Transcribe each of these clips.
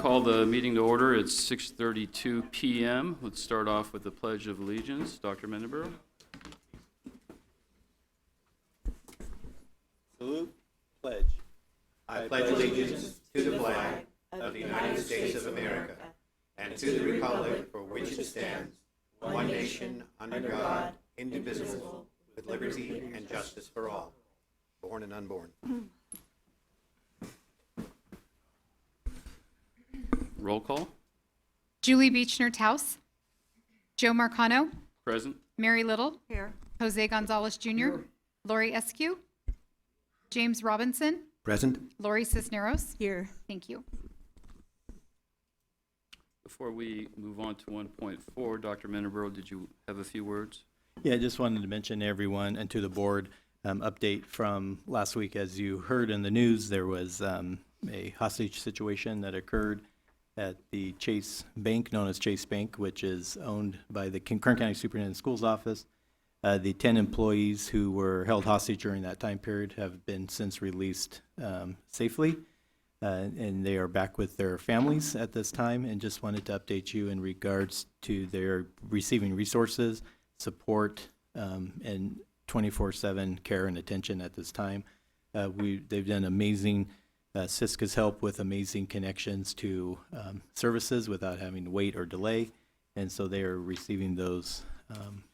call the meeting to order. It's 6:32 p.m. Let's start off with the Pledge of Allegiance. Dr. Mendenborough. Salute, pledge. I pledge allegiance to the flag of the United States of America and to the republic for which it stands, one nation, under God, indivisible, with liberty and justice for all, born and unborn. Roll call. Julie Beechner-Taus, Joe Marcano, Present. Mary Little, Here. Jose Gonzalez Jr., Lori Eskew, James Robinson, Present. Lori Cisneros. Here. Thank you. Before we move on to 1.4, Dr. Mendenborough, did you have a few words? Yeah, I just wanted to mention to everyone and to the board, update from last week. As you heard in the news, there was a hostage situation that occurred at the Chase Bank, known as Chase Bank, which is owned by the Kern County Superintendent of Schools Office. The 10 employees who were held hostage during that time period have been since released safely, and they are back with their families at this time, and just wanted to update you in regards to their receiving resources, support, and 24/7 care and attention at this time. They've done amazing, Siska's help with amazing connections to services without having to wait or delay, and so they are receiving those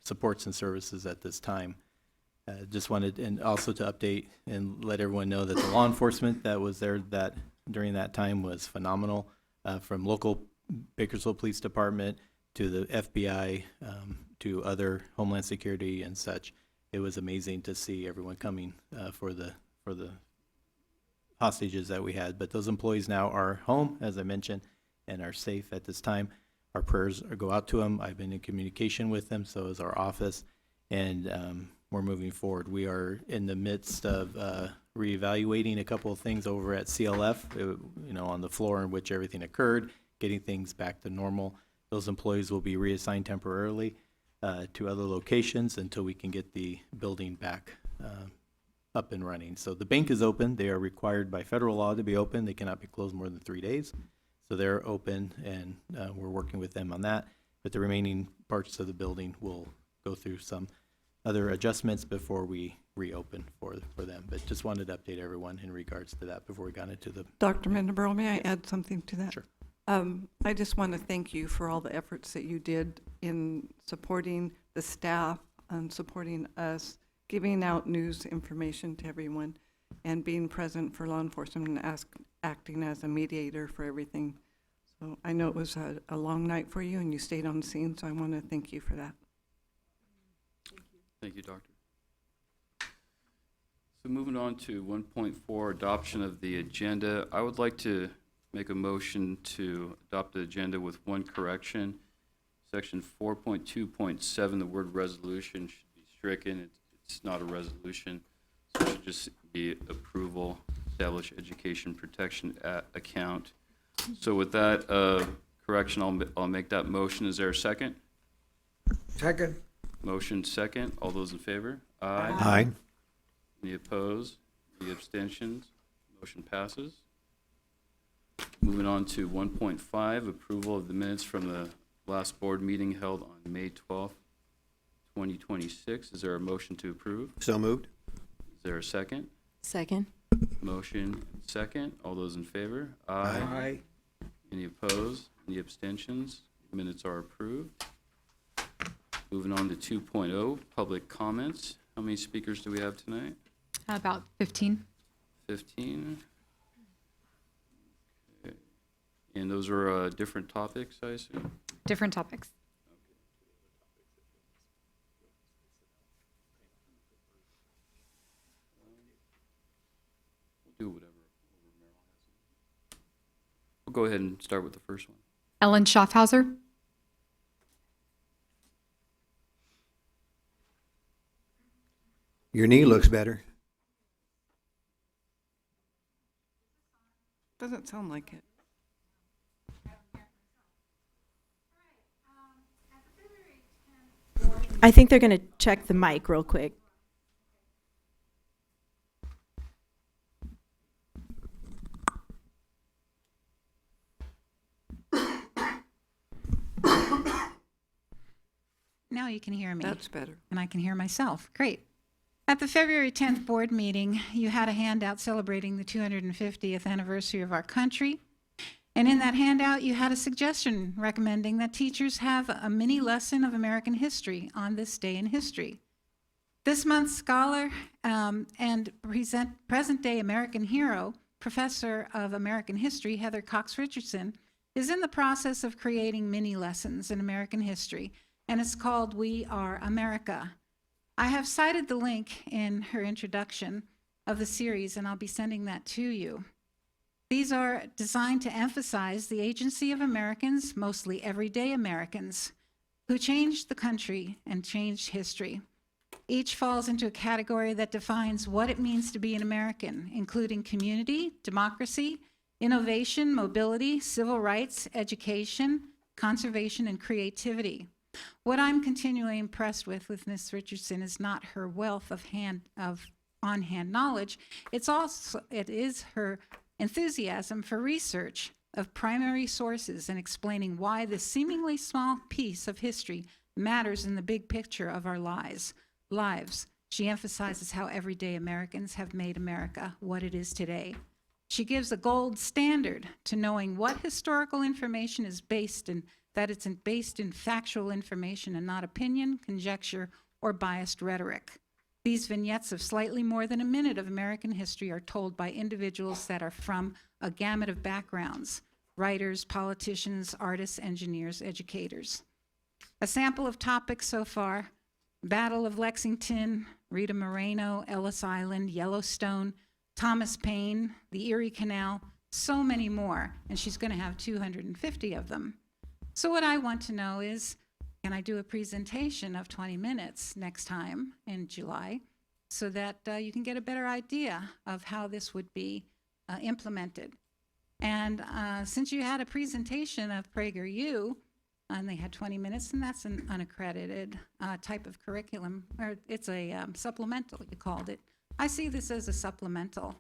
supports and services at this time. Just wanted, and also to update and let everyone know that the law enforcement that was there that during that time was phenomenal, from local Bakersfield Police Department to the FBI, to other Homeland Security and such. It was amazing to see everyone coming for the hostages that we had. But those employees now are home, as I mentioned, and are safe at this time. Our prayers go out to them. I've been in communication with them, so is our office, and we're moving forward. We are in the midst of reevaluating a couple of things over at CLF, on the floor in which everything occurred, getting things back to normal. Those employees will be reassigned temporarily to other locations until we can get the building back up and running. So the bank is open. They are required by federal law to be open. They cannot be closed more than 3 days. So they're open, and we're working with them on that. But the remaining parts of the building will go through some other adjustments before we reopen for them. But just wanted to update everyone in regards to that before we got into the... Dr. Mendenborough, may I add something to that? Sure. I just want to thank you for all the efforts that you did in supporting the staff and supporting us, giving out news information to everyone, and being present for law enforcement and acting as a mediator for everything. So I know it was a long night for you, and you stayed on scene, so I want to thank you for that. Thank you, Doctor. So moving on to 1.4, adoption of the agenda. I would like to make a motion to adopt the agenda with one correction. Section 4.2.7, the word resolution should be stricken. It's not a resolution, so it should just be approval, establish education protection account. So with that correction, I'll make that motion. Is there a second? Second. Motion second. All those in favor? Aye. Aye. Any opposed? Any abstentions? Motion passes. Moving on to 1.5, approval of the minutes from the last board meeting held on May 12th, 2026. Is there a motion to approve? So moved. Is there a second? Second. Motion second. All those in favor? Aye. Aye. Any opposed? Any abstentions? Minutes are approved. Moving on to 2.0, public comments. How many speakers do we have tonight? About 15. 15. Okay. And those are different topics, I assume? Different topics. We'll do whatever Merrill has. We'll go ahead and start with the first one. Ellen Schaffhauser. Your knee looks better. Doesn't sound like it. I think they're going to check the mic real quick. now you can hear me. That's better. And I can hear myself. Great. At the February 10th board meeting, you had a handout celebrating the 250th anniversary of our country. And in that handout, you had a suggestion recommending that teachers have a mini lesson of American history on this day in history. This month's scholar and present-day American hero, professor of American history, Heather Cox Richardson, is in the process of creating mini lessons in American history, and it's called We Are America. I have cited the link in her introduction of the series, and I'll be sending that to you. These are designed to emphasize the agency of Americans, mostly everyday Americans, who changed the country and changed history. Each falls into a category that defines what it means to be an American, including community, democracy, innovation, mobility, civil rights, education, conservation, and creativity. What I'm continually impressed with Ms. Richardson is not her wealth of on-hand knowledge. It is her enthusiasm for research of primary sources and explaining why this seemingly small piece of history matters in the big picture of our lives. She emphasizes how everyday Americans have made America what it is today. She gives a gold standard to knowing what historical information is based in, that it's based in factual information and not opinion, conjecture, or biased rhetoric. These vignettes of slightly more than a minute of American history are told by individuals that are from a gamut of backgrounds: writers, politicians, artists, engineers, educators. A sample of topics so far: Battle of Lexington, Rita Moreno, Ellis Island, Yellowstone, Thomas Paine, the Erie Canal, so many more, and she's going to have 250 of them. So what I want to know is, can I do a presentation of 20 minutes next time in July so that you can get a better idea of how this would be implemented? And since you had a presentation of PragerU, and they had 20 minutes, and that's an unaccredited type of curriculum, or it's a supplemental, you called it. I see this as a supplemental,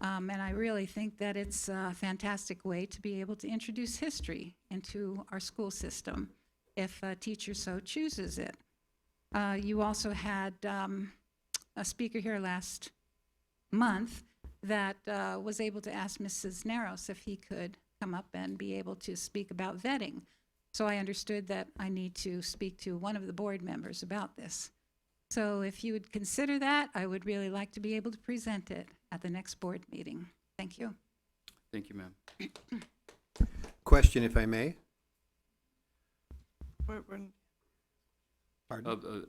and I really think that it's a fantastic way to be able to introduce history into our school system if a teacher so chooses it. You also had a speaker here last month that was able to ask Mrs. Narrows if he could come up and be able to speak about vetting. So I understood that I need to speak to one of the board members about this. So if you would consider that, I would really like to be able to present it at the next board meeting. Thank you. Thank you, ma'am. Question, if I may? Pardon?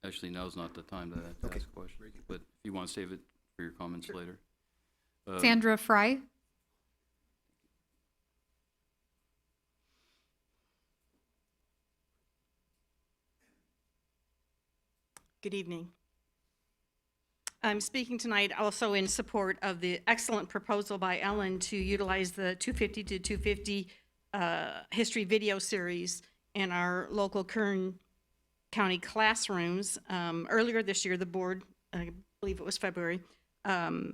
Actually, now's not the time to Okay. ask a question, but if you want to save it for your comments later. Sandra Fry. Good evening. I'm speaking tonight also in support of the excellent proposal by Ellen to utilize the 250 to 250 history video series in our local Kern County classrooms. Earlier this year, the board, I believe it was February,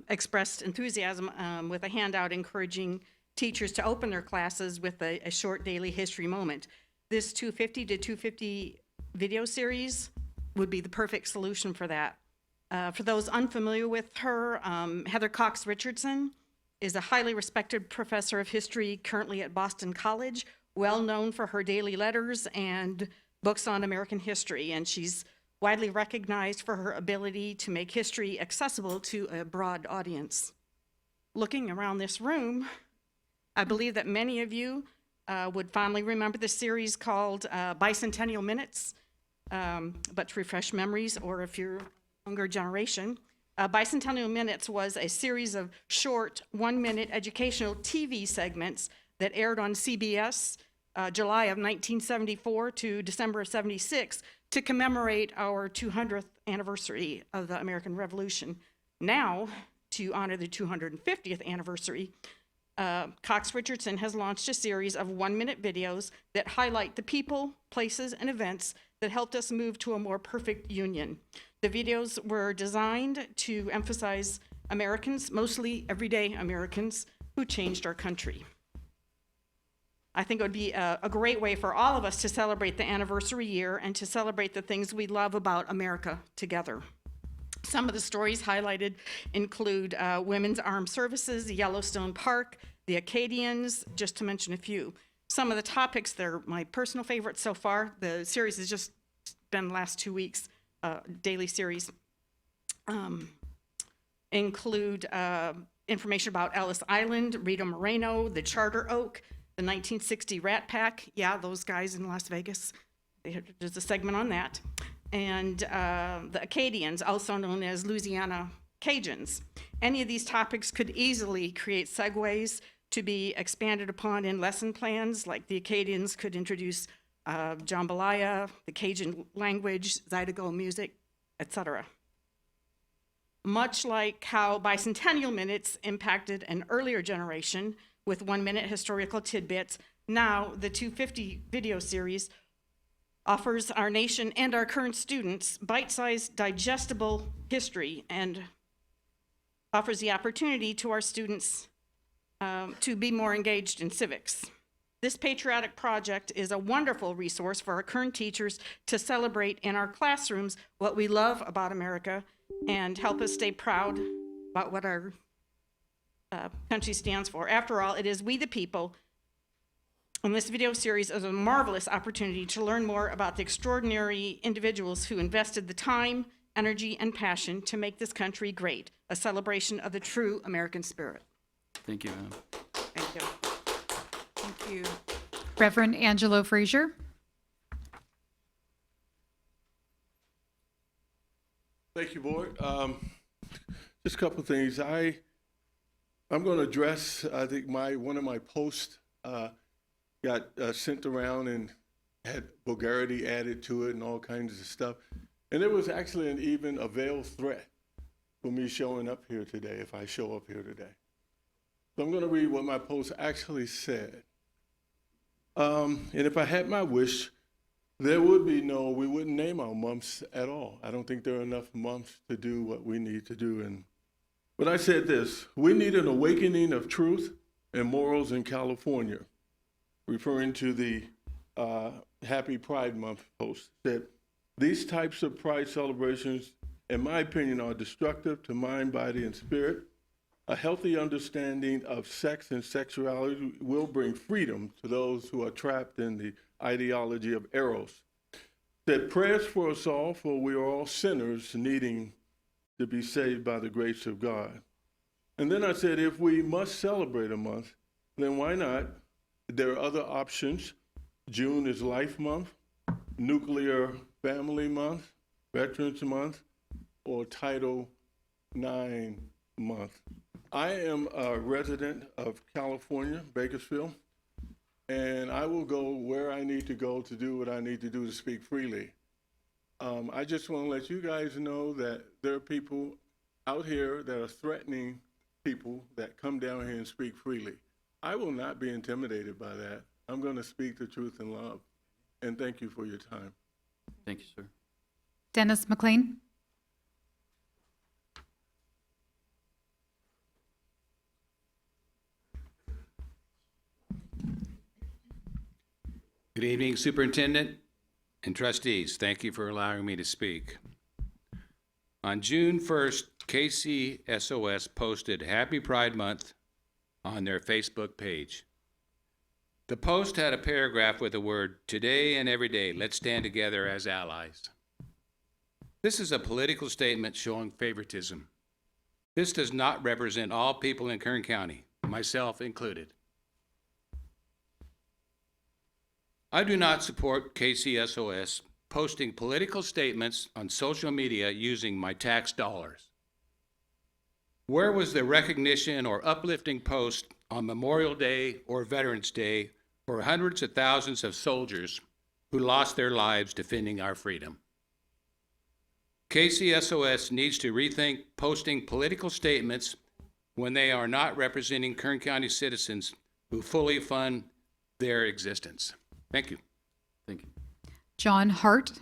expressed enthusiasm with a handout encouraging teachers to open their classes with a short daily history moment. This 250 to 250 video series would be the perfect solution for that. For those unfamiliar with her, Heather Cox Richardson is a highly respected professor of history currently at Boston College, well known for her daily letters and books on American history, and she's widely recognized for her ability to make history accessible to a broad audience. Looking around this room, I believe that many of you would fondly remember the series called Bicentennial Minutes. But to refresh memories, or if you're younger generation, Bicentennial Minutes was a series of short 1-minute educational TV segments that aired on CBS July of 1974 to December of 76 to commemorate our 200th anniversary of the American Revolution. Now, to honor the 250th anniversary, Cox Richardson has launched a series of 1-minute videos that highlight the people, places, and events that helped us move to a more perfect union. The videos were designed to emphasize Americans, mostly everyday Americans, who changed our country. I think it would be a great way for all of us to celebrate the anniversary year and to celebrate the things we love about America together. Some of the stories highlighted include Women's Armed Services, Yellowstone Park, the Acadians, just to mention a few. Some of the topics, they're my personal favorites so far. The series has just been the last 2 weeks, daily series. Include information about Ellis Island, Rita Moreno, the Charter Oak, the 1960 Rat Pack. Yeah, those guys in Las Vegas. There's a segment on that. And the Acadians, also known as Louisiana Cajuns. Any of these topics could easily create segues to be expanded upon in lesson plans, like the Acadians could introduce jambalaya, the Cajun language, Zydeco music, etc. Much like how Bicentennial Minutes impacted an earlier generation with 1-minute historical tidbits, now the 250 video series offers our nation and our current students bite-sized, digestible history and offers the opportunity to our students to be more engaged in civics. This patriotic project is a wonderful resource for our current teachers to celebrate in our classrooms what we love about America and help us stay proud about what our country stands for. After all, it is we the people. And this video series is a marvelous opportunity to learn more about the extraordinary individuals who invested the time, energy, and passion to make this country great, a celebration of the true American spirit. Thank you, Madam. Thank you. Thank you. Reverend Angelo Frazier. Thank you, Board. Just a couple of things. I'm going to address, I think one of my posts got sent around and had vulgarity added to it and all kinds of stuff. And it was actually even a veiled threat for me showing up here today if I show up here today. So I'm going to read what my post actually said. And if I had my wish, we wouldn't name our months at all. I don't think there are enough months to do what we need to do. But I said this: we need an awakening of truth and morals in California, referring to the Happy Pride Month post. That these types of pride celebrations, in my opinion, are destructive to mind, body, and spirit. A healthy understanding of sex and sexuality will bring freedom to those who are trapped in the ideology of Eros. That prayers for us all, for we are all sinners needing to be saved by the grace of God. And then I said, if we must celebrate a month, then why not? There are other options. June is Life Month, Nuclear Family Month, Veterans Month, or Title IX Month. I am a resident of California, Bakersfield, and I will go where I need to go to do what I need to do to speak freely. I just want to let you guys know that there are people out here that are threatening people that come down here and speak freely. I will not be intimidated by that. I'm going to speak the truth in love. And thank you for your time. Thank you, sir. Dennis McLean. Good evening, Superintendent and trustees. Thank you for allowing me to speak. On June 1st, KCSOS posted Happy Pride Month on their Facebook page. The post had a paragraph with the word, "Today and every day, let's stand together as allies." This is a political statement showing favoritism. This does not represent all people in Kern County, myself included. I do not support KCSOS posting political statements on social media using my tax dollars. Where was the recognition or uplifting post on Memorial Day or Veterans Day for hundreds of thousands of soldiers who lost their lives defending our freedom? KCSOS needs to rethink posting political statements when they are not representing Kern County citizens who fully fund their existence. Thank you. Thank you. John Hart.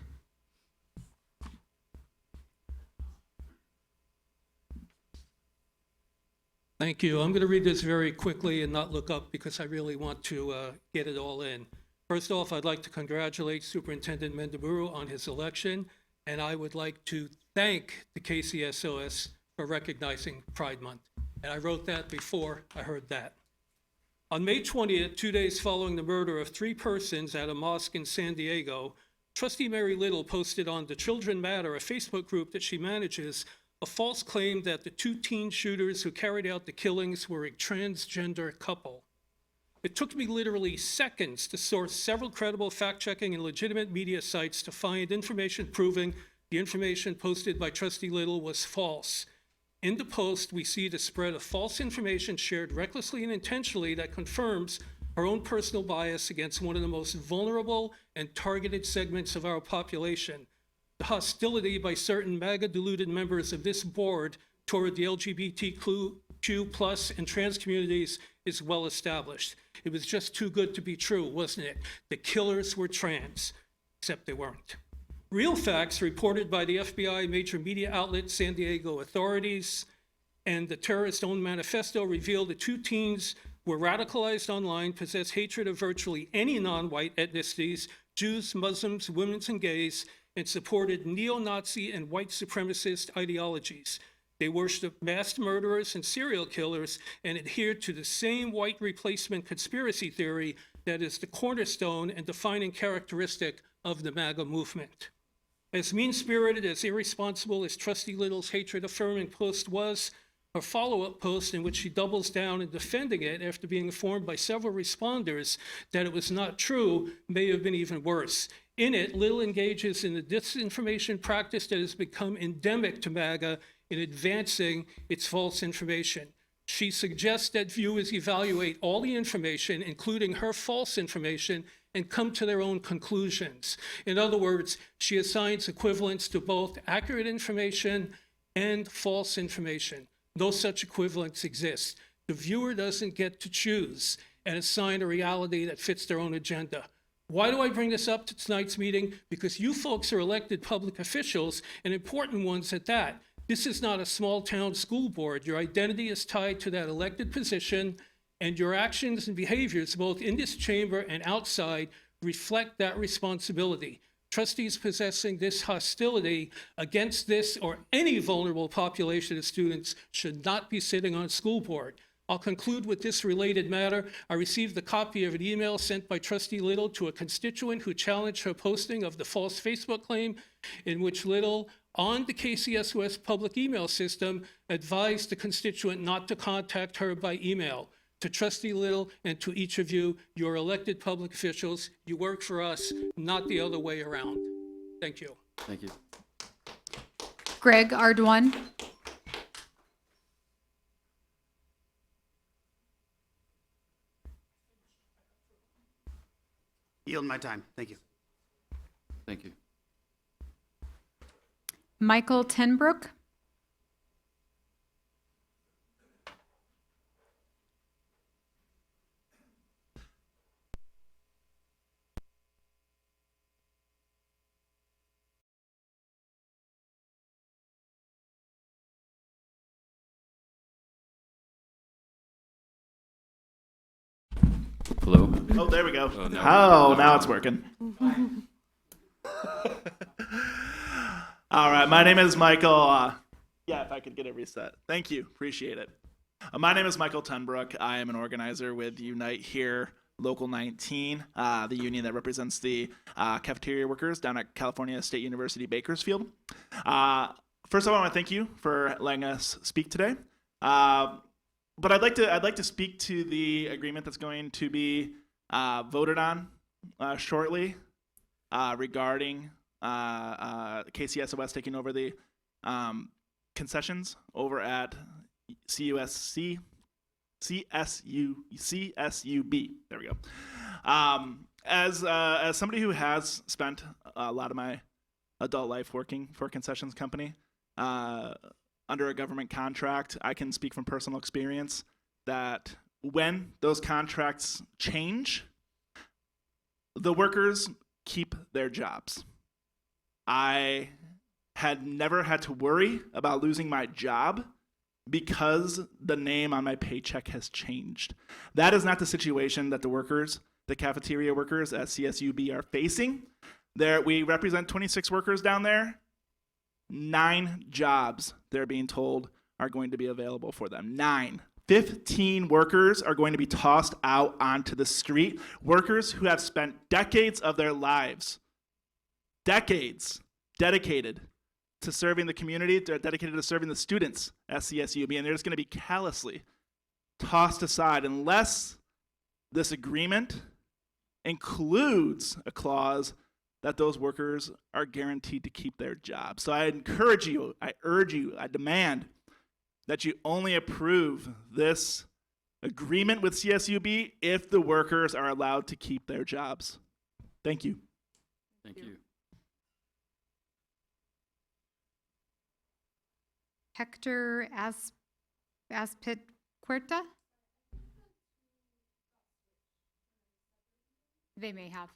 Thank you. I'm going to read this very quickly and not look up because I really want to get it all in. First off, I'd like to congratulate Superintendent Mendaburu on his election, and I would like to thank the KCSOS for recognizing Pride Month. And I wrote that before I heard that. On May 20th, 2 days following the murder of 3 persons at a mosque in San Diego, Trustee Mary Little posted on The Children Matter, a Facebook group that she manages, a false claim that the 2 teen shooters who carried out the killings were a transgender couple. It took me literally seconds to source several credible fact-checking and legitimate media sites to find information proving the information posted by Trustee Little was false. In the post, we see the spread of false information shared recklessly and intentionally that confirms her own personal bias against one of the most vulnerable and trusted segments of our population. The hostility by certain MAGA-deluded members of this board toward the LGBTQ+ and trans communities is well established. It was just too good to be true, wasn't it? The killers were trans, except they weren't. Real facts reported by the FBI major media outlet San Diego authorities and the terrorist-owned manifesto revealed the 2 teens were radicalized online, possessed hatred of virtually any non-white ethnicities, Jews, Muslims, women, and gays, and supported neo-Nazi and white supremacist ideologies. They worshiped mass murderers and serial killers and adhered to the same white replacement conspiracy theory that is the cornerstone and defining characteristic of the MAGA movement. As mean-spirited, as irresponsible as Trustee Little's hatred-affirming post was, her follow-up post, in which she doubles down in defending it after being informed by several responders that it was not true, may have been even worse. In it, Little engages in the disinformation practice that has become endemic to MAGA in advancing its false information. She suggests that viewers evaluate all the information, including her false information, and come to their own conclusions. In other words, she assigns equivalence to both accurate information and false information. No such equivalence exists. The viewer doesn't get to choose and assign a reality that fits their own agenda. Why do I bring this up to tonight's meeting? Because you folks are elected public officials, and important ones at that. This is not a small-town school board. Your identity is tied to that elected position, and your actions and behaviors, both in this chamber and outside, reflect that responsibility. Trustees possessing this hostility against this or any vulnerable population of students should not be sitting on a school board. I'll conclude with this related matter. I received a copy of an email sent by Trustee Little to a constituent who challenged her posting of the false Facebook claim, in which Little, on the KCSOS public email system, advised the constituent not to contact her by email. To Trustee Little and to each of you, you're elected public officials. You work for us, not the other way around. Thank you. Thank you. Greg Ardoin. Yield my time. Thank you. Thank you. Michael Tenbrook. Hello? Oh, there we go. Oh, Now it's working. All right, my name is Michael. Yeah, if I could get it reset. Thank you. Appreciate it. My name is Michael Tenbrook. I am an organizer with Unite Here Local 19, the union that represents the cafeteria workers down at California State University, Bakersfield. First of all, I want to thank you for letting us speak today. But I'd like to speak to the agreement that's going to be voted on shortly regarding KCSOS taking over the concessions over at CSUB. There we go. As somebody who has spent a lot of my adult life working for a concessions company, under a government contract, I can speak from personal experience that when those contracts change, the workers keep their jobs. I had never had to worry about losing my job because the name on my paycheck has changed. That is not the situation that the workers, the cafeteria workers at CSUB are facing. We represent 26 workers down there. 9 jobs, they're being told, are going to be available for them. 9. 15 workers are going to be tossed out onto the street. Workers who have spent decades of their lives, decades, dedicated to serving the community, dedicated to serving the students at CSUB, and they're just going to be callously tossed aside unless this agreement includes a clause that those workers are guaranteed to keep their jobs. So I encourage you, I urge you, I demand that you only approve this agreement with CSUB if the workers are allowed to keep their jobs. Thank you. Thank you. Hector Aspitcueta? They may have.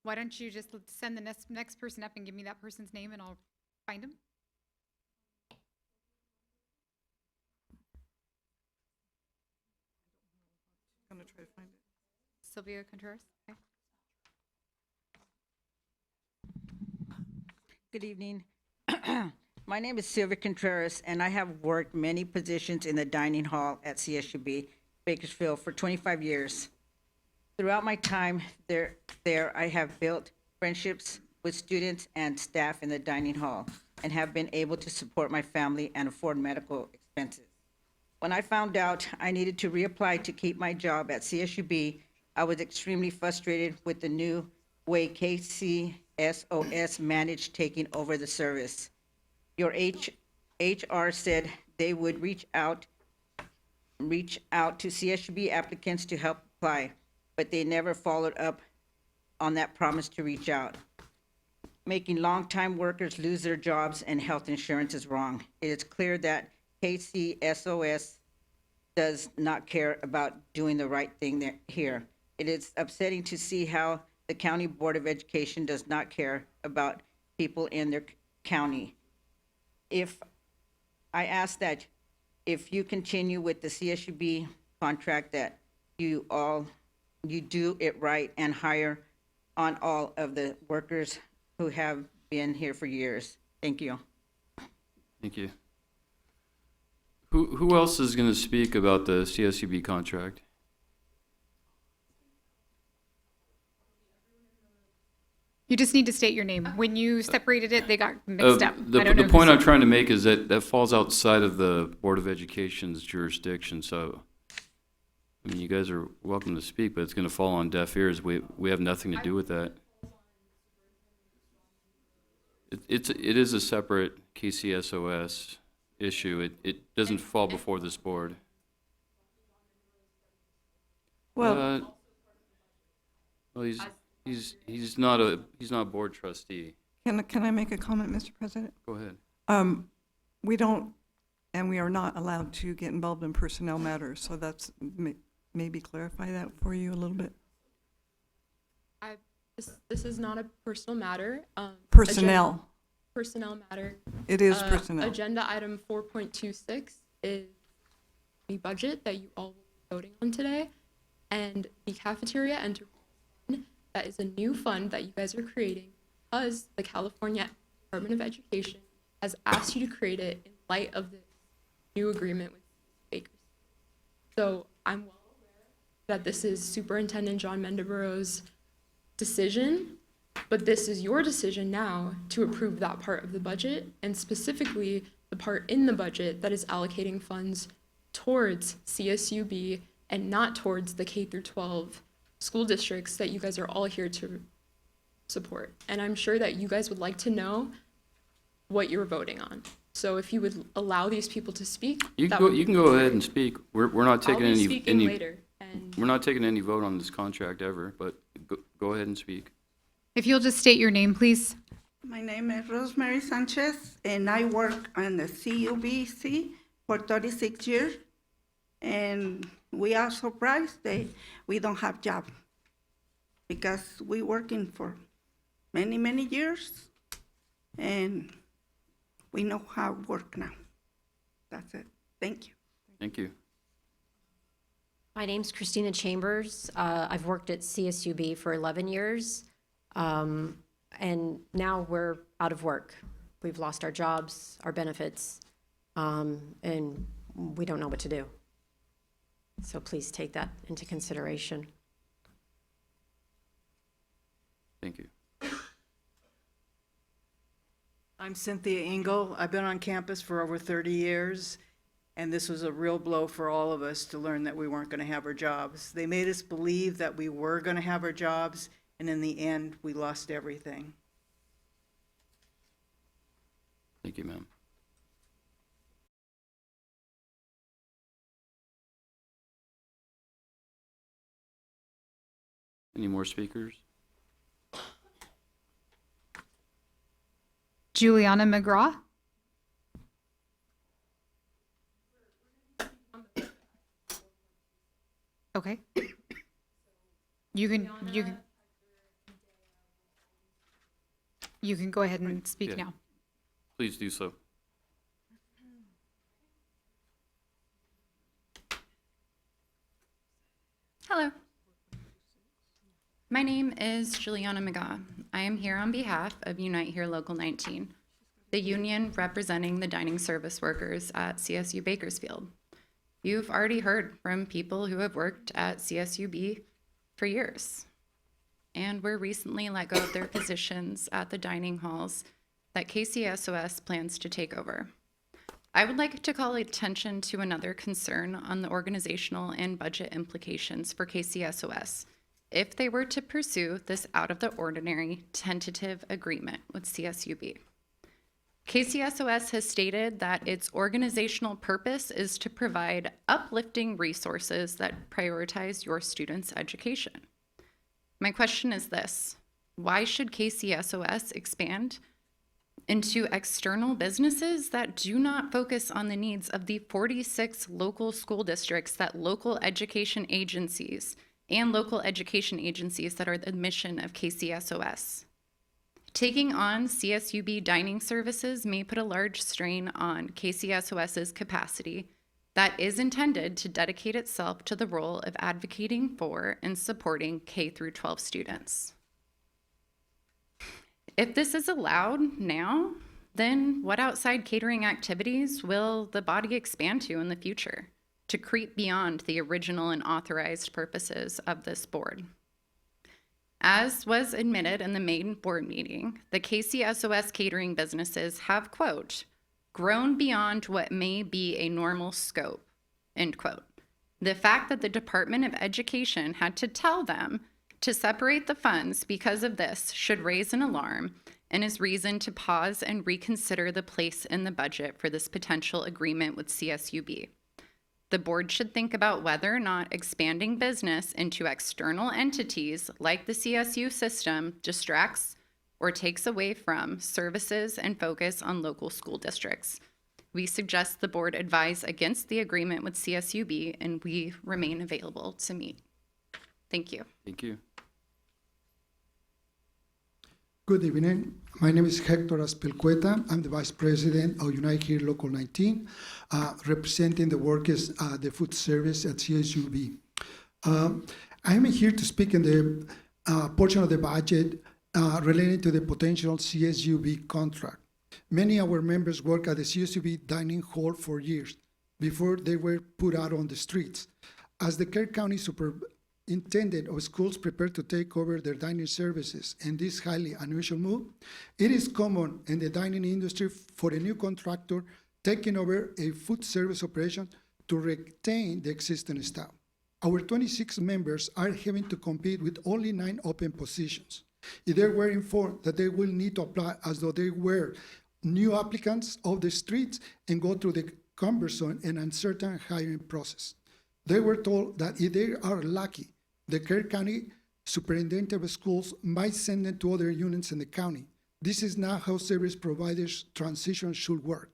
Why don't you just send the next person up and give me that person's name and I'll find him? I'm gonna try to find it. Sylvia Contreras? Okay. Good evening. My name is Sylvia Contreras, and I have worked many positions in the dining hall at CSUB Bakersfield for 25 years. Throughout my time there, I have built friendships with students and staff in the dining hall and have been able to support my family and afford medical expenses. When I found out I needed to reapply to keep my job at CSUB, I was extremely frustrated with the new way KCSOS managed taking over the service. Your HR said they would reach out to CSUB applicants to help apply, but they never followed up on that promise to reach out. Making longtime workers lose their jobs and health insurance is wrong. It is clear that KCSOS does not care about doing the right thing here. It is upsetting to see how the County Board of Education does not care about people in their county. If I ask that if you continue with the CSUB contract, that you do it right and hire on all of the workers who have been here for years. Thank you. Thank you. Who else is going to speak about the CSUB contract? You just need to state your name. When you separated it, they got mixed up. The I don't know the who point I'm said- trying to make is that that falls outside of the Board of Education's jurisdiction, so, I mean, you guys are welcome to speak, but it's going to fall on deaf ears. We have nothing to do with that. It is a separate KCSOS issue. It doesn't fall before this board. Well, Well, he's not a board trustee. can I make a comment, Mr. President? Go ahead. We don't, and we are not allowed to get involved in personnel matters, so that's, maybe clarify that for you a little bit. This is not a personal matter. Personnel. Personnel matter. It is personnel. Agenda item 4.26 is the budget that you all will be voting on today, and the cafeteria enterprise fund, that is a new fund that you guys are creating because the California Department of Education has asked you to create it in light of the new agreement with Bakersfield. So I'm well aware that this is Superintendent John Mendeburow's decision, but this is your decision now to approve that part of the budget, and specifically the part in the budget that is allocating funds towards CSUB and not towards the K through 12 school districts that you guys are all here to support. And I'm sure that you guys would like to know what you're voting on. So if you would allow these people to speak, You can go ahead and speak. We're not taking I'll be any speaking later. And we're not taking any vote on this contract ever, but go ahead and speak. If you'll just state your name, please. My name is Rosemary Sanchez, and I work on the CUBC for 36 years. And we are surprised that we don't have job because we working for many, many years, and we know how it work now. That's it. Thank you. Thank you. My name's Christina Chambers. I've worked at CSUB for 11 years, and now we're out of work. We've lost our jobs, our benefits, and we don't know what to do. So please take that into consideration. Thank you. I'm Cynthia Engel. I've been on campus for over 30 years, and this was a real blow for all of us to learn that we weren't going to have our jobs. They made us believe that we were going to have our jobs, and in the end, we lost everything. Thank you, ma'am. Any more speakers? Juliana McGraw. Okay. You can go ahead and speak Yeah. now. Please do so. Hello. My name is Juliana McGaw. I am here on behalf of Unite Here Local 19, the union representing the dining service workers at CSU Bakersfield. You've already heard from people who have worked at CSUB for years and were recently let go of their positions at the dining halls that KCSOS plans to take over. I would like to call attention to another concern on the organizational and budget implications for KCSOS if they were to pursue this out-of-the-ordinary tentative agreement with CSUB. KCSOS has stated that its organizational purpose is to provide uplifting resources that prioritize your students' education. My question is this: why should KCSOS expand into external businesses that do not focus on the needs of the 46 local school districts that local education agencies that are the mission of KCSOS? Taking on CSUB dining services may put a large strain on KCSOS's capacity that is intended to dedicate itself to the role of advocating for and supporting K-12 students. If this is allowed now, then what outside catering activities will the body expand to in the future to creep beyond the original and authorized purposes of this board? As was admitted in the main board meeting, the KCSOS catering businesses have, quote, grown beyond what may be a normal scope, end quote. The fact that the Department of Education had to tell them to separate the funds because of this should raise an alarm and is reason to pause and reconsider the place in the budget for this potential agreement with CSUB. The board should think about whether or not expanding business into external entities like the CSU system distracts or takes away from services and focus on local school districts. We suggest the board advise against the agreement with CSUB, and we remain available to meet. Thank you. Thank you. Good evening. My name is Hector Aspilcueta. I'm the Vice President of Unite Here Local 19, representing the workers at the food service at CSUB. I'm here to speak in the portion of the budget related to the potential CSUB contract. Many of our members work at the CSUB dining hall for years before they were put out on the streets. As the Kerr County Superintendent of Schools prepare to take over their dining services in this highly unusual move, it is common in the dining industry for a new contractor taking over a food service operation to retain the existing staff. Our 26 members are having to compete with only 9 open positions. If they were informed that they will need to apply as though they were new applicants off the streets and go through the cumbersome and uncertain hiring process. They were told that if they are lucky, the Kerr County Superintendent of Schools might send them to other units in the county. This is not how service providers transition should work.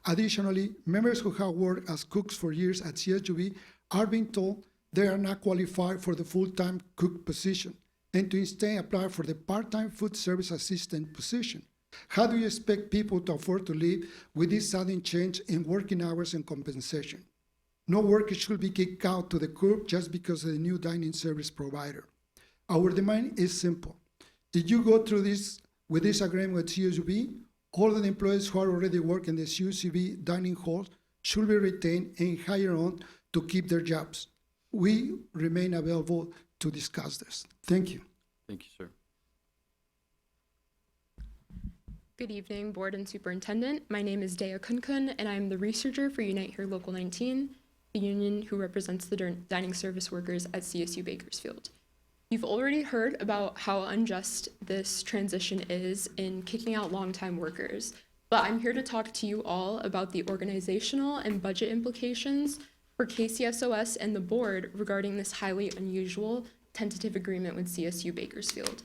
Additionally, members who have worked as cooks for years at CSUB are being told they are not qualified for the full-time cook position and to instead apply for the part-time food service assistant position. How do you expect people to afford to live with this sudden change in working hours and compensation? No worker should be kicked out to the curb just because of the new dining service provider. Our demand is simple. If you go through this with this agreement with CSUB, all of the employees who are already working in the CSUB dining halls should be retained and hired on to keep their jobs. We remain available to discuss this. Thank you. Thank you, sir. Good evening, Board and Superintendent. My name is Dea Kunkun, and I'm the researcher for Unite Here Local 19, the union who represents the dining service workers at CSU Bakersfield. You've already heard about how unjust this transition is in kicking out longtime workers, but I'm here to talk to you all about the organizational and budget implications for KCSOS and the board regarding this highly unusual tentative agreement with CSU Bakersfield.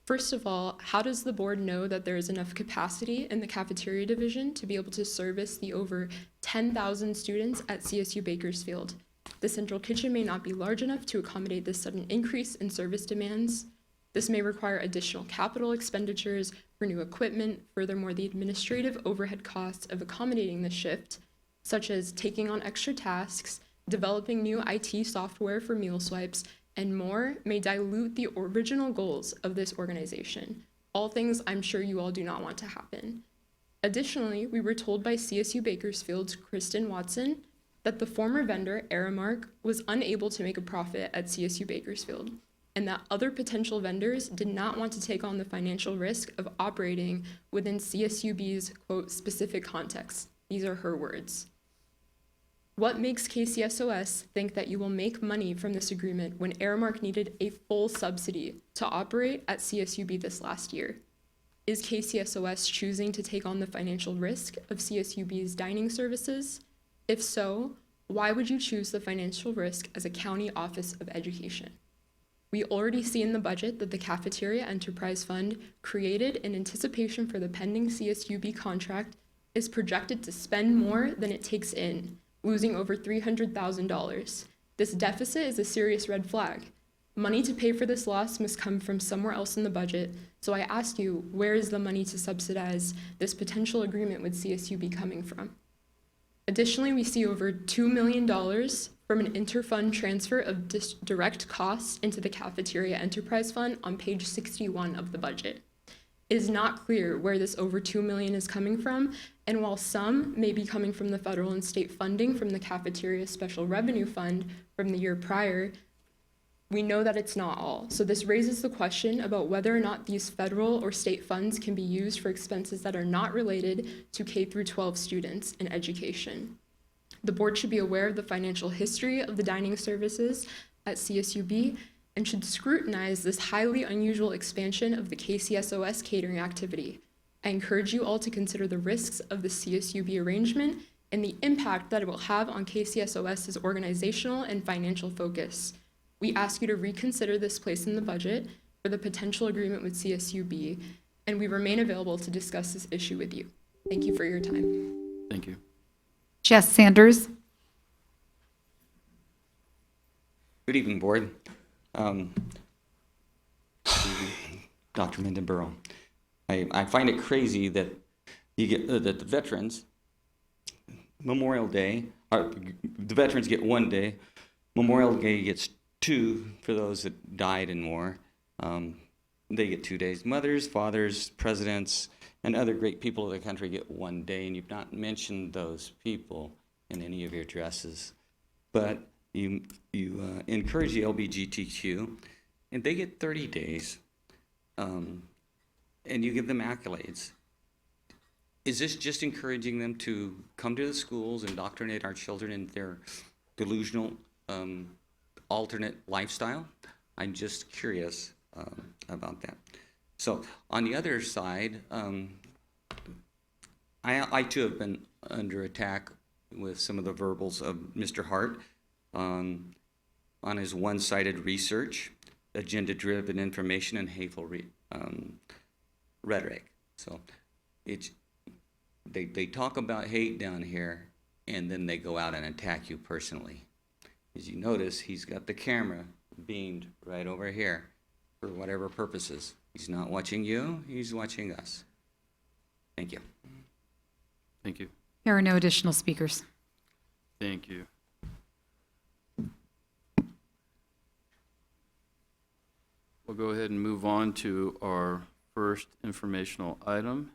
First of all, how does the board know that there is enough capacity in the cafeteria division to be able to service the over 10,000 students at CSU Bakersfield? The central kitchen may not be large enough to accommodate this sudden increase in service demands. This may require additional capital expenditures for new equipment. Furthermore, the administrative overhead costs of accommodating the shift, such as taking on extra tasks, developing new IT software for meal swipes, and more, may dilute the original goals of this organization. All things I'm sure you all do not want to happen. Additionally, we were told by CSU Bakersfield's Kristen Watson that the former vendor, Aramark, was unable to make a profit at CSU Bakersfield, and that other potential vendors did not want to take on the financial risk of operating within CSUB's, quote, specific context. These are her words. What makes KCSOS think that you will make money from this agreement when Aramark needed a full subsidy to operate at CSUB this last year? Is KCSOS choosing to take on the financial risk of CSUB's dining services? If so, why would you choose the financial risk as a county office of education? We already see in the budget that the Cafeteria Enterprise Fund, created in anticipation for the pending CSUB contract, is projected to spend more than it takes in, losing over $300,000. This deficit is a serious red flag. Money to pay for this loss must come from somewhere else in the budget, so I ask you, where is the money to subsidize this potential agreement with CSUB coming from? Additionally, we see over $2 million from an interfund transfer of direct costs into the Cafeteria Enterprise Fund on page 61 of the budget. It is not clear where this over $2 million is coming from, and while some may be coming from the federal and state funding from the Cafeteria Special Revenue Fund from the year prior, we know that it's not all. So this raises the question about whether or not these federal or state funds can be used for expenses that are not related to K through 12 students in education. The board should be aware of the financial history of the dining services at CSUB and should scrutinize this highly unusual expansion of the KCSOS catering activity. I encourage you all to consider the risks of the CSUB arrangement and the impact that it will have on KCSOS's organizational and financial focus. We ask you to reconsider this place in the budget for the potential agreement with CSUB, and we remain available to discuss this issue with you. Thank you for your time. Thank you. Jess Sanders. Good evening, Board. Dr. Mindenborough. I find it crazy that you get that the veterans, Memorial Day, the veterans get 1 day, Memorial Day gets 2 for those that died in war. They get 2 days. Mothers, fathers, presidents, and other great people of the country get 1 day, and you've not mentioned those people in any of your addresses. But you encourage the LGBTQ, and they get 30 days, and you give them accolades. Is this just encouraging them to come to the schools and indoctrinate our children in their delusional alternate lifestyle? I'm just curious about that. So on the other side, I too have been under attack with some of the verbals of Mr. Hart on his one-sided research, agenda-driven information, and hateful rhetoric. So they talk about hate down here, and then they go out and attack you personally. As you notice, he's got the camera beamed right over here for whatever purposes. He's not watching you, he's watching us. Thank you. Thank you. There are no additional speakers. Thank you. We'll go ahead and move on to our first informational item,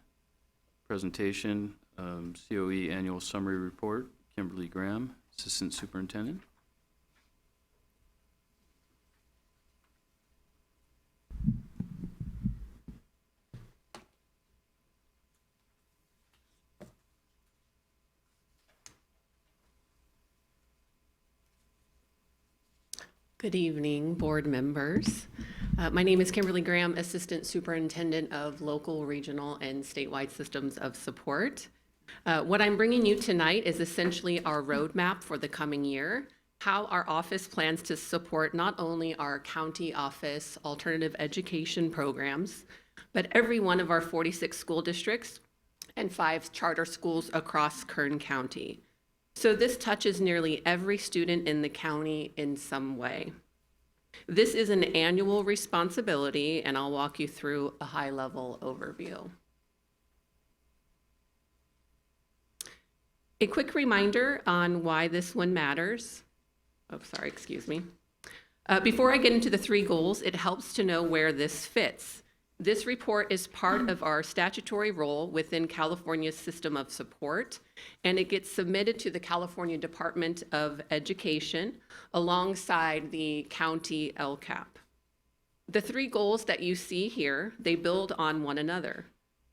presentation, COE Annual Summary Report. Kimberly Graham, Assistant Superintendent. Good evening, board members. My name is Kimberly Graham, Assistant Superintendent of Local, Regional, and Statewide Systems of Support. What I'm bringing you tonight is essentially our roadmap for the coming year, how our office plans to support not only our county office alternative education programs, but every one of our 46 school districts and 5 charter schools across Kern County. So this touches nearly every student in the county in some way. This is an annual responsibility, and I'll walk you through a high-level overview. A quick reminder on why this one matters. Oh, sorry, excuse me. Before I get into the 3 goals, it helps to know where this fits. This report is part of our statutory role within California's system of support, and it gets submitted to the California Department of Education alongside the county LCAP. The 3 goals that you see here, they build on one another.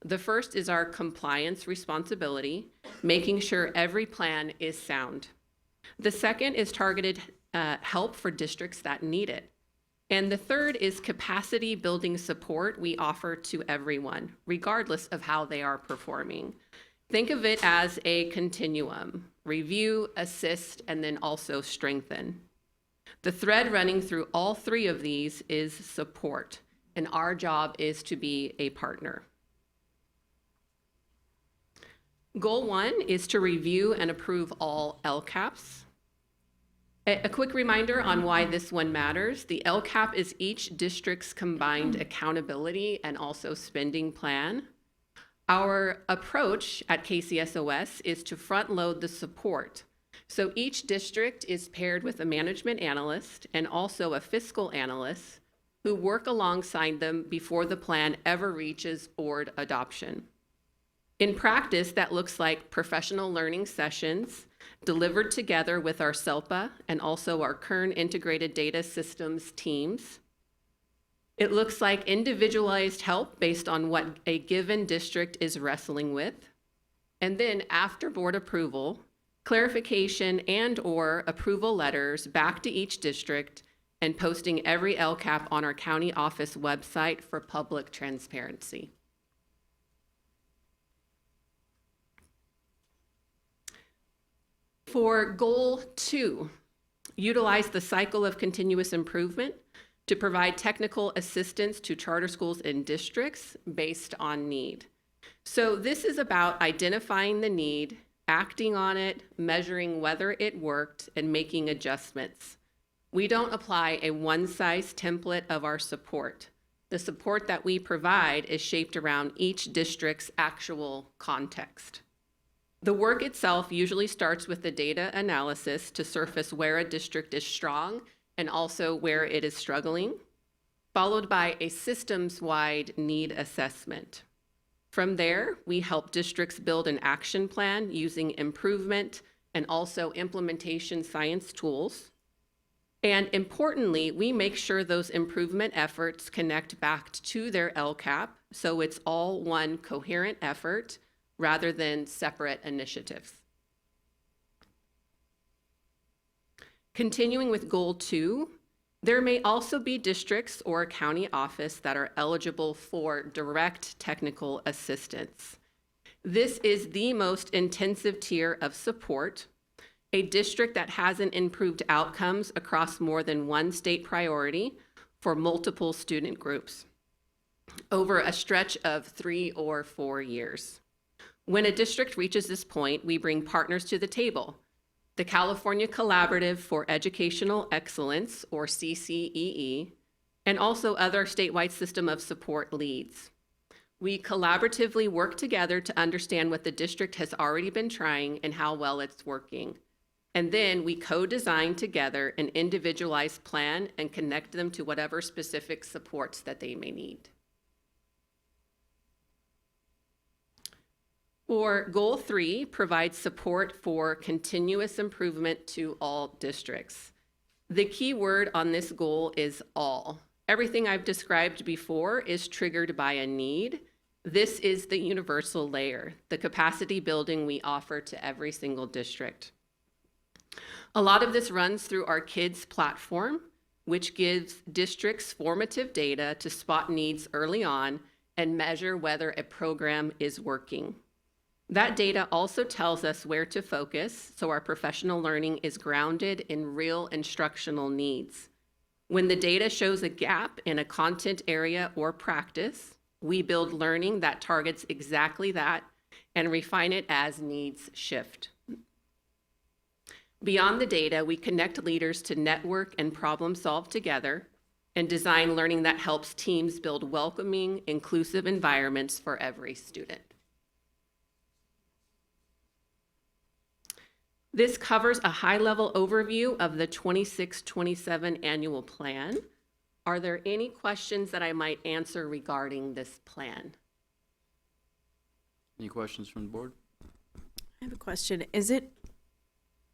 The first is our compliance responsibility, making sure every plan is sound. The second is targeted help for districts that need it. And the third is capacity building support we offer to everyone, regardless of how they are performing. Think of it as a continuum: review, assist, and then also strengthen. The thread running through all 3 of these is support, and our job is to be a partner. Goal 1 is to review and approve all LCAPs. A quick reminder on why this one matters. The LCAP is each district's combined accountability and also spending plan. Our approach at KCSOS is to front load the support. So each district is paired with a management analyst and also a fiscal analyst who work alongside them before the plan ever reaches board adoption. In practice, that looks like professional learning sessions delivered together with our SELPA and also our Kern Integrated Data Systems teams. It looks like individualized help based on what a given district is wrestling with. And then after board approval, clarification and/or approval letters back to each district and posting every LCAP on our county office website for public transparency. For goal 2, utilize the cycle of continuous improvement to provide technical assistance to charter schools and districts based on need. So this is about identifying the need, acting on it, measuring whether it worked, and making adjustments. We don't apply a one-size template of our support. The support that we provide is shaped around each district's actual context. The work itself usually starts with the data analysis to surface where a district is strong and also where it is struggling, followed by a systems-wide need assessment. From there, we help districts build an action plan using improvement and also implementation science tools. And importantly, we make sure those improvement efforts connect back to their LCAP, so it's all one coherent effort rather than separate initiatives. Continuing with goal 2, there may also be districts or a county office that are eligible for direct technical assistance. This is the most intensive tier of support. A district that hasn't improved outcomes across more than one state priority for multiple student groups over a stretch of 3 or 4 years. When a district reaches this point, we bring partners to the table. The California Collaborative for Educational Excellence, or CCEE, and also other statewide system of support leads. We collaboratively work together to understand what the district has already been trying and how well it's working. And then we co-design together an individualized plan and connect them to whatever specific supports that they may need. For Goal 3, provide support for continuous improvement to all districts. The key word on this goal is all. Everything I've described before is triggered by a need. This is the universal layer, the capacity building we offer to every single district. A lot of this runs through our KIDS platform, which gives districts formative data to spot needs early on and measure whether a program is working. That data also tells us where to focus, so our professional learning is grounded in real instructional needs. When the data shows a gap in a content area or practice, we build learning that targets exactly that and refine it as needs shift. Beyond the data, we connect leaders to network and problem solve together and design learning that helps teams build welcoming, inclusive environments for every student. This covers a high-level overview of the 26-27 annual plan. Are there any questions that I might answer regarding this plan? Any questions from the board? I have a question. Is it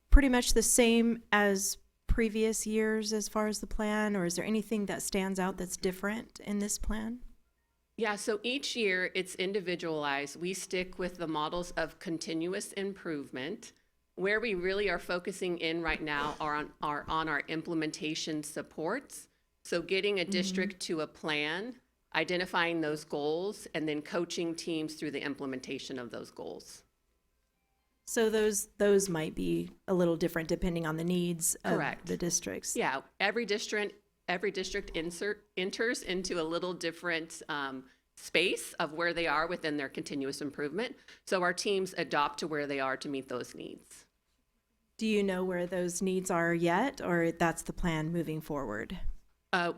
pretty much the same as previous years as far as the plan, or is there anything that stands out that's different in this plan? Yeah, so each year it's individualized. We stick with the models of continuous improvement. Where we really are focusing in right now are on our implementation supports. So getting a district to a plan, identifying those goals, and then coaching teams through the implementation of those goals. So those might be a little different depending on the needs of Correct. the districts. Yeah, every district enters into a little different space of where they are within their continuous improvement. So our teams adopt to where they are to meet those needs. Do you know where those needs are yet, or that's the plan moving forward?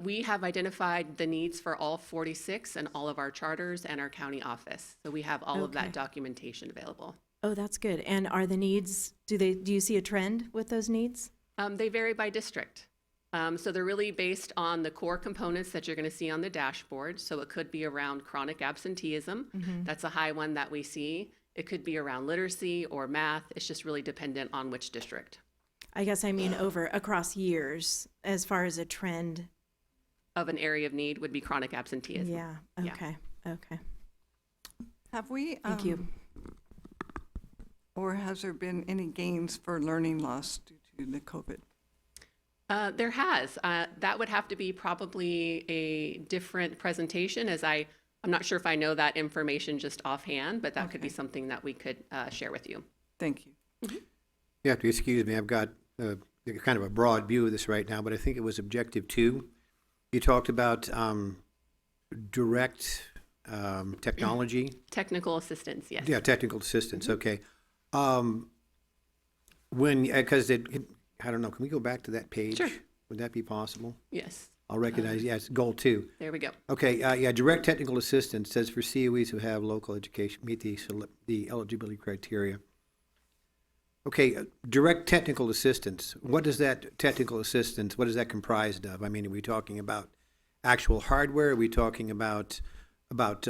We have identified the needs for all 46 and all of our charters and our county office. So we have all of that documentation available. Oh, that's good. And are the needs, do you see a trend with those needs? They vary by district. So they're really based on the core components that you're going to see on the dashboard. So it could be around chronic absenteeism. That's a high one that we see. It could be around literacy or math. It's just really dependent on which district. I guess I mean across years, as far as a trend. Of an area of need would be chronic absenteeism. Yeah, okay, okay. Have we? Thank you. Or has there been any gains for learning loss due to the COVID? There has. That would have to be probably a different presentation, as I'm not sure if I know that information just offhand, but that could be something that we could share with you. Thank you. You have to excuse me, I've got kind of a broad view of this right now, but I think it was objective 2. You talked about direct technology. Technical assistance, yes. Yeah, technical assistance, okay. Because I don't know, can we go back to that page? Sure. Would that be possible? Yes. I'll recognize, yes, goal 2. There we go. Okay, yeah, direct technical assistance says for COEs who have local education, meet the eligibility criteria. Okay, direct technical assistance, what does that technical assistance, what is that comprised of? I mean, are we talking about actual hardware? Are we talking about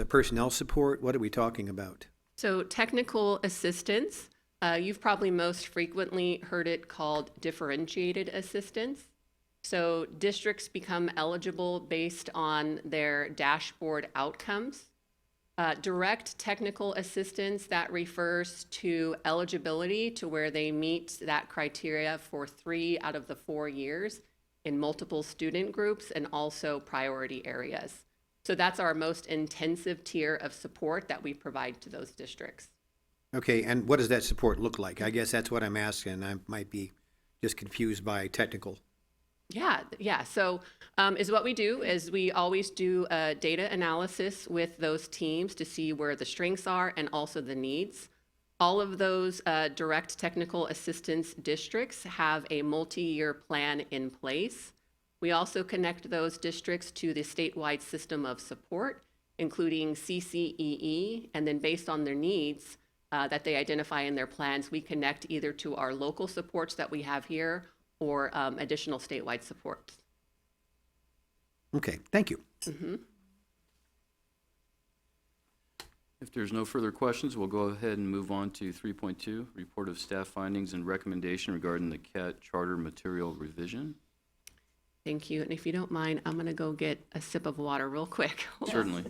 personnel support? What are we talking about? So technical assistance, you've probably most frequently heard it called differentiated assistance. So districts become eligible based on their dashboard outcomes. Direct technical assistance, that refers to eligibility to where they meet that criteria for 3 out of the 4 years in multiple student groups and also priority areas. So that's our most intensive tier of support that we provide to those districts. Okay, and what does that support look like? I guess that's what I'm asking. I might be just confused by technical. Yeah. So is what we do is we always do a data analysis with those teams to see where the strengths are and also the needs. All of those direct technical assistance districts have a multi-year plan in place. We also connect those districts to the statewide system of support, including CCEE, and then based on their needs that they identify in their plans, we connect either to our local supports that we have here or additional statewide supports. Okay, thank you. If there's no further questions, we'll go ahead and move on to 3.2, report of staff findings and recommendation regarding the CAT charter material revision. Thank you. And if you don't mind, I'm going to go get a sip of water real quick. Certainly.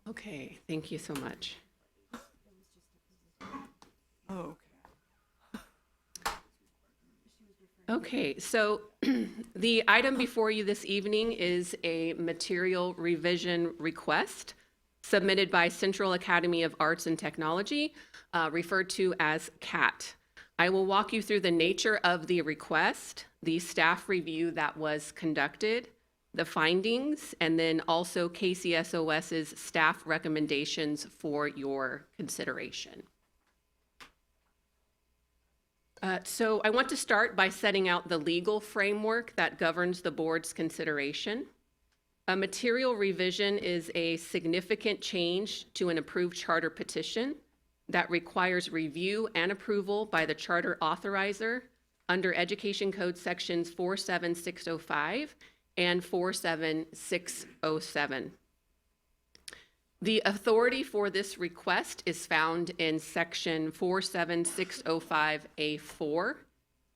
Okay, thank you so much. Oh, Okay, so the item before you this evening is a material revision request submitted by Central Academy of Arts and Technology, referred to as CAT. I will walk you through the nature of the request, the staff review that was conducted, the findings, and then also KCSOS's staff recommendations for your consideration. So I want to start by setting out the legal framework that governs the board's consideration. A material revision is a significant change to an approved charter petition that requires review and approval by the charter authorizer under Education Code sections 47605 and 47607. The authority for this request is found in section 47605A4,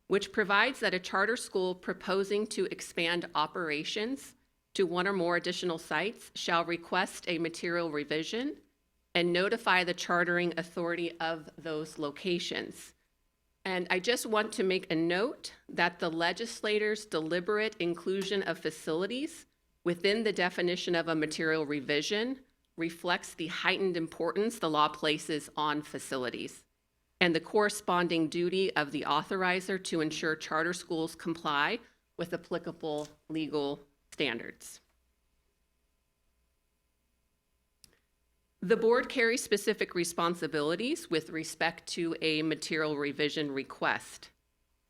which provides that a charter school proposing to expand operations to one or more additional sites shall request a material revision and notify the chartering authority of those locations. And I just want to make a note that the legislators' deliberate inclusion of facilities within the definition of a material revision reflects the heightened importance the law places on facilities and the corresponding duty of the authorizer to ensure charter schools comply with applicable legal standards. The board carries specific responsibilities with respect to a material revision request.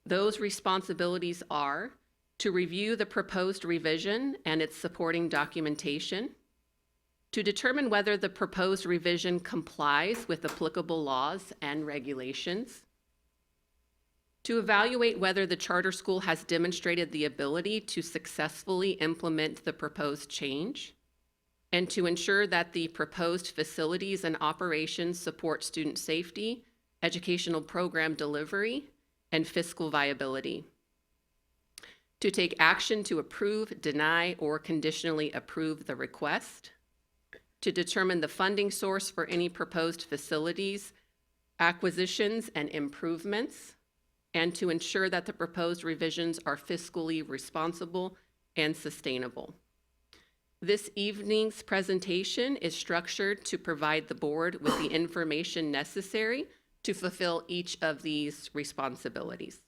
Those responsibilities are to review the proposed revision and its supporting documentation, to determine whether the proposed revision complies with applicable laws and regulations, to evaluate whether the charter school has demonstrated the ability to successfully implement the proposed change, and to ensure that the proposed facilities and operations support student safety, educational program delivery, and fiscal viability. To take action to approve, deny, or conditionally approve the request, to determine the funding source for any proposed facilities, acquisitions, and improvements, and to ensure that the proposed revisions are fiscally responsible and sustainable. This evening's presentation is structured to provide the board with the information necessary to fulfill each of these responsibilities.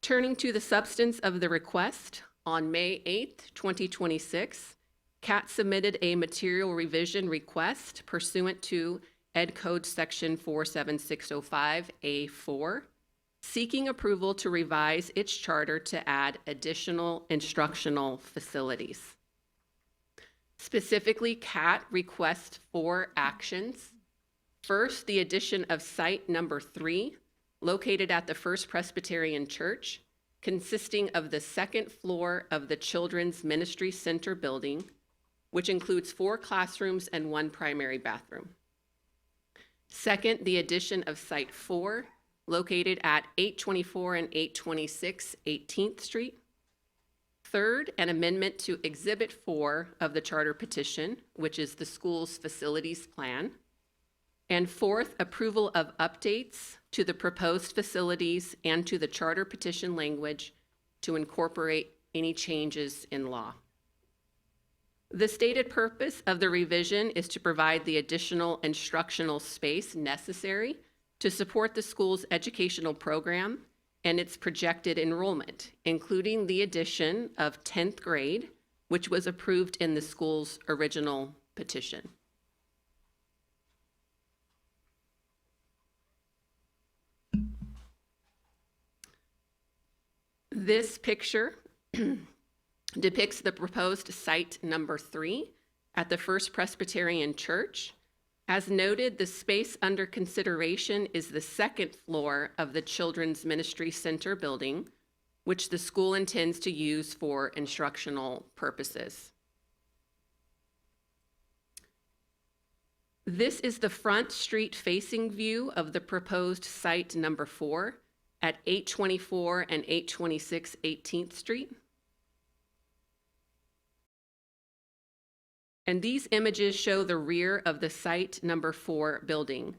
Turning to the substance of the request, on May 8th, 2026, CAT submitted a material revision request pursuant to Ed Code Section 47605A4, seeking approval to revise its charter to add additional instructional facilities. Specifically, CAT requests 4 actions. First, the addition of site number 3, located at the First Presbyterian Church, consisting of the second floor of the Children's Ministry Center building, which includes 4 classrooms and 1 primary bathroom. Second, the addition of Site 4, located at 824 and 826 18th Street. Third, an amendment to Exhibit 4 of the charter petition, which is the school's facilities plan. And fourth, approval of updates to the proposed facilities and to the charter petition language to incorporate any changes in law. The stated purpose of the revision is to provide the additional instructional space necessary to support the school's educational program and its projected enrollment, including the addition of 10th grade which was approved in the school's original petition. This picture depicts the proposed site number 3 at the First Presbyterian Church. As noted, the space under consideration is the second floor of the Children's Ministry Center building, which the school intends to use for instructional purposes. This is the front street-facing view of the proposed site number 4 at 824 and 826 18th Street. And these images show the rear of the site number 4 building.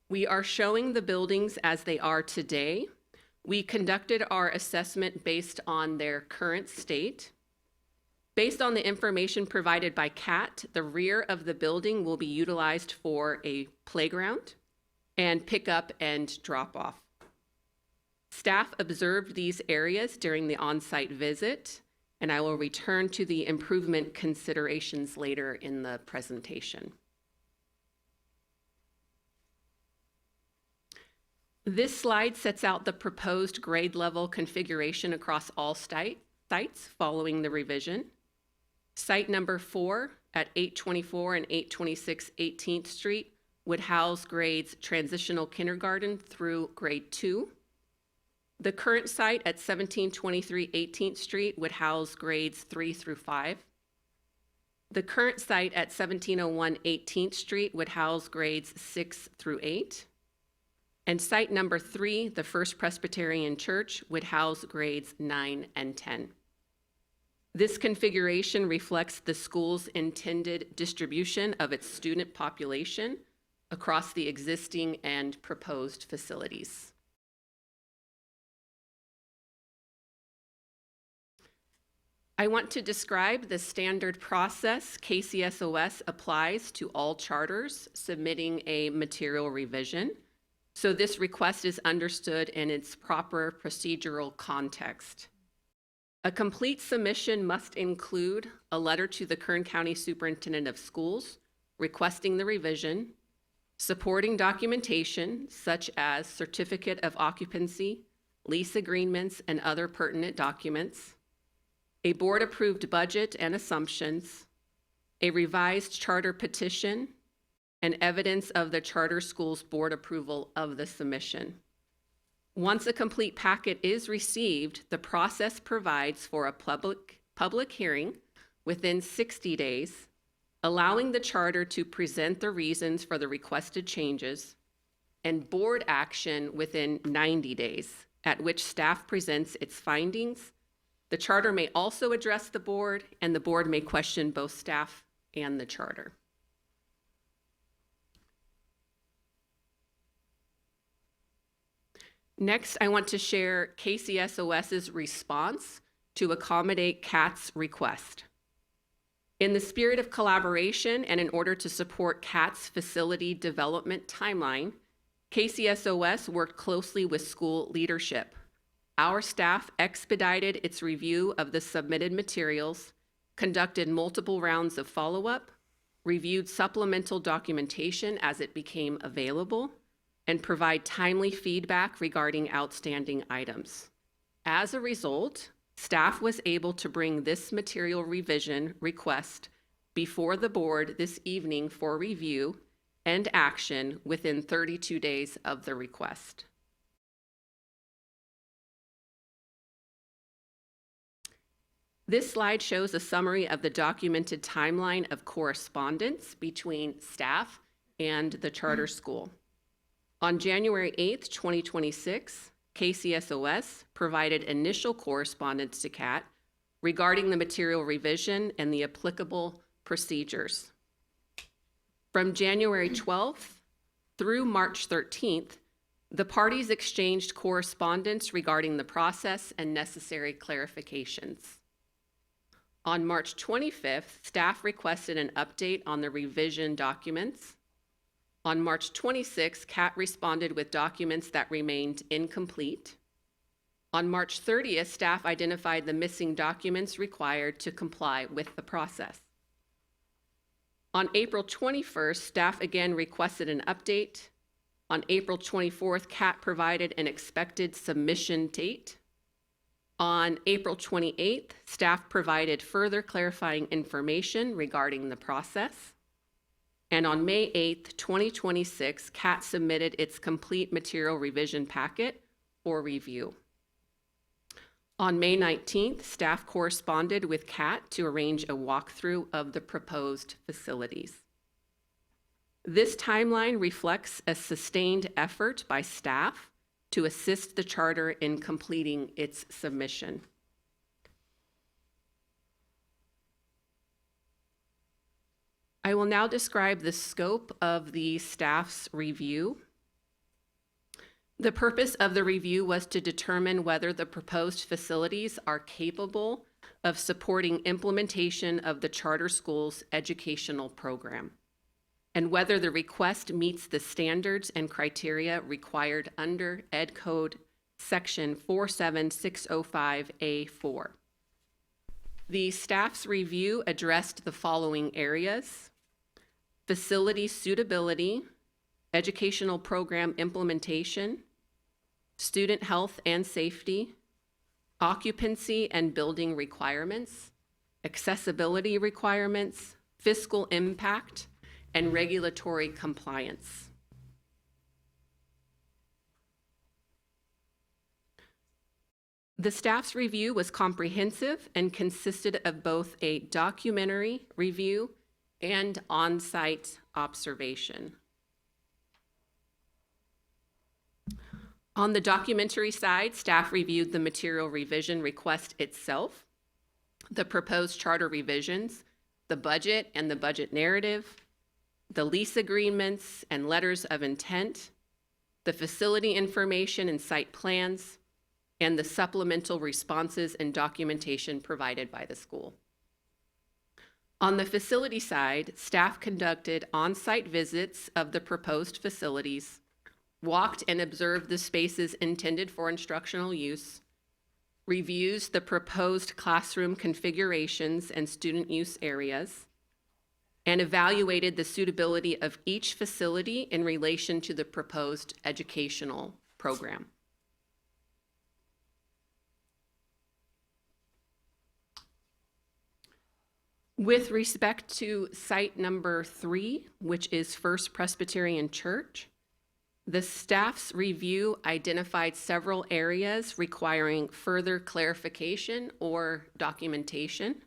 We are showing the buildings as they are today. We conducted our assessment based on their current state. Based on the information provided by CAT, the rear of the building will be utilized for a playground and pickup and drop off. Staff observed these areas during the on-site visit, and I will return to the improvement considerations later in the presentation. This slide sets out the proposed grade level configuration across all sites following the revision. Site number 4 at 824 and 826 18th Street would house grades transitional kindergarten through grade 2. The current site at 1723 18th Street would house grades 3 through 5. The current site at 1701 18th Street would house grades 6 through 8. And site number 3, the First Presbyterian Church, would house grades 9 and 10. This configuration reflects the school's intended distribution of its student population across the existing and proposed facilities. I want to describe the standard process KCSOS applies to all charters submitting a material revision, so this request is understood in its proper procedural context. A complete submission must include a letter to the Kern County Superintendent of Schools requesting the revision, supporting documentation such as certificate of occupancy, lease agreements, and other pertinent documents, a board-approved budget and assumptions, a revised charter petition, and evidence of the charter school's board approval of the submission. Once a complete packet is received, the process provides for a public hearing within 60 days, allowing the charter to present the reasons for the requested changes, and board action within 90 days, at which staff presents its findings. The charter may also address the board, and the board may question both staff and the charter. Next, I want to share KCSOS's response to accommodate CAT's request. In the spirit of collaboration and in order to support CAT's facility development timeline, KCSOS worked closely with school leadership. Our staff expedited its review of the submitted materials, conducted multiple rounds of follow-up, reviewed supplemental documentation as it became available, and provide timely feedback regarding outstanding items. As a result, staff was able to bring this material revision request before the board this evening for review and action within 32 days of the request. This slide shows a summary of the documented timeline of correspondence between staff and the charter school. On January 8th, 2026, KCSOS provided initial correspondence to CAT regarding the material revision and the applicable procedures. From January 12th through March 13th, the parties exchanged correspondence regarding the process and necessary clarifications. On March 25th, staff requested an update on the revision documents. On March 26th, CAT responded with documents that remained incomplete. On March 30th, staff identified the missing documents required to comply with the process. On April 21st, staff again requested an update. On April 24th, CAT provided an expected submission date. On April 28th, staff provided further clarifying information regarding the process. And on May 8th, 2026, CAT submitted its complete material revision packet for review. On May 19th, staff corresponded with CAT to arrange a walkthrough of the proposed facilities. This timeline reflects a sustained effort by staff to assist the charter in completing its submission. I will now describe the scope of the staff's review. The purpose of the review was to determine whether the proposed facilities are capable of supporting implementation of the charter school's educational program, and whether the request meets the standards and criteria required under Ed Code Section 47605A4. The staff's review addressed the following areas: facility suitability, educational program implementation, student health and safety, occupancy and building requirements, accessibility requirements, fiscal impact, and regulatory compliance. The staff's review was comprehensive and consisted of both a documentary review and on-site observation. On the documentary side, staff reviewed the material revision request itself, the proposed charter revisions, the budget and the budget narrative, the lease agreements and letters of intent, the facility information and site plans, and the supplemental responses and documentation provided by the school. On the facility side, staff conducted on-site visits of the proposed facilities, walked and observed the spaces intended for instructional use, reviews the proposed classroom configurations and student use areas, and evaluated the suitability of each facility in relation to the proposed educational program. With respect to site number 3, which is First Presbyterian Church, the staff's review identified several areas requiring further clarification or documentation.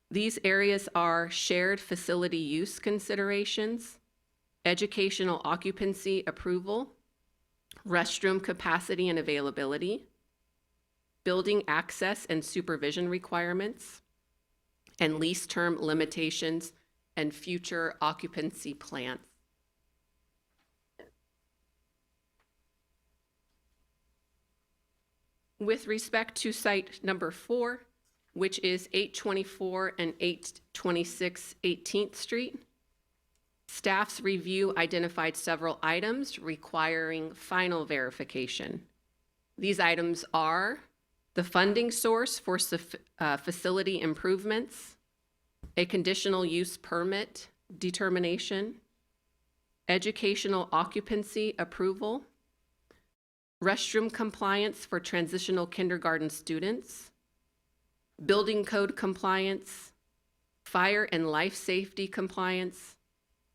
These areas are shared facility use considerations, educational occupancy approval, restroom capacity and availability, building access and supervision requirements, and lease term limitations and future occupancy plans. With respect to site number 4, which is 824 and 826 18th Street, staff's review identified several items requiring final verification. These items are the funding source for facility improvements, a conditional use permit determination, educational occupancy approval, restroom compliance for transitional kindergarten students, building code compliance, fire and life safety compliance,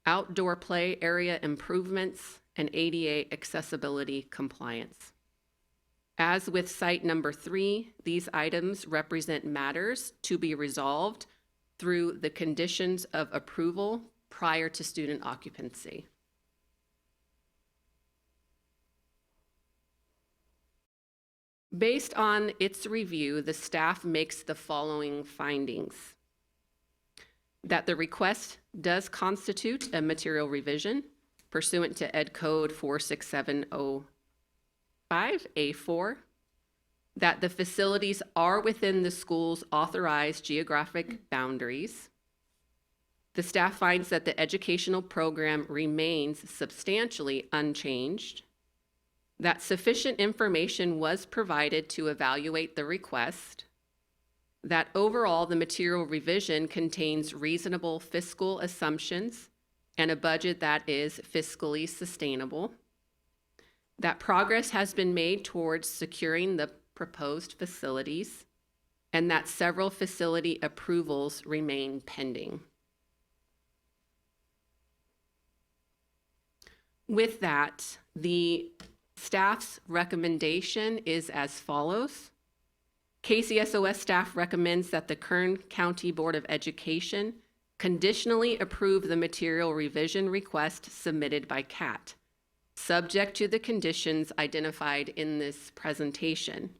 outdoor play area improvements, and ADA accessibility compliance. As with site number 3, these items represent matters to be resolved through the conditions of approval prior to student occupancy. Based on its review, the staff makes the following findings: that the request does constitute a material revision pursuant to Ed Code 46705A4, that the facilities are within the school's authorized geographic boundaries. The staff finds that the educational program remains substantially unchanged. that sufficient information was provided to evaluate the request, that overall the material revision contains reasonable fiscal assumptions and a budget that is fiscally sustainable, that progress has been made towards securing the proposed facilities, and that several facility approvals remain pending. With that, the staff's recommendation is as follows. KCSOS staff recommends that the Kern County Board of Education conditionally approve the material revision request submitted by CAT, subject to the conditions identified in this presentation.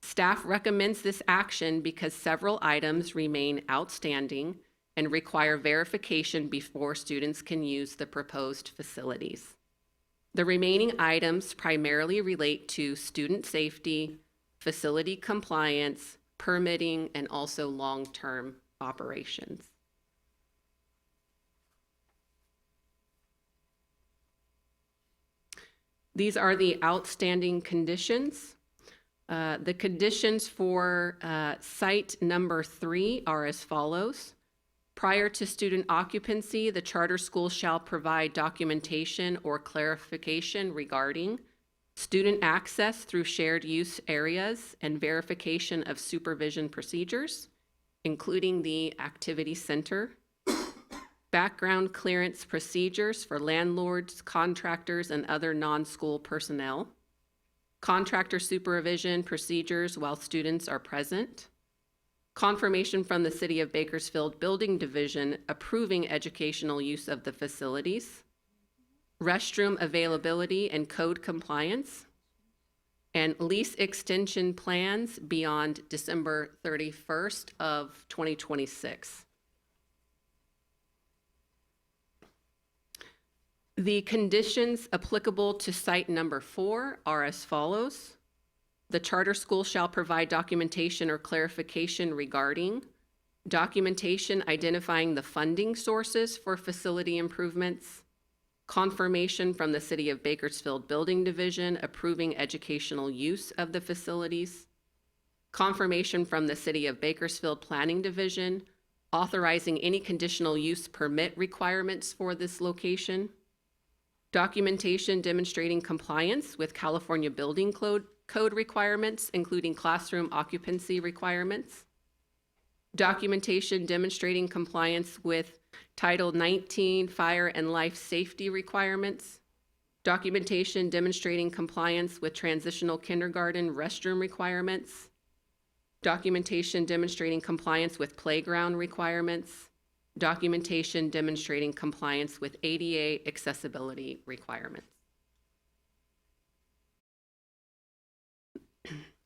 Staff recommends this action because several items remain outstanding and require verification before students can use the proposed facilities. The remaining items primarily relate to student safety, facility compliance, permitting, and also long-term operations. These are the outstanding conditions. The conditions for site number 3 are as follows. Prior to student occupancy, the charter school shall provide documentation or clarification regarding student access through shared use areas and verification of supervision procedures, including the activity center, background clearance procedures for landlords, contractors, and other non-school personnel, contractor supervision procedures while students are present, confirmation from the City of Bakersfield Building Division approving educational use of the facilities, restroom availability and code compliance, and lease extension plans beyond December 31st of 2026. The conditions applicable to site number 4 are as follows. The charter school shall provide documentation or clarification regarding documentation identifying the funding sources for facility improvements, confirmation from the City of Bakersfield Building Division approving educational use of the facilities, confirmation from the City of Bakersfield Planning Division authorizing any conditional use permit requirements for this location, documentation demonstrating compliance with California Building Code requirements, including classroom occupancy requirements, documentation demonstrating compliance with Title 19 fire and life safety requirements, documentation demonstrating compliance with transitional kindergarten restroom requirements, documentation demonstrating compliance with playground requirements, documentation demonstrating compliance with ADA accessibility requirements.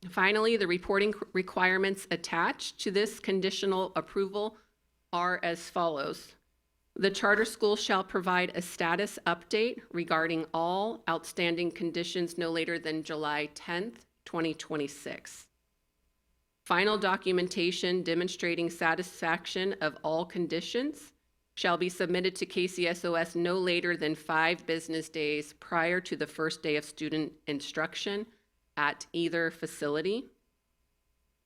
Finally, the reporting requirements attached to this conditional approval are as follows. The charter school shall provide a status update regarding all outstanding conditions no later than July 10th, 2026. Final documentation demonstrating satisfaction of all conditions shall be submitted to KCSOS no later than 5 business days prior to the first day of student instruction at either facility.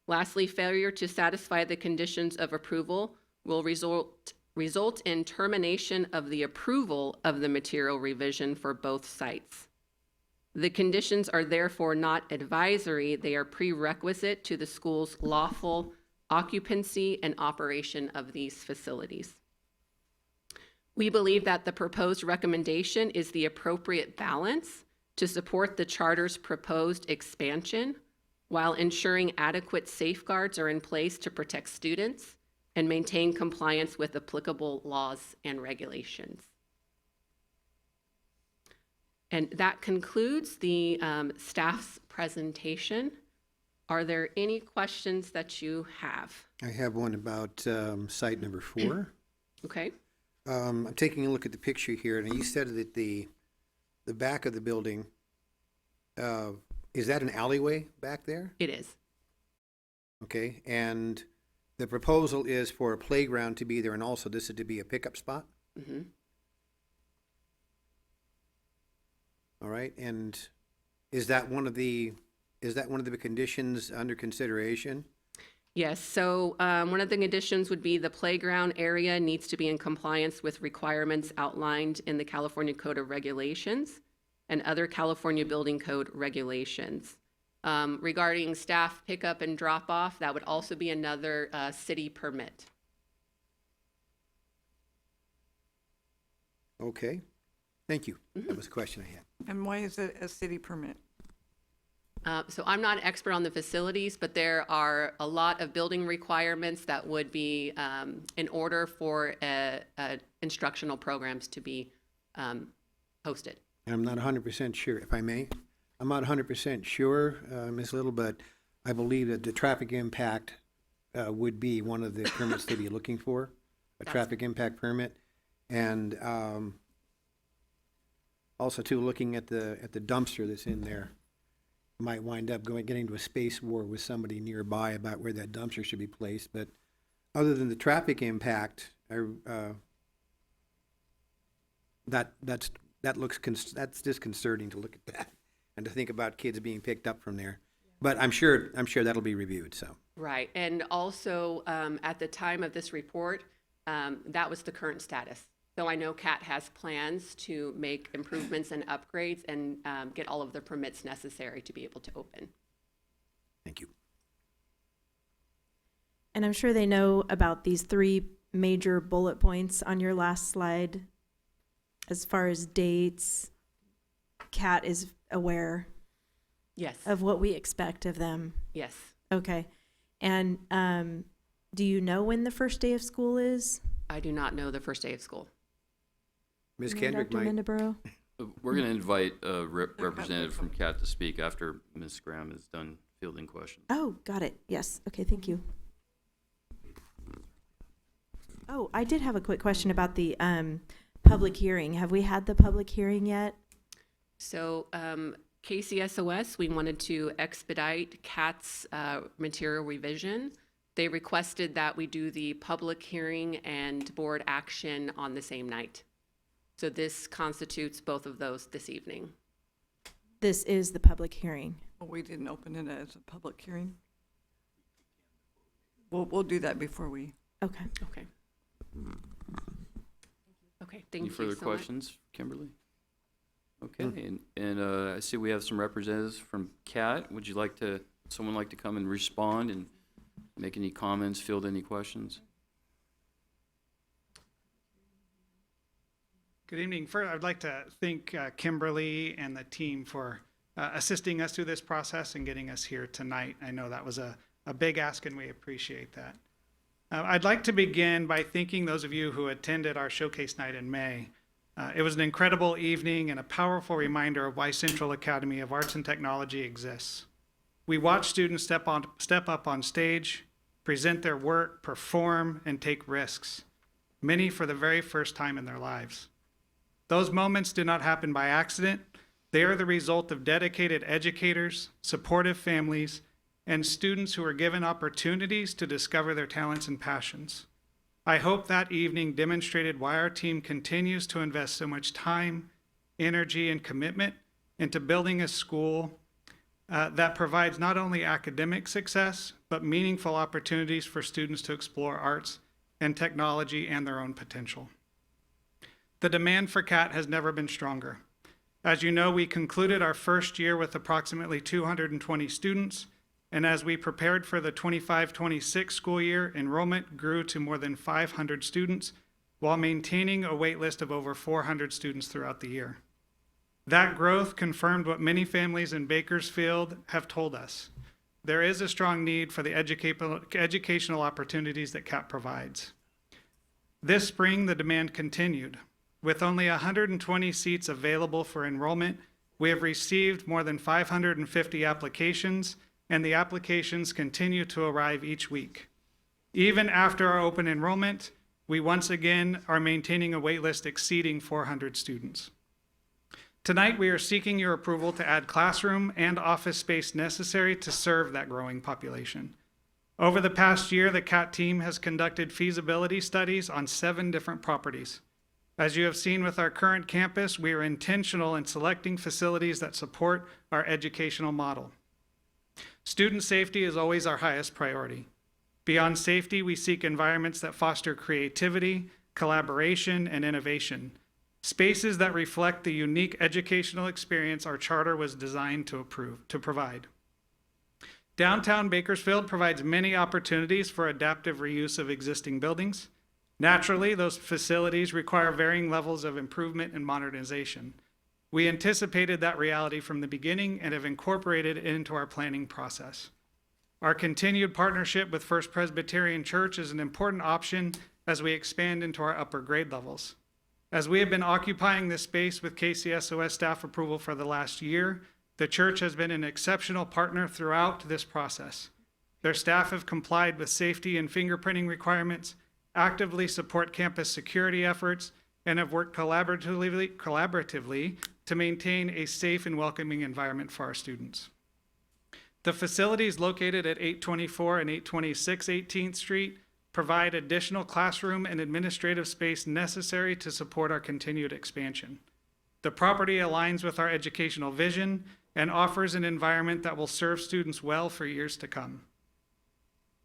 Lastly, failure to satisfy the conditions of approval will result in termination of the approval of the material revision for both sites. The conditions are therefore not advisory, they are prerequisite to the school's lawful occupancy and operation of these facilities. We believe that the proposed recommendation is the appropriate balance to support the charter's proposed expansion while ensuring adequate safeguards are in place to protect students and maintain compliance with applicable laws and regulations. And that concludes the staff's presentation. Are there any questions that you have? I have one about site number 4. Okay. I'm taking a look at the picture here, and you said that the back of the building, is that an alleyway back there? It is. Okay, and the proposal is for a playground to be there, and also this is to be a pickup spot? Mm-hmm. All right, and Is that one of the conditions under consideration? Yes, so one of the conditions would be the playground area needs to be in compliance with requirements outlined in the California Code of Regulations and other California Building Code regulations. Regarding staff pickup and drop off, that would also be another city permit. Okay, thank you. That was a question I had. And why is it a city permit? So I'm not an expert on the facilities, but there are a lot of building requirements that would be in order for instructional programs to be hosted. And I'm not 100% sure, if I may. I'm not 100% sure, Ms. Little, but I believe that the traffic impact would be one of the permits they'd be looking for, a traffic impact permit. And also too, looking at the dumpster that's in there, might wind up getting into a space war with somebody nearby about where that dumpster should be placed. But other than the traffic impact, that's disconcerting to look at that and to think about kids being picked up from there. But I'm sure that'll be reviewed. So Right, and also at the time of this report, that was the current status. So I know CAT has plans to make improvements and upgrades and get all of the permits necessary to be able to open. Thank you. And I'm sure they know about these 3 major bullet points on your last slide. As far as dates, CAT is aware Yes. of what we expect of them. Yes. Okay. And do you know when the first day of school is? I do not know the first day of school. Ms. No, Kendrick Dr. might. Mendeborough? We're going to invite a representative from CAT to speak after Ms. Graham is done fielding questions. Oh, got it. Yes. Okay, thank you. Oh, I did have a quick question about the public hearing. Have we had the public hearing yet? So KCSOS, we wanted to expedite CAT's material revision. They requested that we do the public hearing and board action on the same night. So this constitutes both of those this evening. This is the public hearing. Well, we didn't open it as a public hearing. We'll do that before we. Okay. Okay. Okay, thank Any you further so much. questions, Kimberly? Okay, and I see we have some representatives from CAT. Would you like someone like to come and respond and make any comments, field any questions? Good evening. First, I'd like to thank Kimberly and the team for assisting us through this process and getting us here tonight. I know that was a big ask, and we appreciate that. I'd like to begin by thanking those of you who attended our showcase night in May. It was an incredible evening and a powerful reminder of why Central Academy of Arts and Technology exists. We watched students step up on stage, present their work, perform, and take risks, many for the very first time in their lives. Those moments did not happen by accident. They are the result of dedicated educators, supportive families, and students who are given opportunities to discover their talents and passions. I hope that evening demonstrated why our team continues to invest so much time, energy, and commitment into building a school that provides not only academic success, but meaningful opportunities for students to explore arts and technology and their own potential. The demand for CAT has never been stronger. As you know, we concluded our first year with approximately 220 students, and as we prepared for the 25-26 school year, enrollment grew to more than 500 students while maintaining a wait list of over 400 students throughout the year. That growth confirmed what many families in Bakersfield have told us. There is a strong need for the educational opportunities that CAT provides. This spring, the demand continued. With only 120 seats available for enrollment, we have received more than 550 applications, and the applications continue to arrive each week. Even after our open enrollment, we once again are maintaining a waitlist exceeding 400 students. Tonight, we are seeking your approval to add classroom and office space necessary to serve that growing population. Over the past year, the CAT team has conducted feasibility studies on 7 different properties. As you have seen with our current campus, we are intentional in selecting facilities that support our educational model. Student safety is always our highest priority. Beyond safety, we seek environments that foster creativity, collaboration, and innovation, spaces that reflect the unique educational experience our charter was designed to provide. Downtown Bakersfield provides many opportunities for adaptive reuse of existing buildings. Naturally, those facilities require varying levels of improvement and modernization. We anticipated that reality from the beginning and have incorporated it into our planning process. Our continued partnership with First Presbyterian Church is an important option as we expand into our upper grade levels. As we have been occupying this space with KCSOS staff approval for the last year, the church has been an exceptional partner throughout this process. Their staff have complied with safety and fingerprinting requirements, actively support campus security efforts, and have worked collaboratively to maintain a safe and welcoming environment for our students. The facilities located at 824 and 826 18th Street provide additional classroom and administrative space necessary to support our continued expansion. The property aligns with our educational vision and offers an environment that will serve students well for years to come.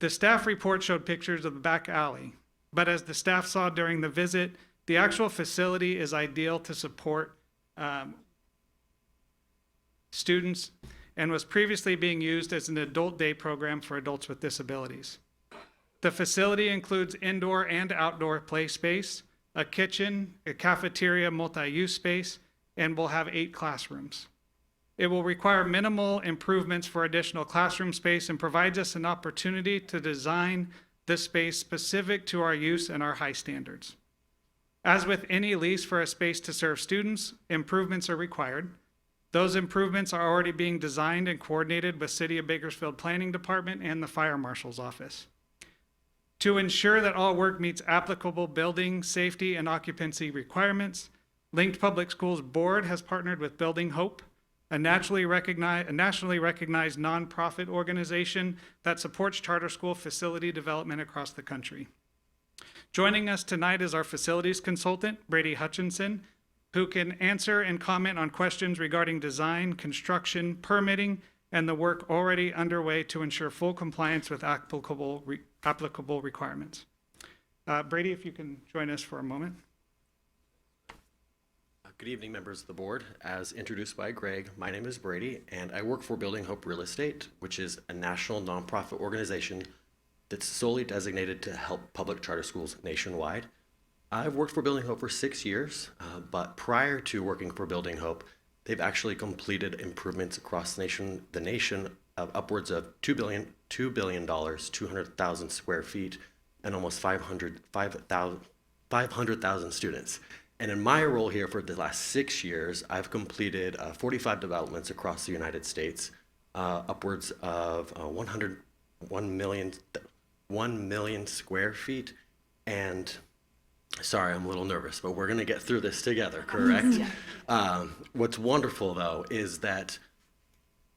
The staff report showed pictures of the back alley, but as the staff saw during the visit, the actual facility is ideal to support students and was previously being used as an adult day program for adults with disabilities. The facility includes indoor and outdoor play space, a kitchen, a cafeteria multi-use space, and will have 8 classrooms. It will require minimal improvements for additional classroom space and provides us an opportunity to design this space specific to our use and our high standards. As with any lease for a space to serve students, improvements are required. Those improvements are already being designed and coordinated with City of Bakersfield Planning Department and the Fire Marshal's Office. To ensure that all work meets applicable building, safety, and occupancy requirements, Linked Public Schools Board has partnered with Building Hope, a nationally recognized nonprofit organization that supports charter school facility development across the country. Joining us tonight is our facilities consultant, Brady Hutchinson, who can answer and comment on questions regarding design, construction, permitting, and the work already underway to ensure full compliance with applicable requirements. Brady, if you can join us for a moment. Good evening, members of the board. As introduced by Greg, my name is Brady, and I work for Building Hope Real Estate, which is a national nonprofit organization that's solely designated to help public charter schools nationwide. I've worked for Building Hope for 6 years, but prior to working for Building Hope, they've actually completed improvements across the nation of upwards of $2 billion, 200,000 square feet, and almost 500,000 students. And in my role here for the last 6 years, I've completed 45 developments across the United States, upwards of 1 million square feet. And sorry, I'm a little nervous, but we're gonna get through this together, correct? What's wonderful though is that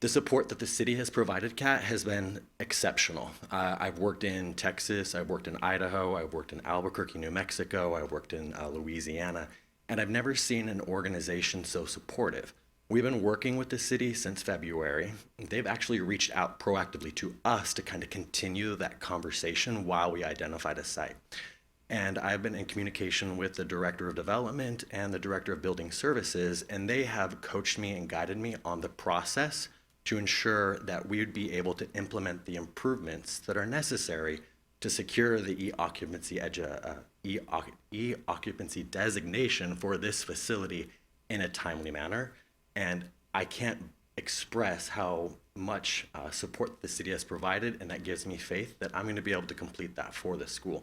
the support that the city has provided, Kat, has been exceptional. I've worked in Texas, I've worked in Idaho, I've worked in Albuquerque, New Mexico, I've worked in Louisiana, and I've never seen an organization so supportive. We've been working with the city since February. They've actually reached out proactively to us to kind of continue that conversation while we identified a site. And I've been in communication with the Director of Development and the Director of Building Services, and they have coached me and guided me on the process to ensure that we would be able to implement the improvements that are necessary to secure the e-occupancy designation for this facility in a timely manner. And I can't express how much support the city has provided, and that gives me faith that I'm going to be able to complete that for the school.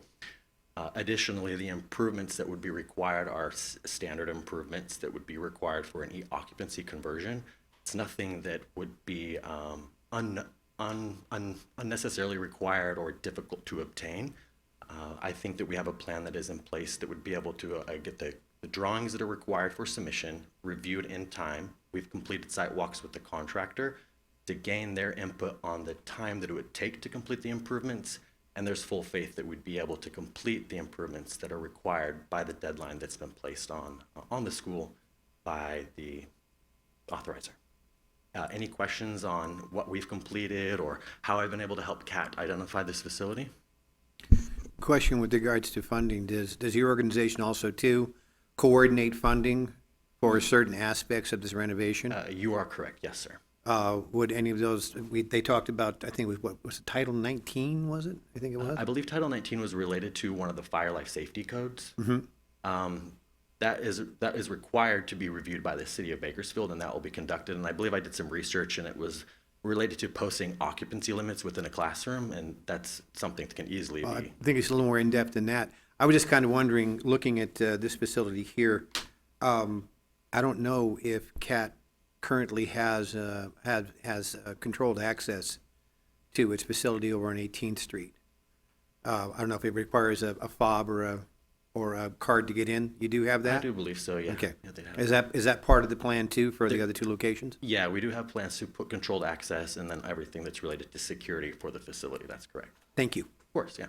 Additionally, the improvements that would be required are standard improvements that would be required for an e-occupancy conversion. It's nothing that would be unnecessarily required or difficult to obtain. I think that we have a plan that is in place that would be able to get the drawings that are required for submission reviewed in time. We've completed site walks with the contractor to gain their input on the time that it would take to complete the improvements, and there's full faith that we'd be able to complete the improvements that are required by the deadline that's been placed on the school by the authorizer. Any questions on what we've completed or how I've been able to help CAT identify this facility? Question with regards to funding, does your organization also too coordinate funding for certain aspects of this renovation? You are correct, yes, sir. Would any of those, they talked about, I think it was, what was it, Title 19, was it? I think it was? I believe Title 19 was related to one of the fire life safety codes. That is required to be reviewed by the city of Bakersfield, and that will be conducted. And I believe I did some research, and it was related to posting occupancy limits within a classroom, and that's something that can easily be. I think it's a little more in-depth than that. I was just kind of wondering, looking at this facility here, I don't know if CAT currently has controlled access to its facility over on 18th Street. I don't know if it requires a fob or a card to get in. You do have that? I do believe so, yeah. Okay. Yeah, they'd have Is that part of the plan too for the other two locations? Yeah, we do have plans to put controlled access and then everything that's related to security for the facility. That's correct. Thank you. Of course, yeah.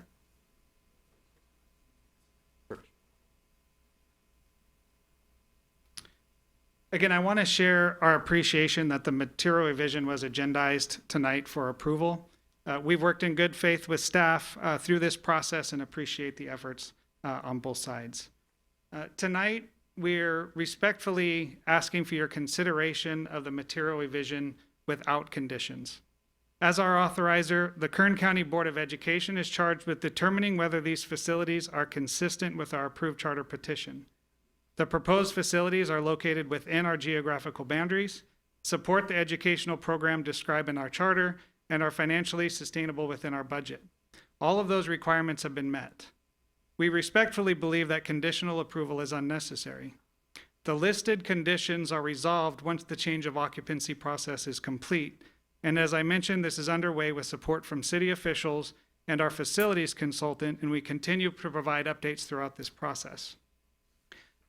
Again, I want to share our appreciation that the material revision was agendized tonight for approval. We've worked in good faith with staff through this process and appreciate the efforts on both sides. Tonight, we're respectfully asking for your consideration of the material revision without conditions. As our authorizer, the Kern County Board of Education is charged with determining whether these facilities are consistent with our approved charter petition. The proposed facilities are located within our geographical boundaries, support the educational program described in our charter, and are financially sustainable within our budget. All of those requirements have been met. We respectfully believe that conditional approval is unnecessary. The listed conditions are resolved once the change of occupancy process is complete, and as I mentioned, this is underway with support from city officials and our facilities consultant, and we continue to provide updates throughout this process.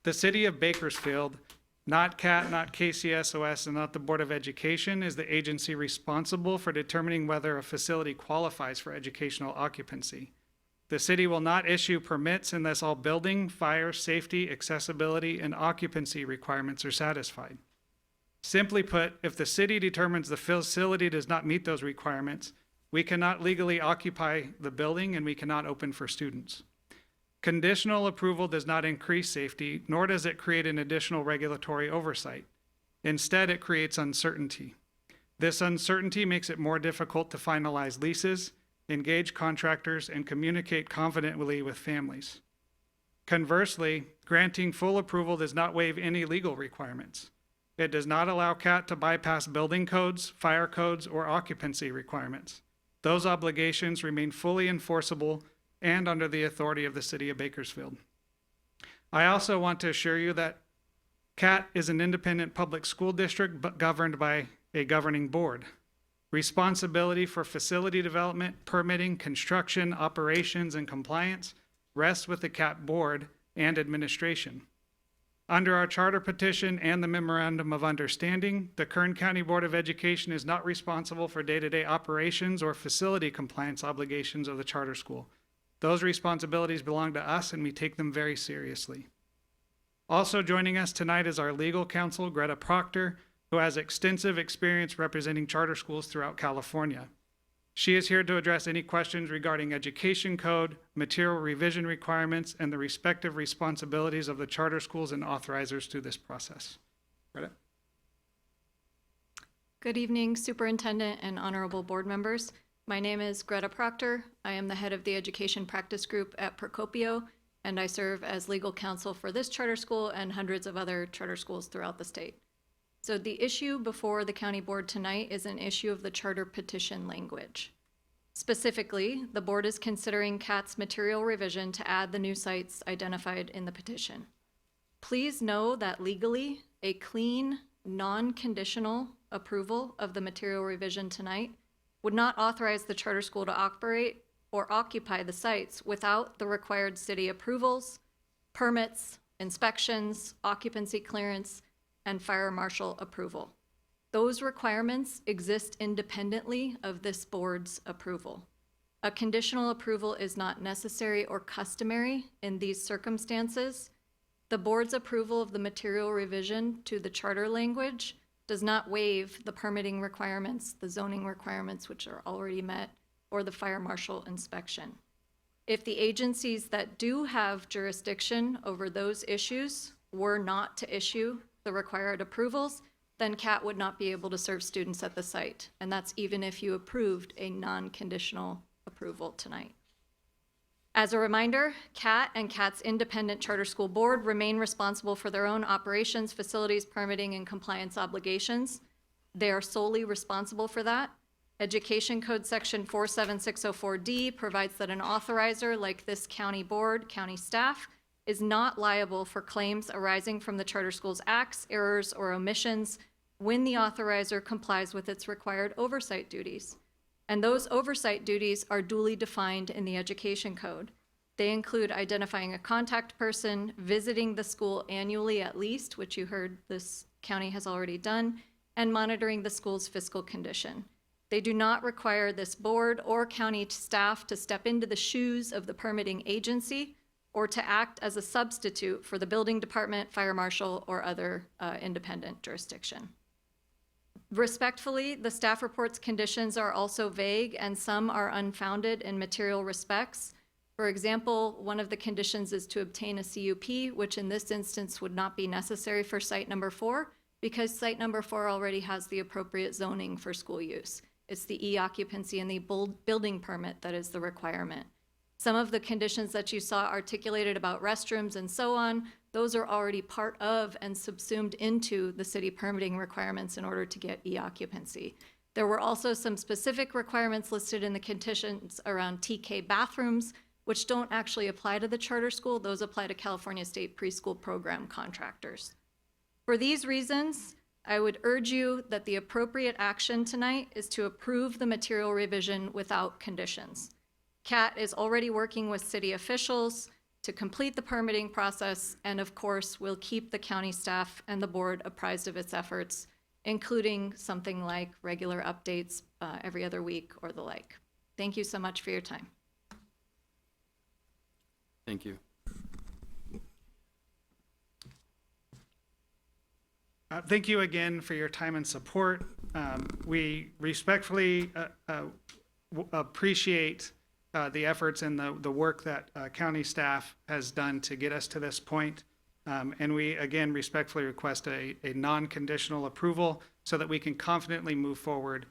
The city of Bakersfield, not CAT, not KCSOS, and not the Board of Education, is the agency responsible for determining whether a facility qualifies for educational occupancy. The city will not issue permits unless all building, fire, safety, accessibility, and occupancy requirements are satisfied. Simply put, if the city determines the facility does not meet those requirements, we cannot legally occupy the building and we cannot open for students. Conditional approval does not increase safety, nor does it create an additional regulatory oversight. Instead, it creates uncertainty. This uncertainty makes it more difficult to finalize leases, engage contractors, and communicate confidently with families. Conversely, granting full approval does not waive any legal requirements. It does not allow CAT to bypass building codes, fire codes, or occupancy requirements. Those obligations remain fully enforceable and under the authority of the city of Bakersfield. I also want to assure you that CAT is an independent public school district but governed by a governing board. Responsibility for facility development, permitting, construction, operations, and compliance rests with the CAT board and administration. Under our charter petition and the memorandum of understanding, the Kern County Board of Education is not responsible for day-to-day operations or facility compliance obligations of the charter school. Those responsibilities belong to us, and we take them very seriously. Also joining us tonight is our legal counsel, Greta Proctor, who has extensive experience representing charter schools throughout California. She is here to address any questions regarding education code, material revision requirements, and the respective responsibilities of the charter schools and authorizers through this process. Greta? Good evening, Superintendent and honorable board members. My name is Greta Proctor. I am the head of the Education Practice Group at Procopio, and I serve as legal counsel for this charter school and hundreds of other charter schools throughout the state. So the issue before the county board tonight is an issue of the charter petition language. Specifically, the board is considering CAT's material revision to add the new sites identified in the petition. Please know that legally, a clean, non-conditional approval of the material revision tonight would not authorize the charter school to operate or occupy the sites without the required city approvals, permits, inspections, occupancy clearance, and fire marshal approval. Those requirements exist independently of this board's approval. A conditional approval is not necessary or customary in these circumstances. The board's approval of the material revision to the charter language does not waive the permitting requirements, the zoning requirements, which are already met, or the fire marshal inspection. If the agencies that do have jurisdiction over those issues were not to issue the required approvals, then CAT would not be able to serve students at the site. And that's even if you approved a non-conditional approval tonight. As a reminder, CAT and CAT's independent charter school board remain responsible for their own operations, facilities, permitting, and compliance obligations. They are solely responsible for that. Education Code Section 47604D provides that an authorizer like this county board, county staff, is not liable for claims arising from the Charter Schools Acts, errors, or omissions when the authorizer complies with its required oversight duties. And those oversight duties are duly defined in the Education Code. They include identifying a contact person, visiting the school annually at least, which you heard this county has already done, and monitoring the school's fiscal condition. They do not require this board or county staff to step into the shoes of the permitting agency or to act as a substitute for the building department, fire marshal, or other independent jurisdiction. Respectfully, the staff report's conditions are also vague and some are unfounded in material respects. For example, one of the conditions is to obtain a CUP, which in this instance would not be necessary for site number 4 because site number 4 already has the appropriate zoning for school use. It's the e-occupancy and the building permit that is the requirement. Some of the conditions that you saw articulated about restrooms and so on, those are already part of and subsumed into the city permitting requirements in order to get e-occupancy. There were also some specific requirements listed in the conditions around TK bathrooms, which don't actually apply to the charter school. Those apply to California State Preschool Program contractors. For these reasons, I would urge you that the appropriate action tonight is to approve the material revision without conditions. CAT is already working with city officials to complete the permitting process, and of course, we'll keep the county staff and the board apprised of its efforts, including something like regular updates every other week or the like. Thank you so much for your time. Thank you. Thank you again for your time and support. We respectfully appreciate the efforts and the work that county staff has done to get us to this point. And we, again, respectfully request a non-conditional approval so that we can confidently move forward,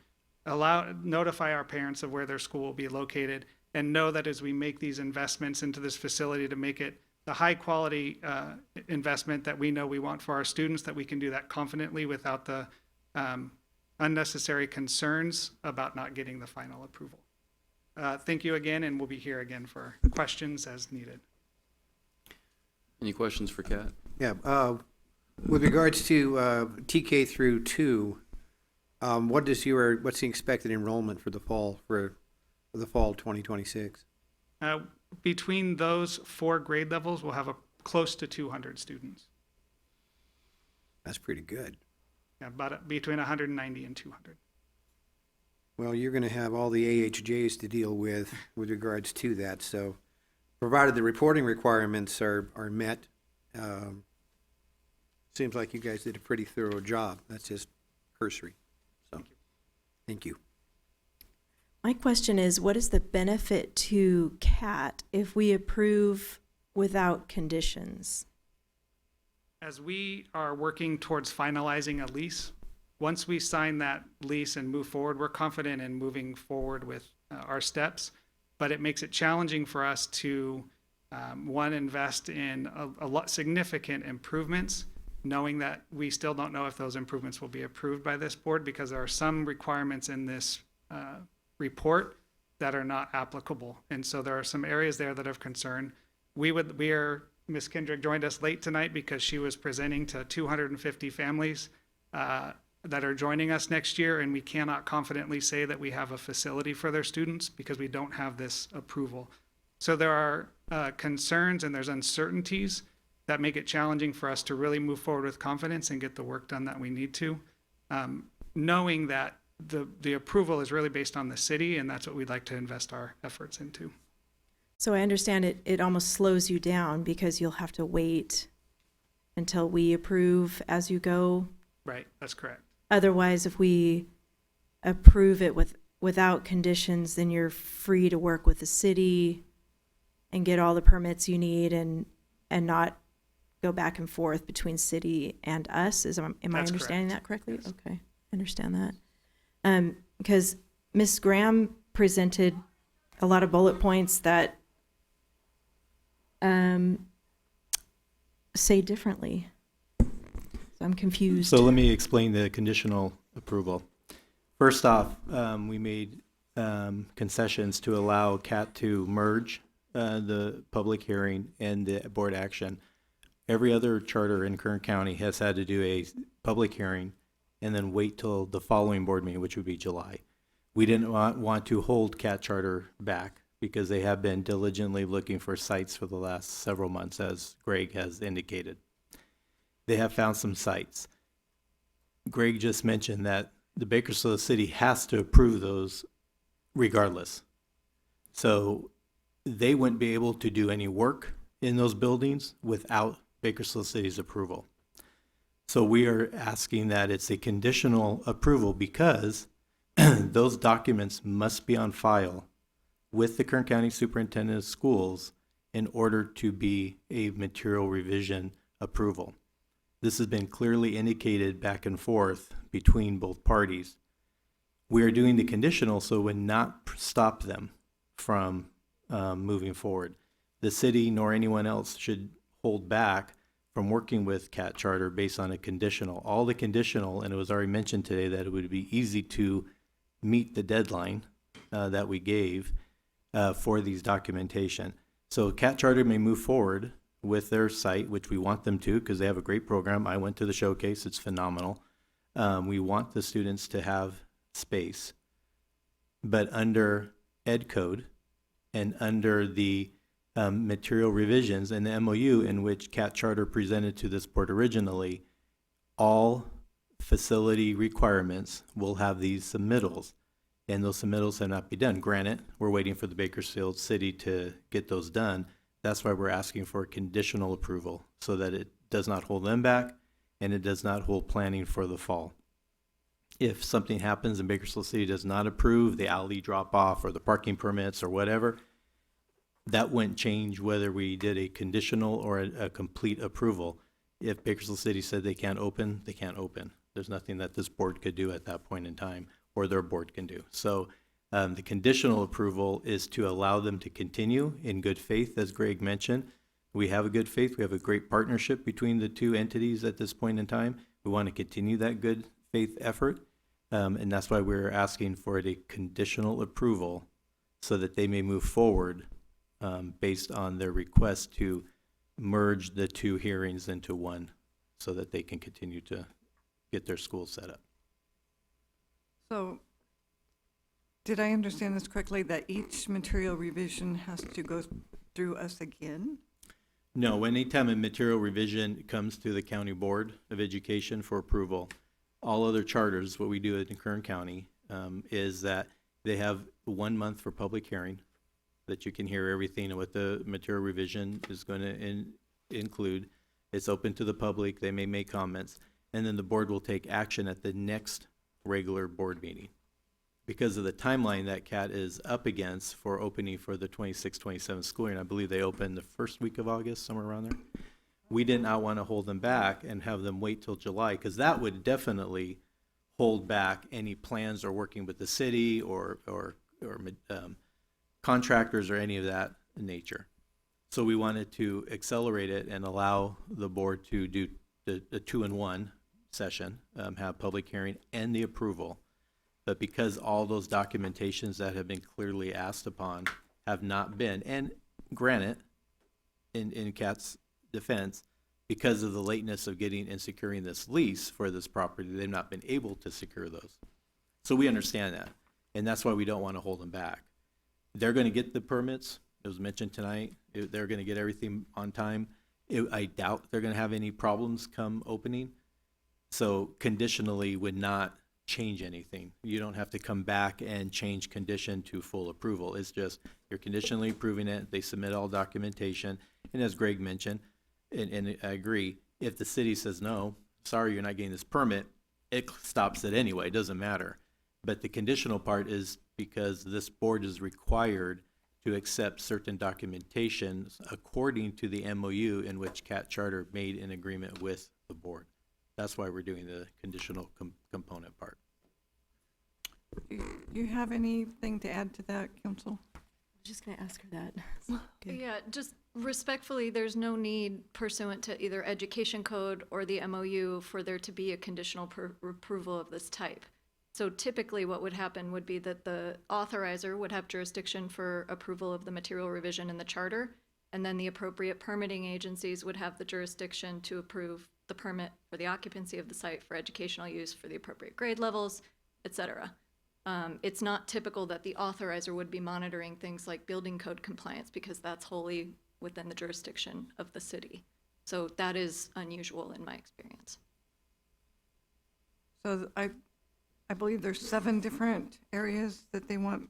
notify our parents of where their school will be located, and know that as we make these investments into this facility to make it the high-quality investment that we know we want for our students, that we can do that confidently without the unnecessary concerns about not getting the final approval. Thank you again, and we'll be here again for questions as needed. Any questions for Kat? Yeah, with regards to TK through 2, what's the expected enrollment for the fall 2026? Between those 4 grade levels, we'll have close to 200 students. That's pretty good. Yeah, about between 190 and 200. Well, you're going to have all the AHJs to deal with regards to that. So, provided the reporting requirements are met, seems like you guys did a pretty thorough job. That's just cursory. So, thank you. My question is, what is the benefit to CAT if we approve without conditions? As we are working towards finalizing a lease, once we sign that lease and move forward, we're confident in moving forward with our steps, but it makes it challenging for us to, invest in a lot significant improvements, knowing that we still don't know if those improvements will be approved by this board because there are some requirements in this report that are not applicable. And so there are some areas there that are of concern. Ms. Kendrick joined us late tonight because she was presenting to 250 families that are joining us next year, and we cannot confidently say that we have a facility for their students because we don't have this approval. So there are concerns and there's uncertainties that make it challenging for us to really move forward with confidence and get the work done that we need to. Knowing that the approval is really based on the city, and that's what we'd like to invest our efforts into. So I understand it almost slows you down because you'll have to wait until we approve as you go. Right, that's correct. Otherwise, if we approve it without conditions, then you're free to work with the city and get all the permits you need and not go back and forth between city and us. Am I That's understanding correct. that correctly? Yes. Okay, I understand that. Because Ms. Graham presented a lot of bullet points that say differently. So I'm confused. So let me explain the conditional approval. First off, we made concessions to allow CAT to merge the public hearing and the board action. Every other charter in Kern County has had to do a public hearing and then wait till the following board meeting, which would be July. We didn't want to hold CAT charter back because they have been diligently looking for sites for the last several months, as Greg has indicated. They have found some sites. Greg just mentioned that the Bakersfield City has to approve those regardless. So they wouldn't be able to do any work in those buildings without Bakersfield City's approval. So we are asking that it's a conditional approval because those documents must be on file with the Kern County Superintendent of Schools in order to be a material revision approval. This has been clearly indicated back and forth between both parties. We are doing the conditional so it would not stop them from moving forward. The city nor anyone else should hold back from working with CAT Charter based on a conditional. All the conditional, and it was already mentioned today that it would be easy to meet the deadline that we gave for these documentation. So CAT Charter may move forward with their site, which we want them to because they have a great program. I went to the showcase, it's phenomenal. We want the students to have space, but under Ed Code and under the material revisions and the MOU in which CAT Charter presented to this board originally, all facility requirements will have these submittals, and those submittals have not been done. Granted, we're waiting for the Bakersfield City to get those done. That's why we're asking for conditional approval so that it does not hold them back and it does not hold planning for the fall. If something happens and Bakersfield City does not approve the alley drop off or the parking permits or whatever, that wouldn't change whether we did a conditional or a complete approval. If Bakersfield City said they can't open, they can't open. There's nothing that this board could do at that point in time or their board can do. So the conditional approval is to allow them to continue in good faith, as Greg mentioned. We have a good faith. We have a great partnership between the two entities at this point in time. We want to continue that good faith effort. And that's why we're asking for a conditional approval so that they may move forward based on their request to merge the two hearings into one so that they can continue to get their school set up. So, did I understand this correctly, that each material revision has to go through us again? No, anytime a material revision comes to the County Board of Education for approval, all other charters, what we do in Kern County, is that they have 1 month for public hearing, that you can hear everything and what the material revision is going to include. It's open to the public, they may make comments, and then the board will take action at the next regular board meeting. Because of the timeline that CAT is up against for opening for the 26-27 school year, and I believe they open the first week of August, somewhere around there. We did not want to hold them back and have them wait till July, because that would definitely hold back any plans or working with the city or contractors or any of that nature. So we wanted to accelerate it and allow the board to do the 2-in-1 session, have public hearing and the approval. But because all those documentations that have been clearly asked upon have not been, and granted, in CAT's defense, because of the lateness of getting and securing this lease for this property, they've not been able to secure those. So we understand that, and that's why we don't want to hold them back. They're going to get the permits. It was mentioned tonight. They're going to get everything on time. I doubt they're going to have any problems come opening. So conditionally would not change anything. You don't have to come back and change condition to full approval. It's just you're conditionally approving it, they submit all documentation, and as Greg mentioned, and I agree, if the city says no, sorry, you're not getting this permit, it stops it anyway, it doesn't matter. But the conditional part is because this board is required to accept certain documentation according to the MOU in which CAT Charter made an agreement with the board. That's why we're doing the conditional component part. Do you have anything to add to that, Council? I was just going to ask her that. Yeah, just respectfully, there's no need pursuant to either education code or the MOU for there to be a conditional approval of this type. So typically what would happen would be that the authorizer would have jurisdiction for approval of the material revision in the charter, and then the appropriate permitting agencies would have the jurisdiction to approve the permit for the occupancy of the site for educational use for the appropriate grade levels, et cetera. It's not typical that the authorizer would be monitoring things like building code compliance because that's wholly within the jurisdiction of the city. So that is unusual in my experience. So I believe there's 7 different areas that they want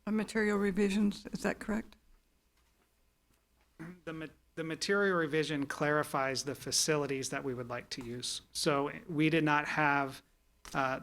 material revisions. Is that correct? The material revision clarifies the facilities that we would like to use. So we did not have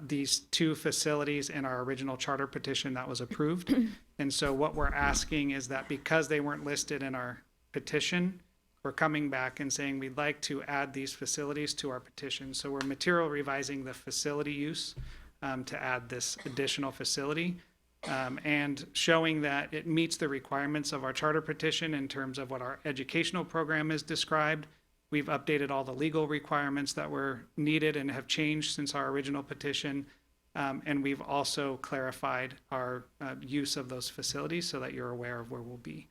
these 2 facilities in our original charter petition that was approved. And so what we're asking is that because they weren't listed in our petition, we're coming back and saying we'd like to add these facilities to our petition. So we're material revising the facility use to add this additional facility. And showing that it meets the requirements of our charter petition in terms of what our educational program is described. We've updated all the legal requirements that were needed and have changed since our original petition. And we've also clarified our use of those facilities so that you're aware of where we'll be.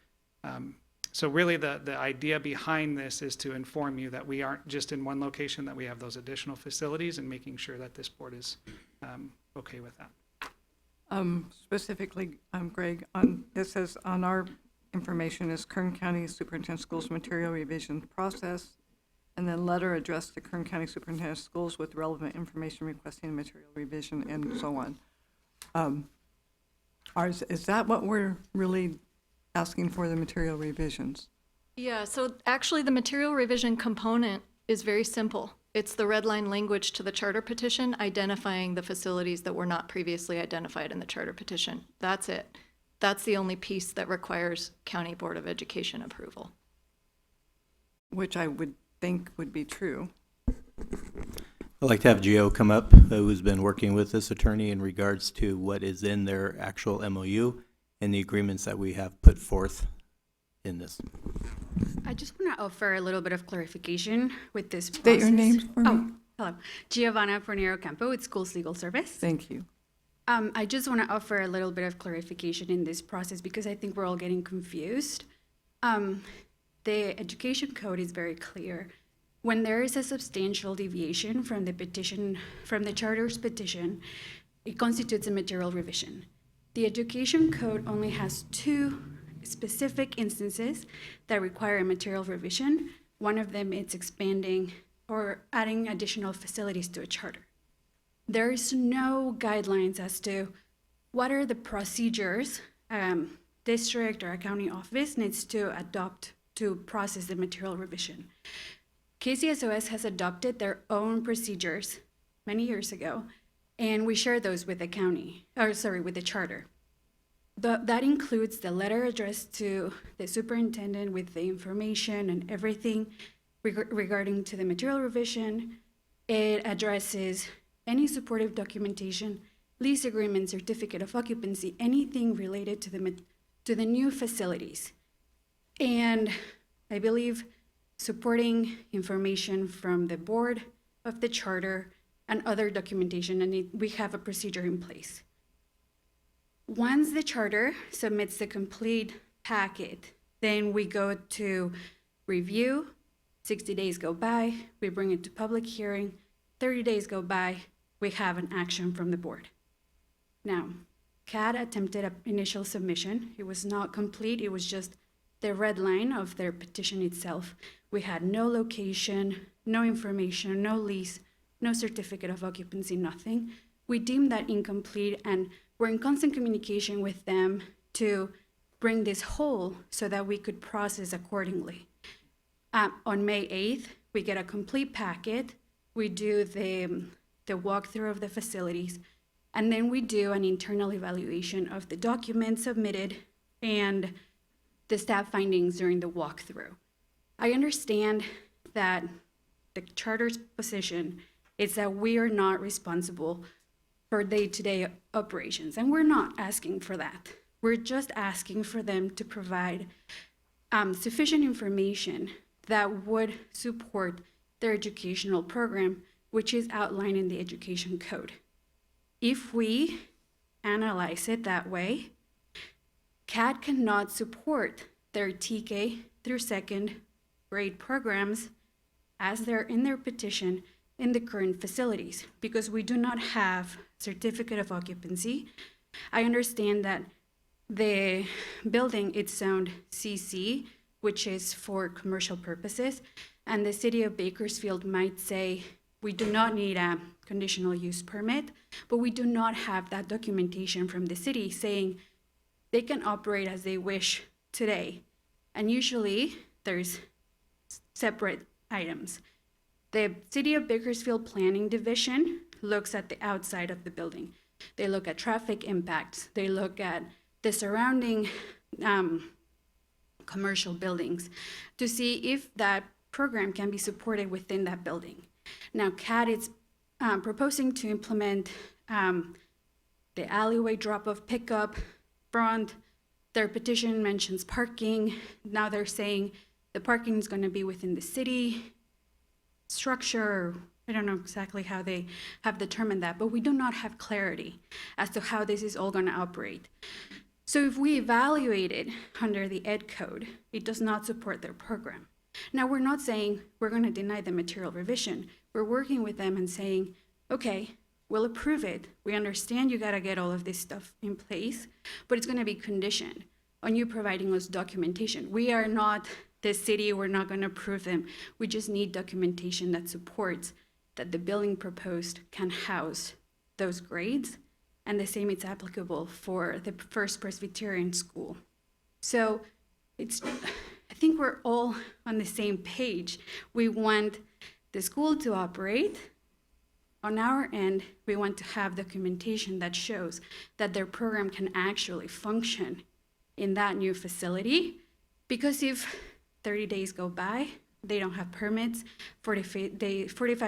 So really the idea behind this is to inform you that we aren't just in one location, that we have those additional facilities and making sure that this board is okay with that. Specifically, Greg, this says on our information is Kern County Superintendent Schools material revision process, and then letter addressed to Kern County Superintendent Schools with relevant information requesting material revision and so on. Is that what we're really asking for, the material revisions? Yeah, so actually the material revision component is very simple. It's the red line language to the charter petition identifying the facilities that were not previously identified in the charter petition. That's it. That's the only piece that requires County Board of Education approval. Which I would think would be true. I'd like to have Gio come up, who's been working with this attorney in regards to what is in their actual MOU and the agreements that we have put forth in this. I just want to offer a little bit of clarification with this process. State your name for me. Oh, hello. Giovanna Fornero Campo with Schools Legal Service. Thank you. I just want to offer a little bit of clarification in this process because I think we're all getting confused. The education code is very clear. When there is a substantial deviation from the petition, from the charter's petition, it constitutes a material revision. The education code only has 2 specific instances that require a material revision. One of them is expanding or adding additional facilities to a charter. There is no guidelines as to what are the procedures district or a county office needs to adopt to process the material revision. KCSOS has adopted their own procedures many years ago, and we share those with the county, with the charter. That includes the letter addressed to the superintendent with the information and everything regarding to the material revision. It addresses any supportive documentation, lease agreement, certificate of occupancy, anything related to the new facilities. And I believe supporting information from the board of the charter and other documentation, and we have a procedure in place. Once the charter submits the complete packet, then we go to review, 60 days go by, we bring it to public hearing, 30 days go by, we have an action from the board. Now, CAD attempted an initial submission. It was not complete, it was just the red line of their petition itself. We had no location, no information, no lease, no certificate of occupancy, nothing. We deem that incomplete, and we're in constant communication with them to bring this whole so that we could process accordingly. On May 8th, we get a complete packet. We do the walkthrough of the facilities, and then we do an internal evaluation of the documents submitted and the staff findings during the walkthrough. I understand that the charter's position is that we are not responsible for day-to-day operations, and we're not asking for that. We're just asking for them to provide sufficient information that would support their educational program, which is outlined in the education code. If we analyze it that way, CAT cannot support their TK through second grade programs as they're in their petition in the current facilities, because we do not have certificate of occupancy. I understand that the building is zoned CC, which is for commercial purposes, and the city of Bakersfield might say, we do not need a conditional use permit, but we do not have that documentation from the city saying they can operate as they wish today. And usually there's separate items. The City of Bakersfield Planning Division looks at the outside of the building. They look at traffic impacts. They look at the surrounding commercial buildings to see if that program can be supported within that building. Now, CAT is proposing to implement the alleyway drop-off pickup front. Their petition mentions parking. Now they're saying the parking is going to be within the city structure. I don't know exactly how they have determined that, but we do not have clarity as to how this is all going to operate. So if we evaluate it under the Ed Code, it does not support their program. Now, we're not saying we're going to deny the material revision. We're working with them and saying, okay, we'll approve it. We understand you got to get all of this stuff in place, but it's going to be conditioned on you providing us documentation. We are not the city. We're not going to approve them. We just need documentation that supports that the building proposed can house those grades, and the same is applicable for the First Presbyterian School. So I think we're all on the same page. We want the school to operate. On our end, we want to have documentation that shows that their program can actually function in that new facility, because if 30 days go by, they don't have permits, 45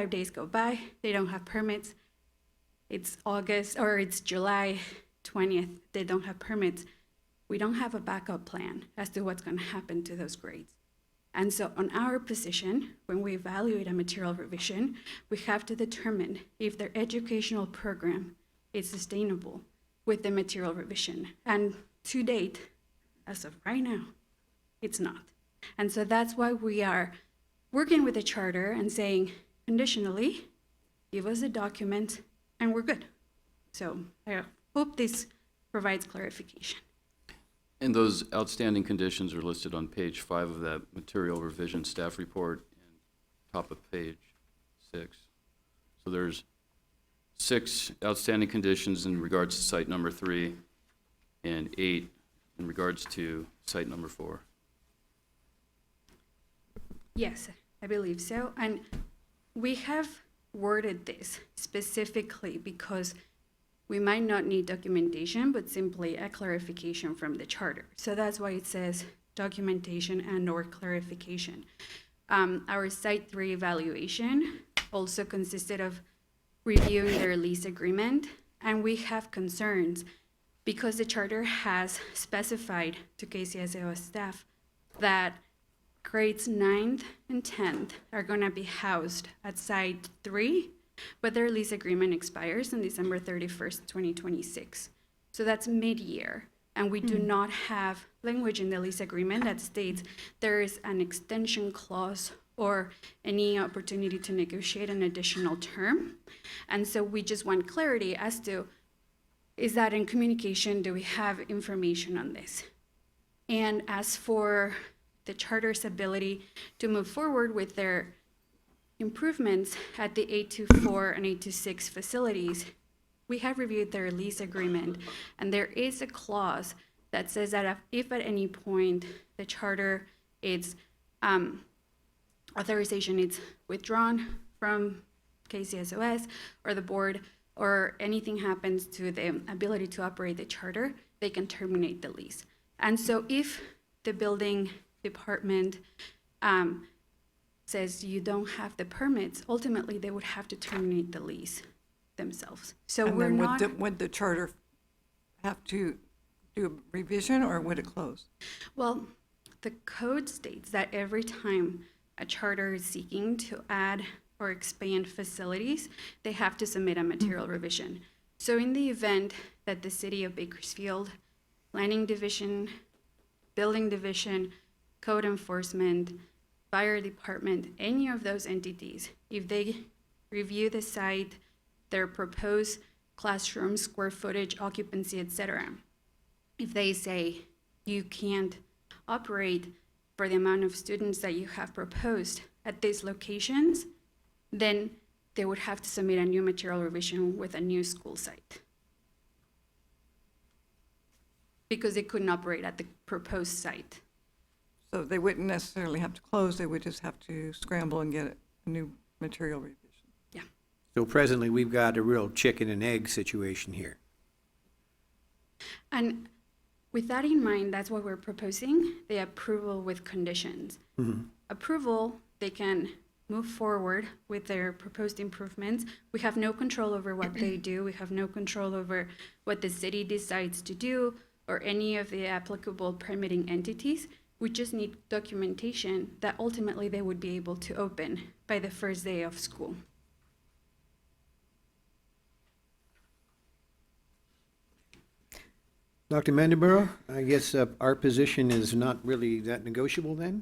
days go by, they don't have permits, it's August, or it's July 20th, they don't have permits, we don't have a backup plan as to what's going to happen to those grades. And so on our position, when we evaluate a material revision, we have to determine if their educational program is sustainable with the material revision. And to date, as of right now, it's not. And so that's why we are working with the charter and saying, conditionally, give us a document and we're good. So I hope this provides clarification. And those outstanding conditions are listed on page 5 of that material revision staff report and top of page 6. So there's 6 outstanding conditions in regards to site number 3 and 8 in regards to site number 4. Yes, I believe so. And we have worded this specifically because we might not need documentation, but simply a clarification from the charter. So that's why it says documentation and/or clarification. Our Site 3 evaluation also consisted of reviewing their lease agreement, and we have concerns because the charter has specified to KCSAO staff that grades 9th and 10th are going to be housed at Site 3, but their lease agreement expires on December 31st, 2026. So that's mid-year, and we do not have language in the lease agreement that states there is an extension clause or any opportunity to negotiate an additional term. And so we just want clarity as to, is that in communication? Do we have information on this? And as for the charter's ability to move forward with their improvements at the 824 and 826 facilities, we have reviewed their lease agreement, and there is a clause that says that if at any point the charter, its authorization is withdrawn from KCSOS or the board, or anything happens to the ability to operate the charter, they can terminate the lease. And so if the building department says you don't have the permits, ultimately they would have to terminate the lease themselves. So And we're then not. would the charter have to do a revision, or would it close? Well, the code states that every time a charter is seeking to add or expand facilities, they have to submit a material revision. So in the event that the city of Bakersfield, planning division, building division, code enforcement, fire department, any of those entities, if they review the site, their proposed classroom, square footage, occupancy, etc., if they say you can't operate for the amount of students that you have proposed at these locations, then they would have to submit a new material revision with a new school site, because they couldn't operate at the proposed site. So they wouldn't necessarily have to close, they would just have to scramble and get a new material revision. So presently, we've got a real chicken and egg situation here. And with that in mind, that's what we're proposing, the approval with conditions. Approval, they can move forward with their proposed improvements. We have no control over what they do. We have no control over what the city decides to do or any of the applicable permitting entities. We just need documentation that ultimately they would be able to open by the first day of school. Dr. Mandaburo, I guess our position is not really that negotiable then,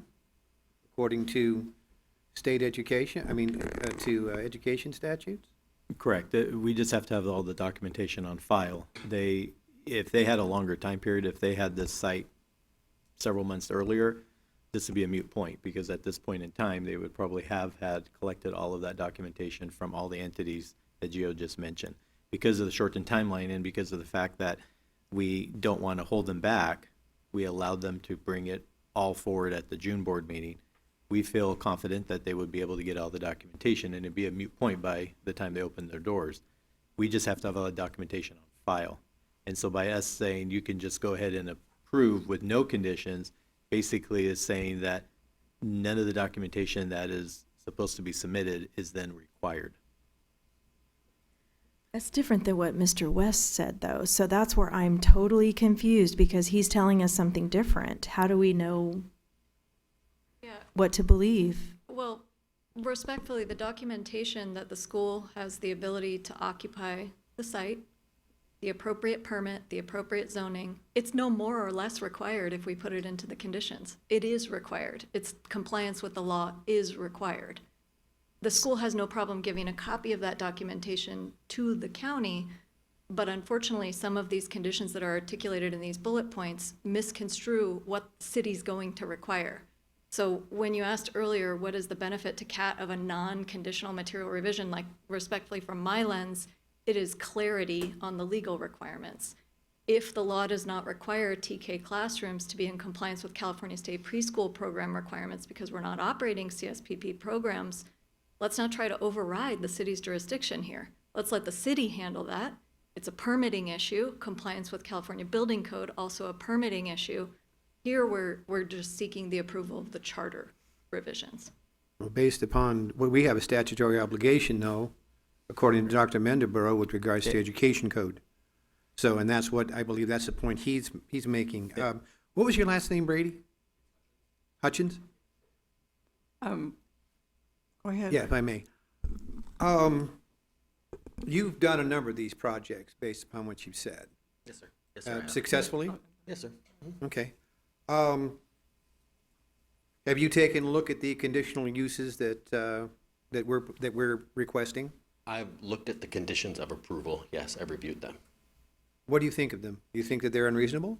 according to state education, education statutes? Correct. We just have to have all the documentation on file. If they had a longer time period, if they had this site several months earlier, this would be a moot point, because at this point in time, they would probably have had collected all of that documentation from all the entities that Gio just mentioned. Because of the shortened timeline and because of the fact that we don't want to hold them back, we allowed them to bring it all forward at the June board meeting. We feel confident that they would be able to get all the documentation, and it'd be a moot point by the time they open their doors. We just have to have all the documentation on file. And so by us saying you can just go ahead and approve with no conditions, basically is saying that none of the documentation that is supposed to be submitted is then required. That's different than what Mr. West said, though. So that's where I'm totally confused, because he's telling us something different. How do we know what to believe? Well, respectfully, the documentation that the school has the ability to occupy the site, the appropriate permit, the appropriate zoning, it's no more or less required if we put it into the conditions. It is required. Its compliance with the law is required. The school has no problem giving a copy of that documentation to the county, but unfortunately, some of these conditions that are articulated in these bullet points misconstrue what the city's going to require. So when you asked earlier, what is the benefit to CAT of a non-conditional material revision, like respectfully from my lens, it is clarity on the legal requirements. If the law does not require TK classrooms to be in compliance with California State Preschool Program requirements because we're not operating CSPP programs, let's not try to override the city's jurisdiction here. Let's let the city handle that. It's a permitting issue. Compliance with California Building Code, also a permitting issue. Here, we're just seeking the approval of the charter revisions. Well, based upon, well, we have a statutory obligation, though, according to Dr. Mandaburo, with regards to education code. So, and that's what, I believe that's the point he's making. What was your last name, Brady? Hutchins? Go ahead. Yeah, if I may. You've done a number of these projects based upon what you've said. Yes, sir. Yes, sir. I have. Successfully? Yes, sir. Okay. Have you taken a look at the conditional uses that we're requesting? I've looked at the conditions of approval. Yes, I've reviewed them. What do you think of them? Do you think that they're unreasonable?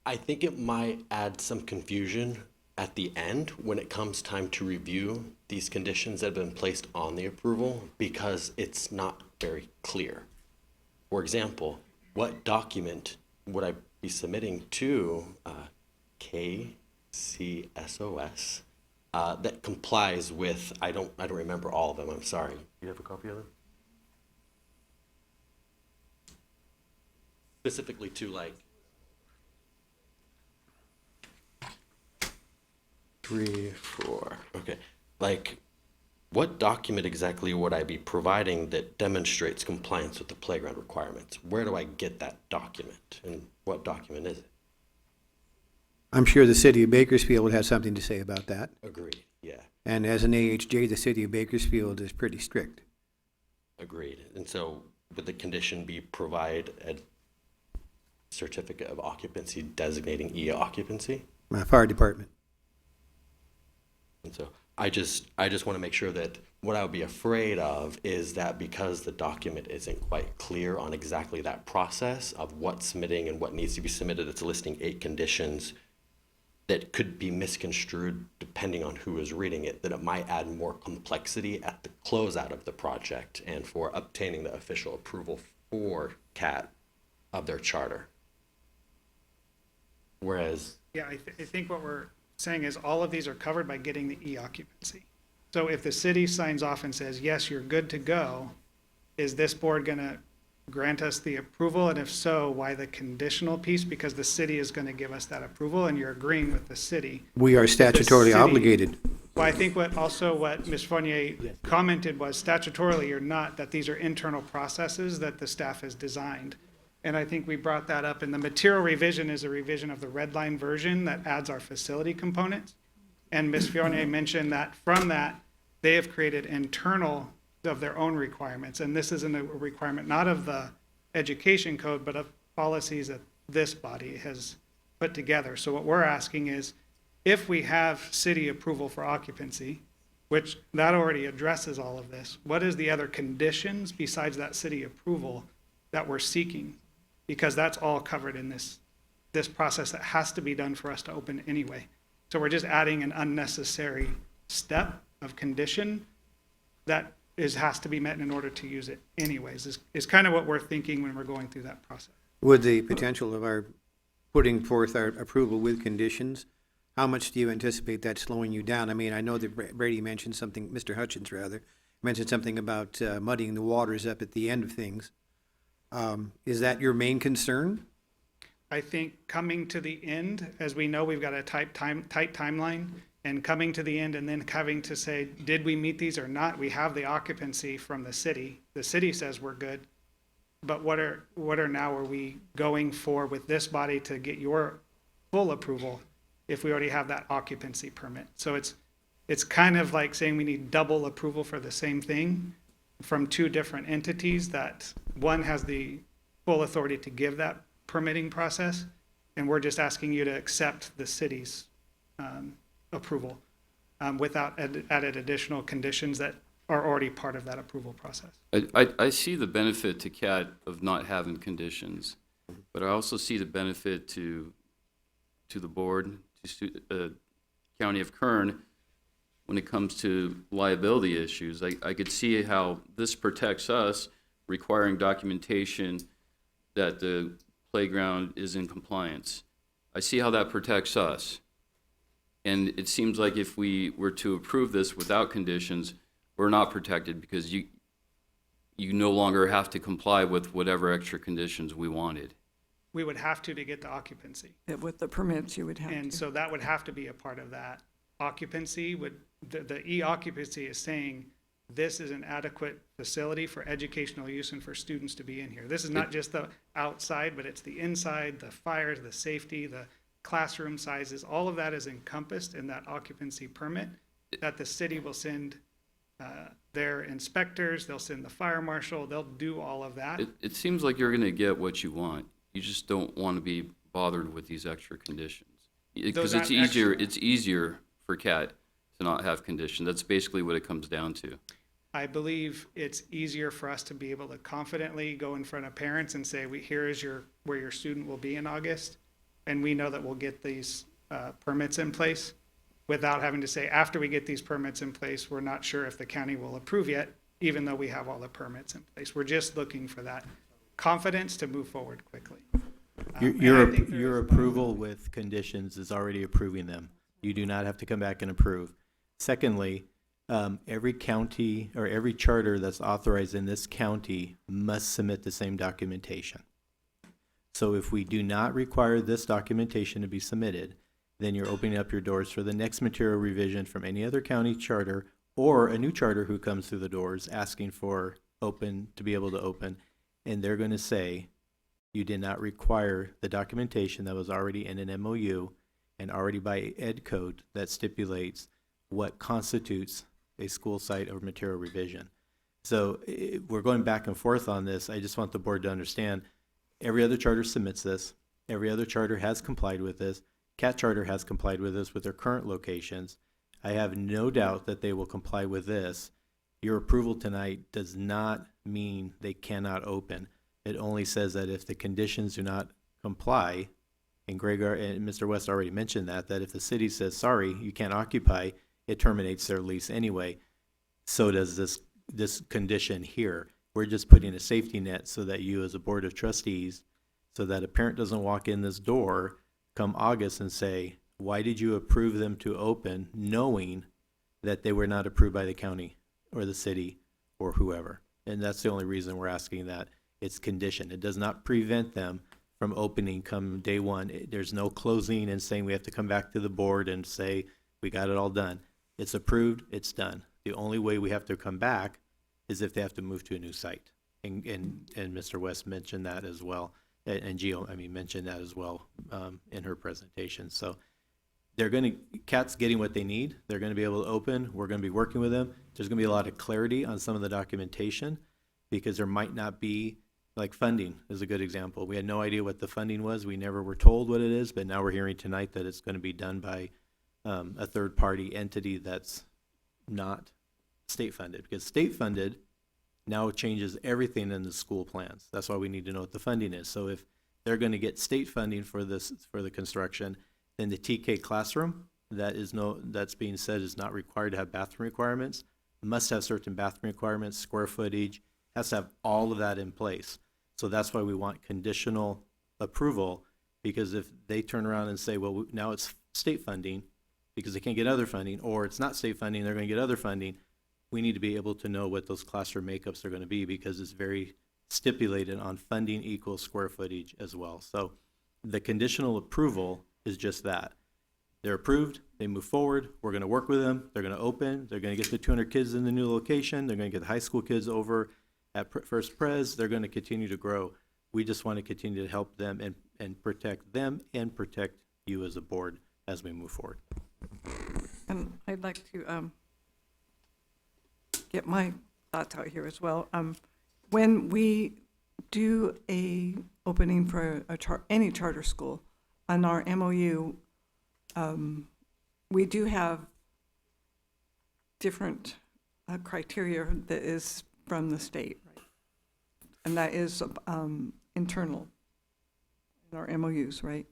I think it might add some confusion at the end when it comes time to review these conditions that have been placed on the approval because it's not very clear. For example, what document would I be submitting to KCSOS that complies with, I don't remember all of them, I'm sorry. You have a copy of them? Specifically to like 3, 4, okay. Like, what document exactly would I be providing that demonstrates compliance with the playground requirements? Where do I get that document, and what document is it? I'm sure the city of Bakersfield would have something to say about that. Agreed, yeah, And as an AHJ, the city of Bakersfield is pretty strict. agreed. And so would the condition be provide a certificate of occupancy designating e-occupancy? My fire department. And so I just want to make sure that what I would be afraid of is that because the document isn't quite clear on exactly that process of what's submitting and what needs to be submitted, it's listing 8 conditions that could be misconstrued depending on who is reading it, that it might add more complexity at the closeout of the project and for obtaining the official approval for CAT of their charter. Whereas, Yeah, I think what we're saying is all of these are covered by getting the e-occupancy. So if the city signs off and says, yes, you're good to go, is this board going to grant us the approval? And if so, why the conditional piece? Because the city is going to give us that approval and you're agreeing with the city. We are If the statutorily city- obligated. Well, I think what Ms. Fournier commented was statutorily or not, that these are internal processes that the staff has designed. And I think we brought that up, and the material revision is a revision of the red line version that adds our facility components. And Ms. Fournier mentioned that from that, they have created internal of their own requirements. And this isn't a requirement, not of the education code, but of policies that this body has put together. So what we're asking is, if we have city approval for occupancy, which that already addresses all of this, what is the other conditions besides that city approval that we're seeking? Because that's all covered in this process that has to be done for us to open anyway. So we're just adding an unnecessary step of condition that has to be met in order to use it anyways, is kind of what we're thinking when we're going through that process. Would the potential of our putting forth our approval with conditions, how much do you anticipate that slowing you down? I mean, I know that Brady mentioned something, Mr. Hutchins rather, mentioned something about muddying the waters up at the end of things. Is that your main concern? I think coming to the end, as we know, we've got a tight timeline, and coming to the end and then having to say, did we meet these or not? We have the occupancy from the city. The city says we're good. But what are we going for with this body to get your full approval if we already have that occupancy permit? So it's kind of like saying we need double approval for the same thing from 2 different entities, that one has the full authority to give that permitting process, and we're just asking you to accept the city's approval without added additional conditions that are already part of that approval process. I see the benefit to CAT of not having conditions, but I also see the benefit to the board, to County of Kern, when it comes to liability issues. I could see how this protects us, requiring documentation that the playground is in compliance. I see how that protects us. And it seems like if we were to approve this without conditions, we're not protected because you no longer have to comply with whatever extra conditions we wanted. We would have to get the occupancy. With the permits, you would have And to. so that would have to be a part of that. Occupancy the e-occupancy is saying this is an adequate facility for educational use and for students to be in here. This is not just the outside, but it's the inside, the fires, the safety, the classroom sizes, all of that is encompassed in that occupancy permit that the city will send their inspectors, they'll send the fire marshal, they'll do all of that. It seems like you're gonna get what you want. You just don't want to be bothered with these extra conditions. Because Those it's easier for CAT to not have conditions. That's basically what it comes down to. I believe it's easier for us to be able to confidently go in front of parents and say, here is where your student will be in August, and we know that we'll get these permits in place. without having to say, after we get these permits in place, we're not sure if the county will approve yet, even though we have all the permits in place. We're just looking for that confidence to move forward quickly. Your approval with conditions is already approving them. You do not have to come back and approve. Secondly, every county or every charter that's authorized in this county must submit the same documentation. So if we do not require this documentation to be submitted, then you're opening up your doors for the next material revision from any other county charter or a new charter who comes through the doors asking for to be able to open, and they're going to say, you did not require the documentation that was already in an MOU and already by Ed Code that stipulates what constitutes a school site or material revision. So we're going back and forth on this. I just want the board to understand every other charter submits this. Every other charter has complied with this. CAT charter has complied with this with their current locations. I have no doubt that they will comply with this. Your approval tonight does not mean they cannot open. It only says that if the conditions do not comply, and Greg and Mr. West already mentioned that if the city says, sorry, you can't occupy, it terminates their lease anyway. So does this condition here. We're just putting a safety net so that you as a board of trustees, so that a parent doesn't walk in this door come August and say, why did you approve them to open knowing that they were not approved by the county or the city or whoever? And that's the only reason we're asking that. It's conditioned. It does not prevent them from opening come day one. There's no closing and saying we have to come back to the board and say we got it all done. It's approved, it's done. The only way we have to come back is if they have to move to a new site. And Mr. West mentioned that as well. And Gio, mentioned that as well in her presentation. So CAT's getting what they need. They're going to be able to open. We're going to be working with them. There's going to be a lot of clarity on some of the documentation because there might not be, like funding is a good example. We had no idea what the funding was. We never were told what it is, but now we're hearing tonight that it's going to be done by a third-party entity that's not state funded, because state funded now changes everything in the school plans. That's why we need to know what the funding is. So if they're going to get state funding for the construction, then the TK classroom that's being said is not required to have bathroom requirements, must have certain bathroom requirements, square footage, has to have all of that in place. So that's why we want conditional approval, because if they turn around and say, well, now it's state funding because they can't get other funding, or it's not state funding, they're going to get other funding, we need to be able to know what those classroom makeups are going to be, because it's very stipulated on funding equals square footage as well. So the conditional approval is just that. They're approved, they move forward, we're going to work with them, they're going to open, they're going to get the 200 kids in the new location, they're going to get the high school kids over at First Pres, they're going to continue to grow. We just want to continue to help them and protect them and protect you as a board as we move forward. And I'd like to get my thoughts out here as well. When we do a opening for any charter school on our MOU, we do have different criteria that is from the state, and that is internal in our MOUs, right?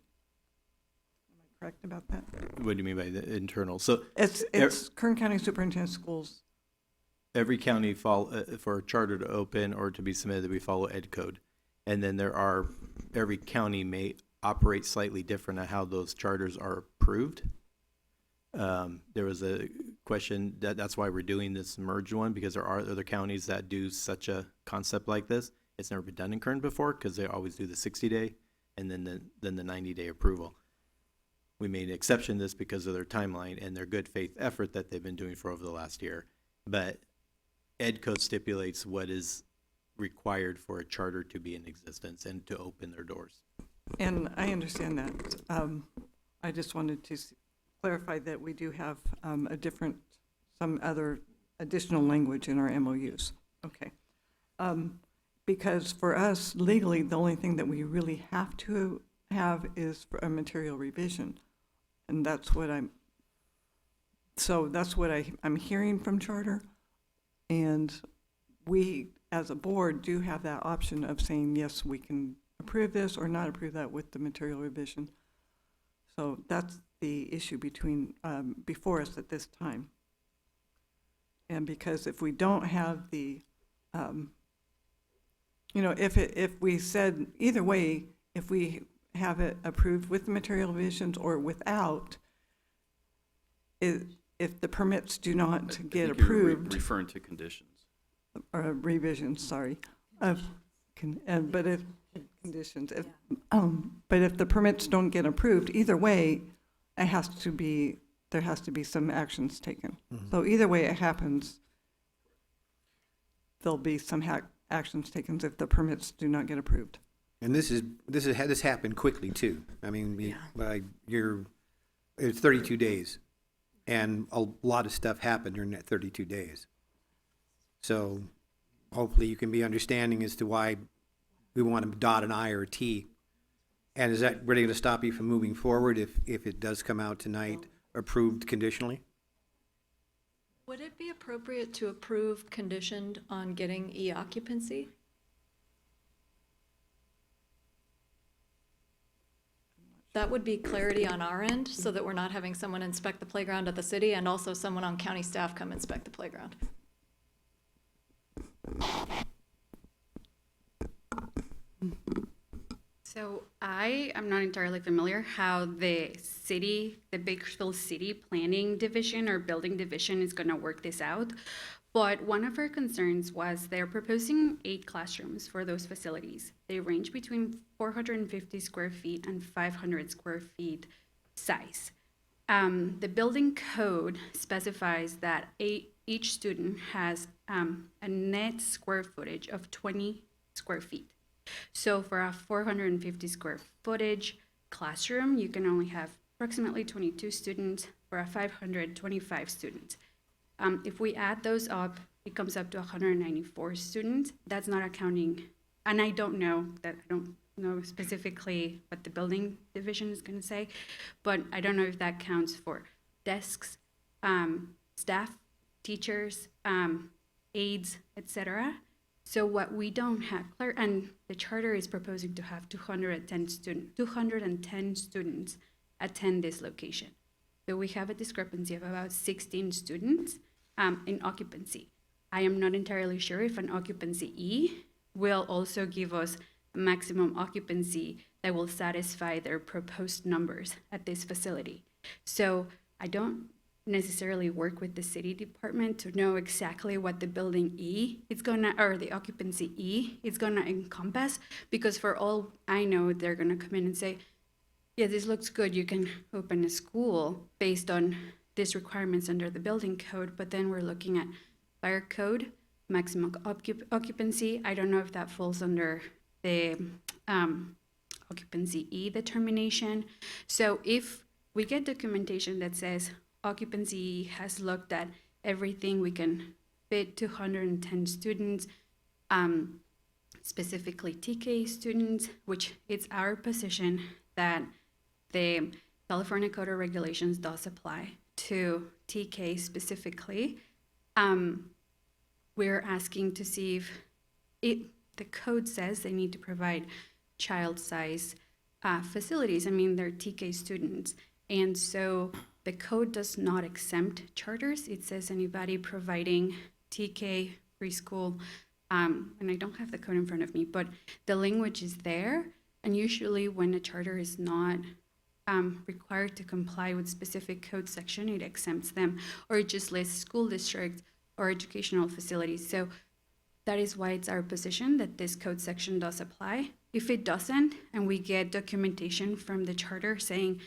Am I correct about that? What do you mean by the internal? So it's Kern County Superintendent Schools. Every county for a charter to open or to be submitted, we follow Ed Code. And then every county may operate slightly different on how those charters are approved. There was a question, that's why we're doing this merged one, because there are other counties that do such a concept like this. It's never been done in Kern before, because they always do the 60-day and then the 90-day approval. We made an exception to this because of their timeline and their good faith effort that they've been doing for over the last year. But Ed Code stipulates what is required for a charter to be in existence and to open their doors. And I understand that. I just wanted to clarify that we do have some other additional language in our MOUs. Okay. Because for us, legally, the only thing that we really have to have is for a material revision. And that's what I'm hearing from charter. And we, as a board, do have that option of saying, yes, we can approve this or not approve that with the material revision. So that's the issue before us at this time. And because if we don't have the, if we said, either way, if we have it approved with the material revisions or without, if the permits do not I get think you're approved, referring to conditions. or revisions, sorry, but if, conditions, but if the permits don't get approved, either way, there has to be some actions taken. So either way it happens, there'll be some actions taken if the permits do not get approved. And this happened quickly too. I mean, it's 32 days, and a lot of stuff happened during that 32 days. So hopefully you can be understanding as to why we want to dot an I or a T. And is that really going to stop you from moving forward if it does come out tonight, approved conditionally? Would it be appropriate to approve conditioned on getting e-occupancy? That would be clarity on our end, so that we're not having someone inspect the playground at the city and also someone on county staff come inspect the playground. So I am not entirely familiar how the Bakersfield City Planning Division or Building Division is going to work this out. But one of our concerns was they're proposing 8 classrooms for those facilities. They range between 450 square feet and 500 square feet size. The building code specifies that each student has a net square footage of 20 square feet. So for a 450 square footage classroom, you can only have approximately 22 students. For a 525 students. If we add those up, it comes up to 194 students. That's not accounting, and I don't know specifically what the building division is going to say, but I don't know if that counts for desks, staff, teachers, aides, etc. So what we don't have, and the charter is proposing to have 210 students attend this location. So we have a discrepancy of about 16 students in occupancy. I am not entirely sure if an occupancy E will also give us a maximum occupancy that will satisfy their proposed numbers at this facility. So I don't necessarily work with the city department to know exactly what the building E is or the occupancy E is gonna encompass, because for all I know, they're gonna come in and say, yeah, this looks good, you can open a school based on these requirements under the building code, but then we're looking at fire code, maximum occupancy. I don't know if that falls under the occupancy E determination. So if we get documentation that says occupancy has looked at everything, we can fit 210 students, specifically TK students, which it's our position that the California Code of Regulations does apply to TK specifically. We're asking to see if the code says they need to provide child size facilities. I mean, they're TK students. And so the code does not exempt charters. It says anybody providing TK preschool, and I don't have the code in front of me, but the language is there. And usually when a charter is not required to comply with specific code section, it exempts them, or it just lists school districts or educational facilities. So that is why it's our position that this code section does apply. If it doesn't, and we get documentation from the charter saying,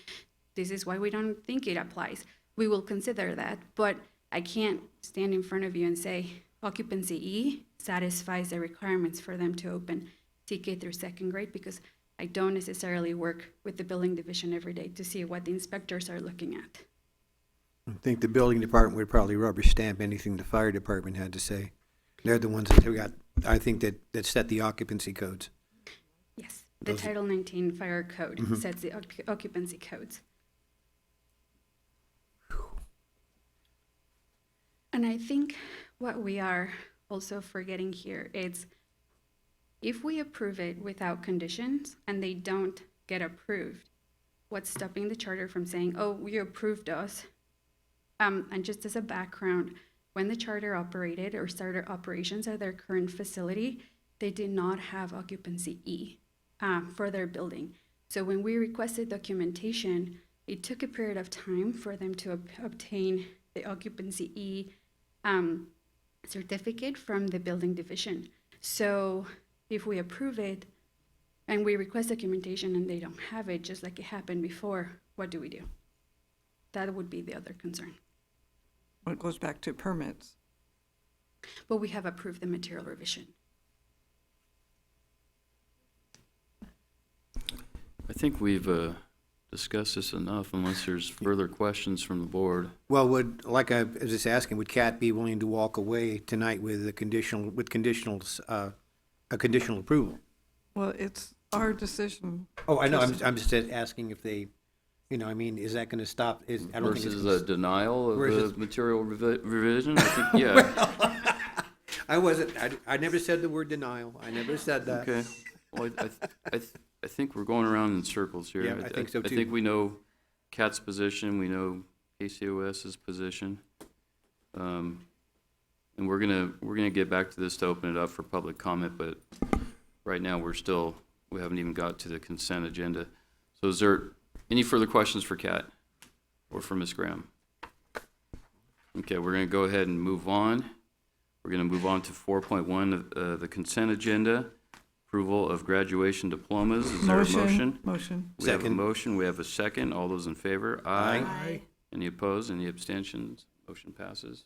this is why we don't think it applies, we will consider that. But I can't stand in front of you and say occupancy E satisfies the requirements for them to open TK through second grade, because I don't necessarily work with the building division every day to see what the inspectors are looking at. I think the building department would probably rubber stamp anything the fire department had to say. They're the ones that have got, I think, that set the occupancy codes. Yes, the Those- Title 19 fire code Mhm. sets the occupancy codes. And I think what we are also forgetting here is if we approve it without conditions and they don't get approved, what's stopping the charter from saying, oh, you approved us. And just as a background, when the charter operated or started operations at their current facility, they did not have occupancy E for their building. So when we requested documentation, it took a period of time for them to obtain the occupancy E certificate from the building division. So if we approve it and we request documentation and they don't have it, just like it happened before, what do we do? That would be the other concern. Well, it goes back to permits. But we have approved the material revision. I think we've discussed this enough unless there's further questions from the board. Well, like I was just asking, would Kat be willing to walk away tonight with a conditional approval? Well, it's our decision. Oh, I know, I'm just asking if they, you know, I mean, is that gonna stop, I don't think it's. Versus gonna a denial of versus- the material revision? I think, yeah. I never said the word denial, I never said that. Okay. Well, I think we're going around in circles here. Yeah, I think so, I too. think we know Kat's position, we know KCOS's position. And we're gonna get back to this to open it up for public comment, but right now we haven't even got to the consent agenda. So is there any further questions for Kat or for Ms. Graham? Okay, we're gonna go ahead and move on. We're gonna move on to 4.1 of the consent agenda. Approval of graduation diplomas. Is there a motion? Motion. We have a Second. motion, we have a second. All those in favor? Aye. Aye. Any opposed, any abstentions? Motion passes.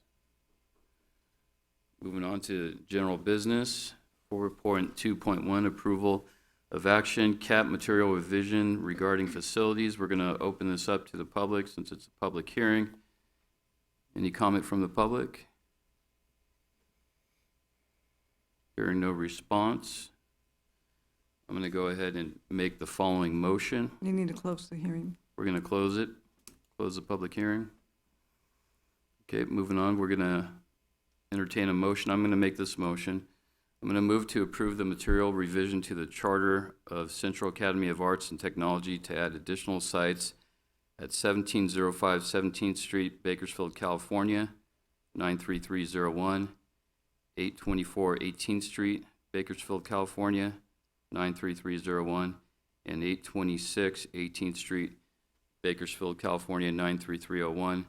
Moving on to general business, 4.2.1, approval of action, CAP material revision regarding facilities. We're gonna open this up to the public since it's a public hearing. Any comment from the public? Hearing no response. I'm gonna go ahead and make the following motion. You need to close the hearing. We're gonna close the public hearing. Okay, moving on, we're gonna entertain a motion. I'm gonna make this motion. I'm gonna move to approve the material revision to the charter of Central Academy of Arts and Technology to add additional sites at 1705 17th Street, Bakersfield, California, 93301, 824 18th Street, Bakersfield, California, 93301, and 826 18th Street, Bakersfield, California, 93301,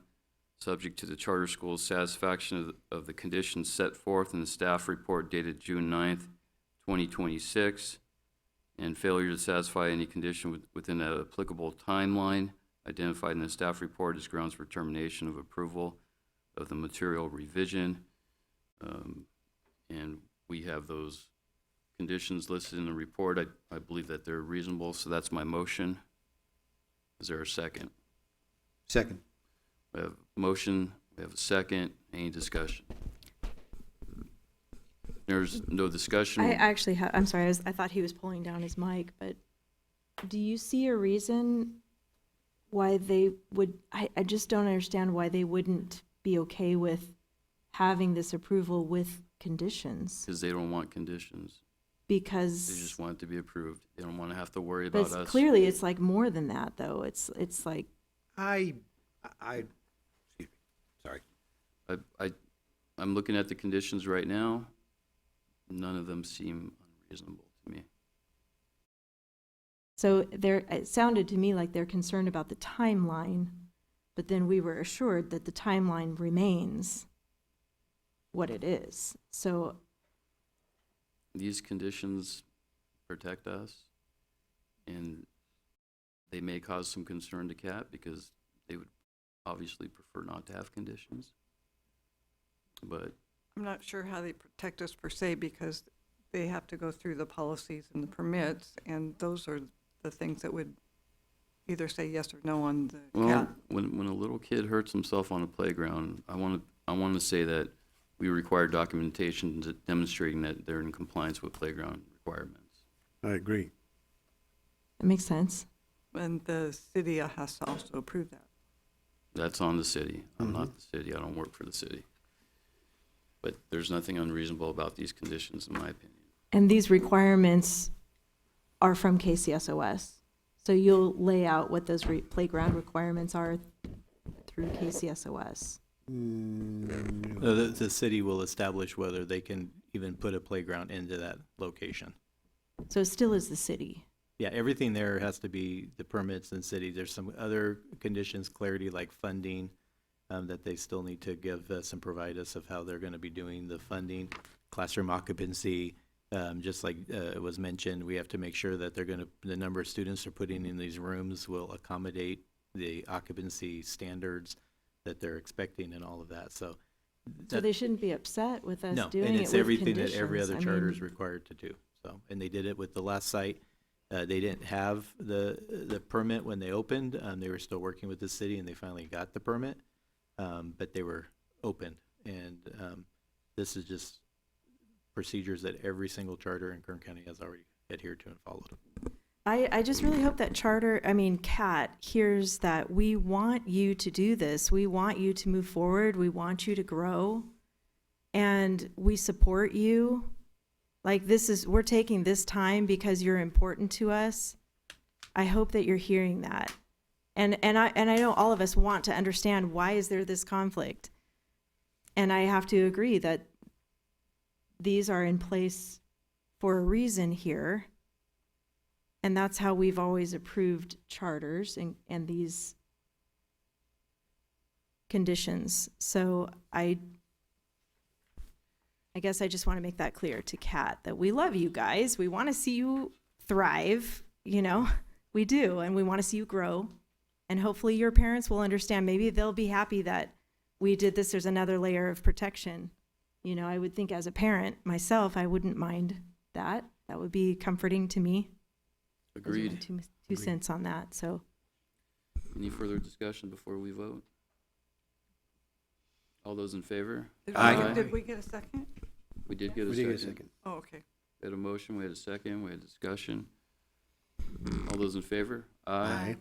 subject to the charter school's satisfaction of the conditions set forth in the staff report dated June 9th, 2026, and failure to satisfy any condition within an applicable timeline identified in the staff report as grounds for termination of approval of the material revision. And we have those conditions listed in the report. I believe that they're reasonable, so that's my motion. Is there a second? Second. We have a motion, we have a second. Any discussion? There's no discussion. I actually have, I'm sorry, I thought he was pulling down his mic, but do you see a reason why they would, I just don't understand why they wouldn't be okay with having this approval with conditions? Because they don't want conditions. Because. They just want it to be approved. They don't want to have to worry But about us. clearly, it's like more than that, though. It's like. Excuse me, sorry. I'm looking at the conditions right now. None of them seem unreasonable to me. So it sounded to me like they're concerned about the timeline, but then we were assured that the timeline remains what it is. So. These conditions protect us, and they may cause some concern to CAP because they would obviously prefer not to have conditions. But I'm not sure how they protect us per se, because they have to go through the policies and the permits, and those are the things that would either say yes or no on the well, CAP. when a little kid hurts himself on a playground, I want to say that we require documentation demonstrating that they're in compliance with playground requirements. I agree. It makes sense. And the city has to also approve that. That's on the city. I'm not the city. I don't work for the city. But there's nothing unreasonable about these conditions, in my opinion. And these requirements are from KCSOS. So you'll lay out what those playground requirements are through KCSOS. The city will establish whether they can even put a playground into that location. So it still is the city. Yeah, everything there has to be the permits and city. There's some other conditions, clarity like funding, that they still need to give us and provide us of how they're going to be doing the funding, classroom occupancy. Just like it was mentioned, we have to make sure that the number of students they're putting in these rooms will accommodate the occupancy standards that they're expecting and all of that. So They shouldn't be upset with us no, doing and it it's with everything that every conditions. other I charter mean, is required to do. So, and they did it with the last site. They didn't have the permit when they opened. They were still working with the city, and they finally got the permit. But they were open, and this is just procedures that every single charter in Kern County has already adhered to and followed. I just really hope that CAT hears that we want you to do this. We want you to move forward. We want you to grow, and we support you. Like we're taking this time because you're important to us. I hope that you're hearing that. And I know all of us want to understand why is there this conflict. And I have to agree that these are in place for a reason here. And that's how we've always approved charters and these conditions. So I guess I just want to make that clear to Kat that we love you guys. We want to see you thrive, we do, and we want to see you grow. And hopefully your parents will understand. Maybe they'll be happy that we did this. There's another layer of protection. I would think as a parent myself, I wouldn't mind that. That would be comforting to me. Agreed. Two cents on that. So, Any further discussion before we vote? All those in favor? Did we get a second? We did get a second. Oh, okay. We had a motion, we had a second, we had discussion. All those in favor? Aye.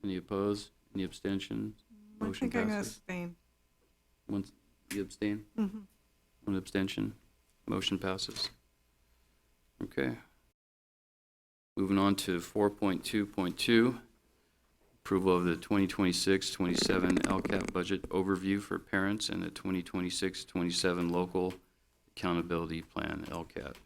Any opposed? Any abstentions? I Motion think I'm going to passes. abstain. You abstain? Mhm. One abstention. Motion passes. Okay. Moving on to 4.2.2, approval of the 2026-27 LCAP budget overview for parents and the 2026-27 local accountability plan, LCAP.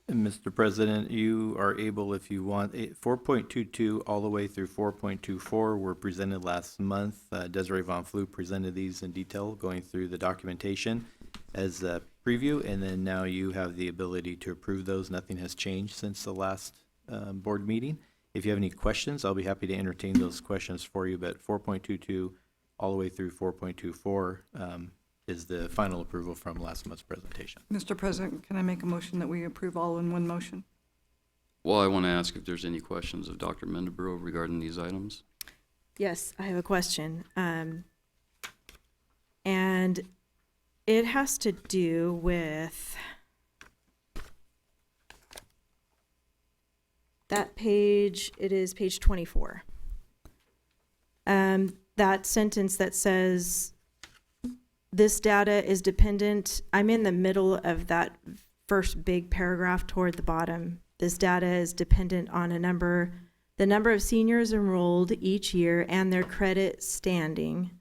And Mr. President, you are able, if you want, 4.22 all the way through 4.24 were presented last month. Desiree Von Flew presented these in detail, going through the documentation as a preview, and then now you have the ability to approve those. Nothing has changed since the last board meeting. If you have any questions, I'll be happy to entertain those questions for you, but 4.22 all the way through 4.24 is the final approval from last month's presentation. Mr. President, can I make a motion that we approve all in one motion? Well, I want to ask if there's any questions of Dr. Mendeborough regarding these items. yes, I have a question. And it has to do with that page. It is page 24. That sentence that says, this data is dependent, I'm in the middle of that first big paragraph toward the bottom. This data is dependent on the number of seniors enrolled each year and their credit standing.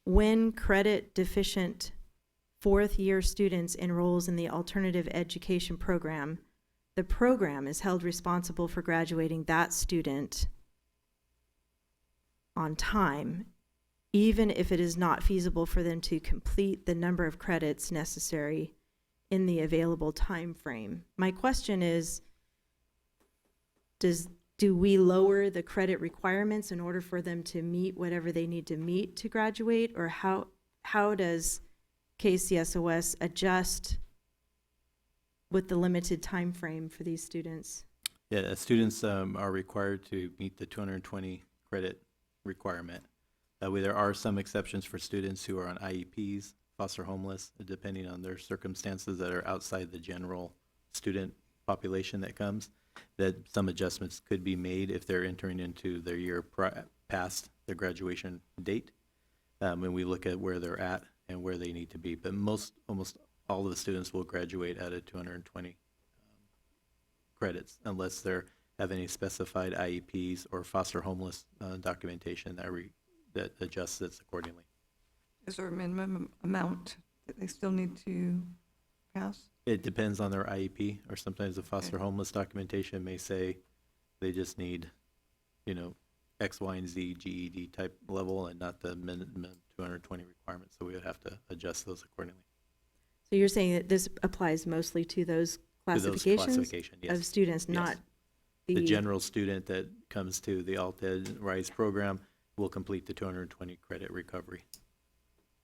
When credit deficient fourth year students enrolls in the alternative education program, the program is held responsible for graduating that student on time, even if it is not feasible for them to complete the number of credits necessary in the available time frame. My question is, do we lower the credit requirements in order for them to meet whatever they need to meet to graduate, or how does KCSOS adjust with the limited time frame for these students? Yeah, students are required to meet the 220 credit requirement. There are some exceptions for students who are on IEPs, foster homeless, depending on their circumstances that are outside the general student population that comes, that some adjustments could be made if they're entering into their year past their graduation date. When we look at where they're at and where they need to be. But almost all of the students will graduate at a 220 credits unless they're have any specified IEPs or foster homeless documentation that adjusts this accordingly. Is there a minimum amount that they still need to pass? It depends on their IEP, or sometimes the foster homeless documentation may say they just need, X, Y, and Z GED type level and not the minimum 220 requirements. So we would have to adjust those accordingly. So you're saying that this applies mostly to those classifications yes. of students, Yes. not The general student that comes to the ALTED RISE program will complete the 220 credit recovery.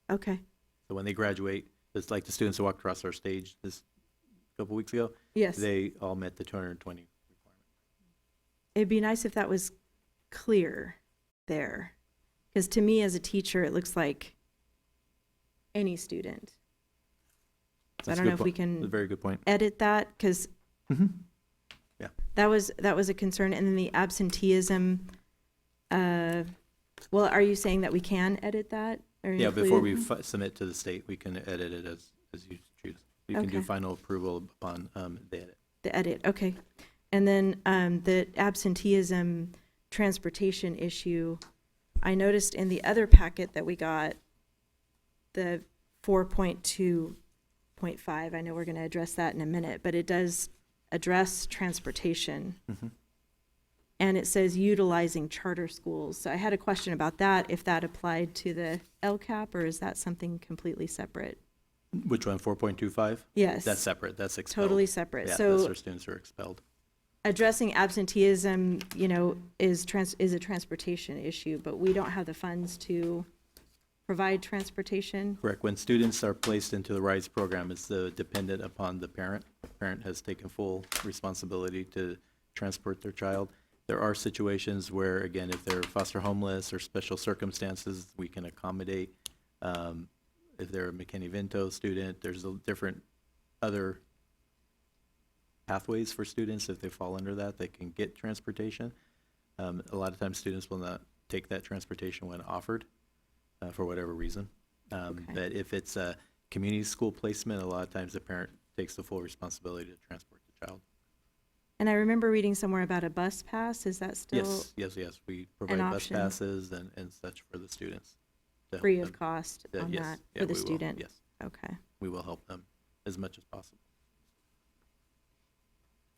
Okay. So when they graduate, it's like the students who walked across our stage this couple weeks ago. Yes. They all met the 220. It'd be nice if that was clear there. Because to me, as a teacher, it looks like any student. So I That's a don't know good if we point. That's a can very good point. edit that, because Yeah. that was a concern. And then the absenteeism, well, are you saying that we can edit that? Or Yeah, include before it? we submit to the state, we can edit it as you choose. You can do Okay. final approval upon the edit. The edit, okay. And then the absenteeism transportation issue, I noticed in the other packet that we got, the 4.2.5, I know we're going to address that in a minute, but it does address transportation. Mhm. And it says utilizing charter schools. So I had a question about that, if that applied to the LCAP, or is that something completely separate? Which one, 4.25? Yes. That's separate, that's expelled. Totally separate. Yeah, So- that's our students who are expelled. Addressing absenteeism, is a transportation issue, but we don't have the funds to provide transportation. Correct. When students are placed into the RISE program, it's dependent upon the parent. The parent has taken full responsibility to transport their child. There are situations where, again, if they're foster homeless or special circumstances, we can accommodate. If they're a McKinney-Vento student, there's different other pathways for students. If they fall under that, they can get transportation. A lot of times, students will not take that transportation when offered for whatever reason. But if it's a community school placement, a lot of times the parent takes the full responsibility to transport the child. And I remember reading somewhere about a bus pass. Is that still Yes. We provide bus option? passes and such for the students. to help free of them. cost on Yes. that Yeah, for the we will. student? Yes, Okay. we will help them as much as possible.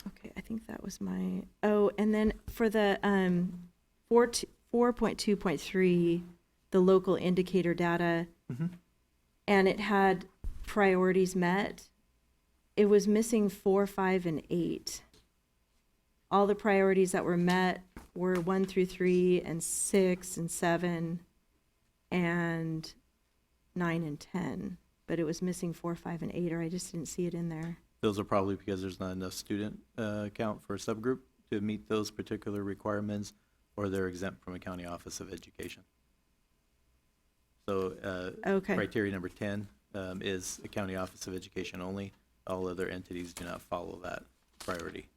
Okay, I think that was my, and then for the 4.2.3, the local indicator data, Mhm. and it had priorities met, it was missing 4, 5, and 8. All the priorities that were met were 1 through 3 and 6 and 7 and 9 and 10, but it was missing 4, 5, and 8, or I just didn't see it in there. Those are probably because there's not enough student count for a subgroup to meet those particular requirements, or they're exempt from a county office of education. So Okay. criteria number 10 is a county office of education only. All other entities do not follow that priority.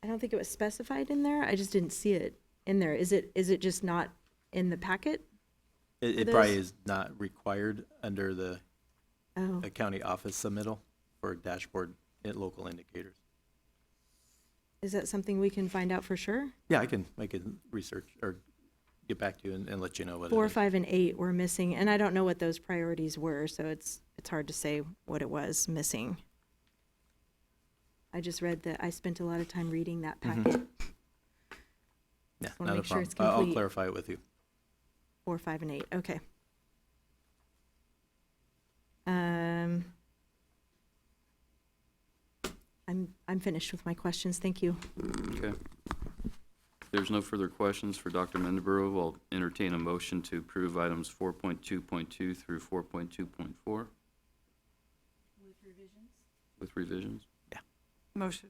I don't think it was specified in there. I just didn't see it in there. Is it just not in the packet? It For probably those? is not required under the Oh, a county office submittal for dashboard local indicators. is that something we can find out for sure? Yeah, I can research or get back to you and let you know what it 4, is. 5, and 8 were missing, and I don't know what those priorities were, so it's hard to say what it was missing. I just read that, I spent a lot of time reading that Mhm. packet. Yeah, wanna not a make sure problem. it's I'll complete. clarify it with you. 4, 5, and 8, okay. I'm finished with my questions, thank you. Okay. If there's no further questions for Dr. Mendeborough, I'll entertain a motion to approve items 4.2.2 through 4.2.4. With revisions? Motion.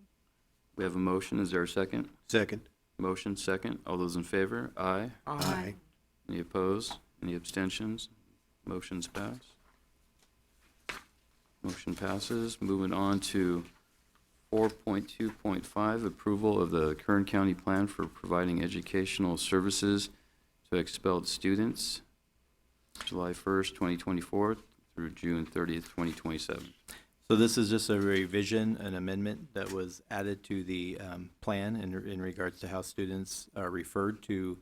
We have a motion. Is there a second? Second. Motion, second. All those in favor? Aye. Aye. Any opposed? Any abstentions? Motion's passed. Motion passes. Moving on to 4.2.5, approval of the Kern County Plan for providing educational services to expelled students, July 1st, 2024 through June 30th, 2027. So this is just a revision, an amendment that was added to the plan in regards to how students are referred to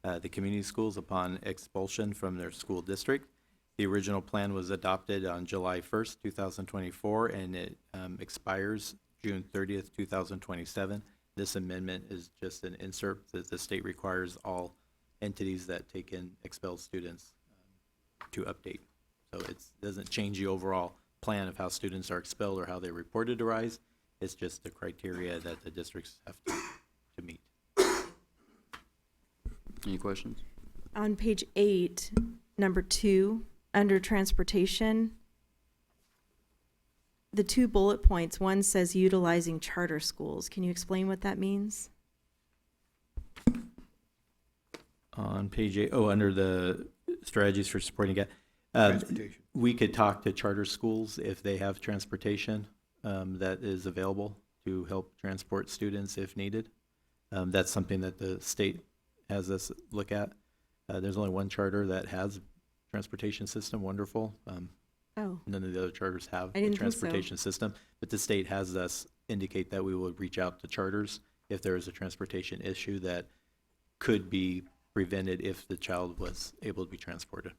the community schools upon expulsion from their school district. The original plan was adopted on July 1st, 2024, and it expires June 30th, 2027. This amendment is just an insert that the state requires all entities that take in expelled students to update. So it doesn't change the overall plan of how students are expelled or how they're reported to RISE. It's just the criteria that the districts have to meet. Any questions? On page 8, number 2, under transportation, the 2 bullet points, one says utilizing charter schools. Can you explain what that means? On page 8, under the strategies for supporting Transportation. we could talk to charter schools if they have transportation that is available to help transport students if needed. That's something that the state has us look at. There's only one charter that has a transportation system, wonderful. None of the other charters have I a didn't think so. transportation system, but the state has us indicate that we will reach out to charters if there is a transportation issue that could be prevented if the child was able to be transported.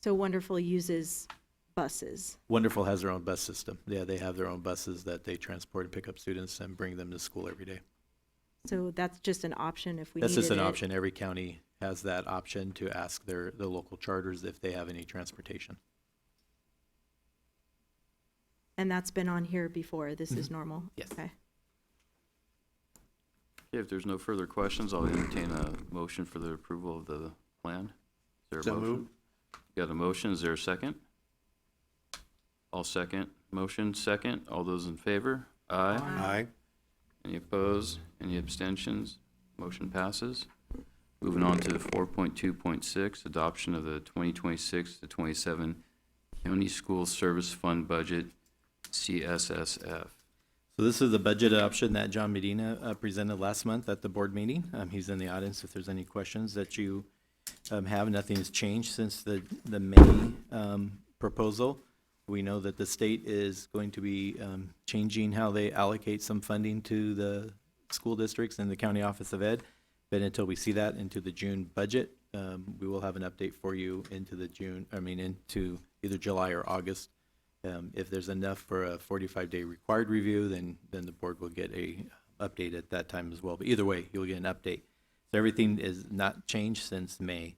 So Wonderful uses buses. Wonderful has their own bus system. Yeah, they have their own buses that they transport and pick up students and bring them to school every day. So that's just an option if we That's needed just an it. option. Every county has that option to ask the local charters if they have any transportation. And that's been on here before. This is normal? Yes. Okay. Okay, if there's no further questions, I'll entertain a motion for the approval of the plan. Is there a So motion? moved. Got a motion, is there a second? I'll second. Motion, second. All those in favor? Aye. Aye. Any opposed? Any abstentions? Motion passes. Moving on to 4.2.6, adoption of the 2026 to 27 County School Service Fund Budget, CSSF. So this is the budget adoption that John Medina presented last month at the board meeting. He's in the audience if there's any questions that you have. Nothing has changed since the May proposal. We know that the state is going to be changing how they allocate some funding to the school districts and the County Office of Ed. But until we see that into the June budget, we will have an update for you into into either July or August. If there's enough for a 45-day required review, then the board will get a update at that time as well. But either way, you'll get an update. So everything is not changed since May.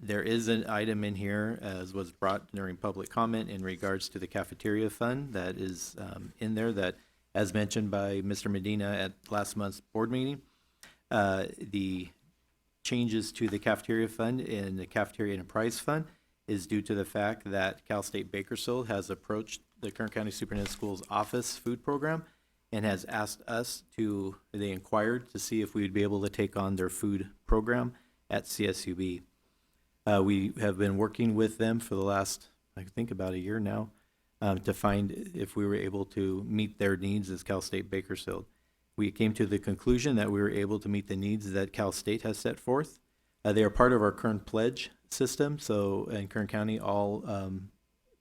There is an item in here, as was brought during public comment, in regards to the cafeteria fund that is in there that, as mentioned by Mr. Medina at last month's board meeting, the changes to the cafeteria fund and the cafeteria enterprise fund is due to the fact that Cal State Bakersfield has approached the Kern County Superintendent Schools Office food program and has asked us they inquired to see if we would be able to take on their food program at CSUB. We have been working with them for the last, I think, about a year now, to find if we were able to meet their needs as Cal State Bakersfield. We came to the conclusion that we were able to meet the needs that Cal State has set forth. They are part of our Kern Pledge system, so in Kern County, all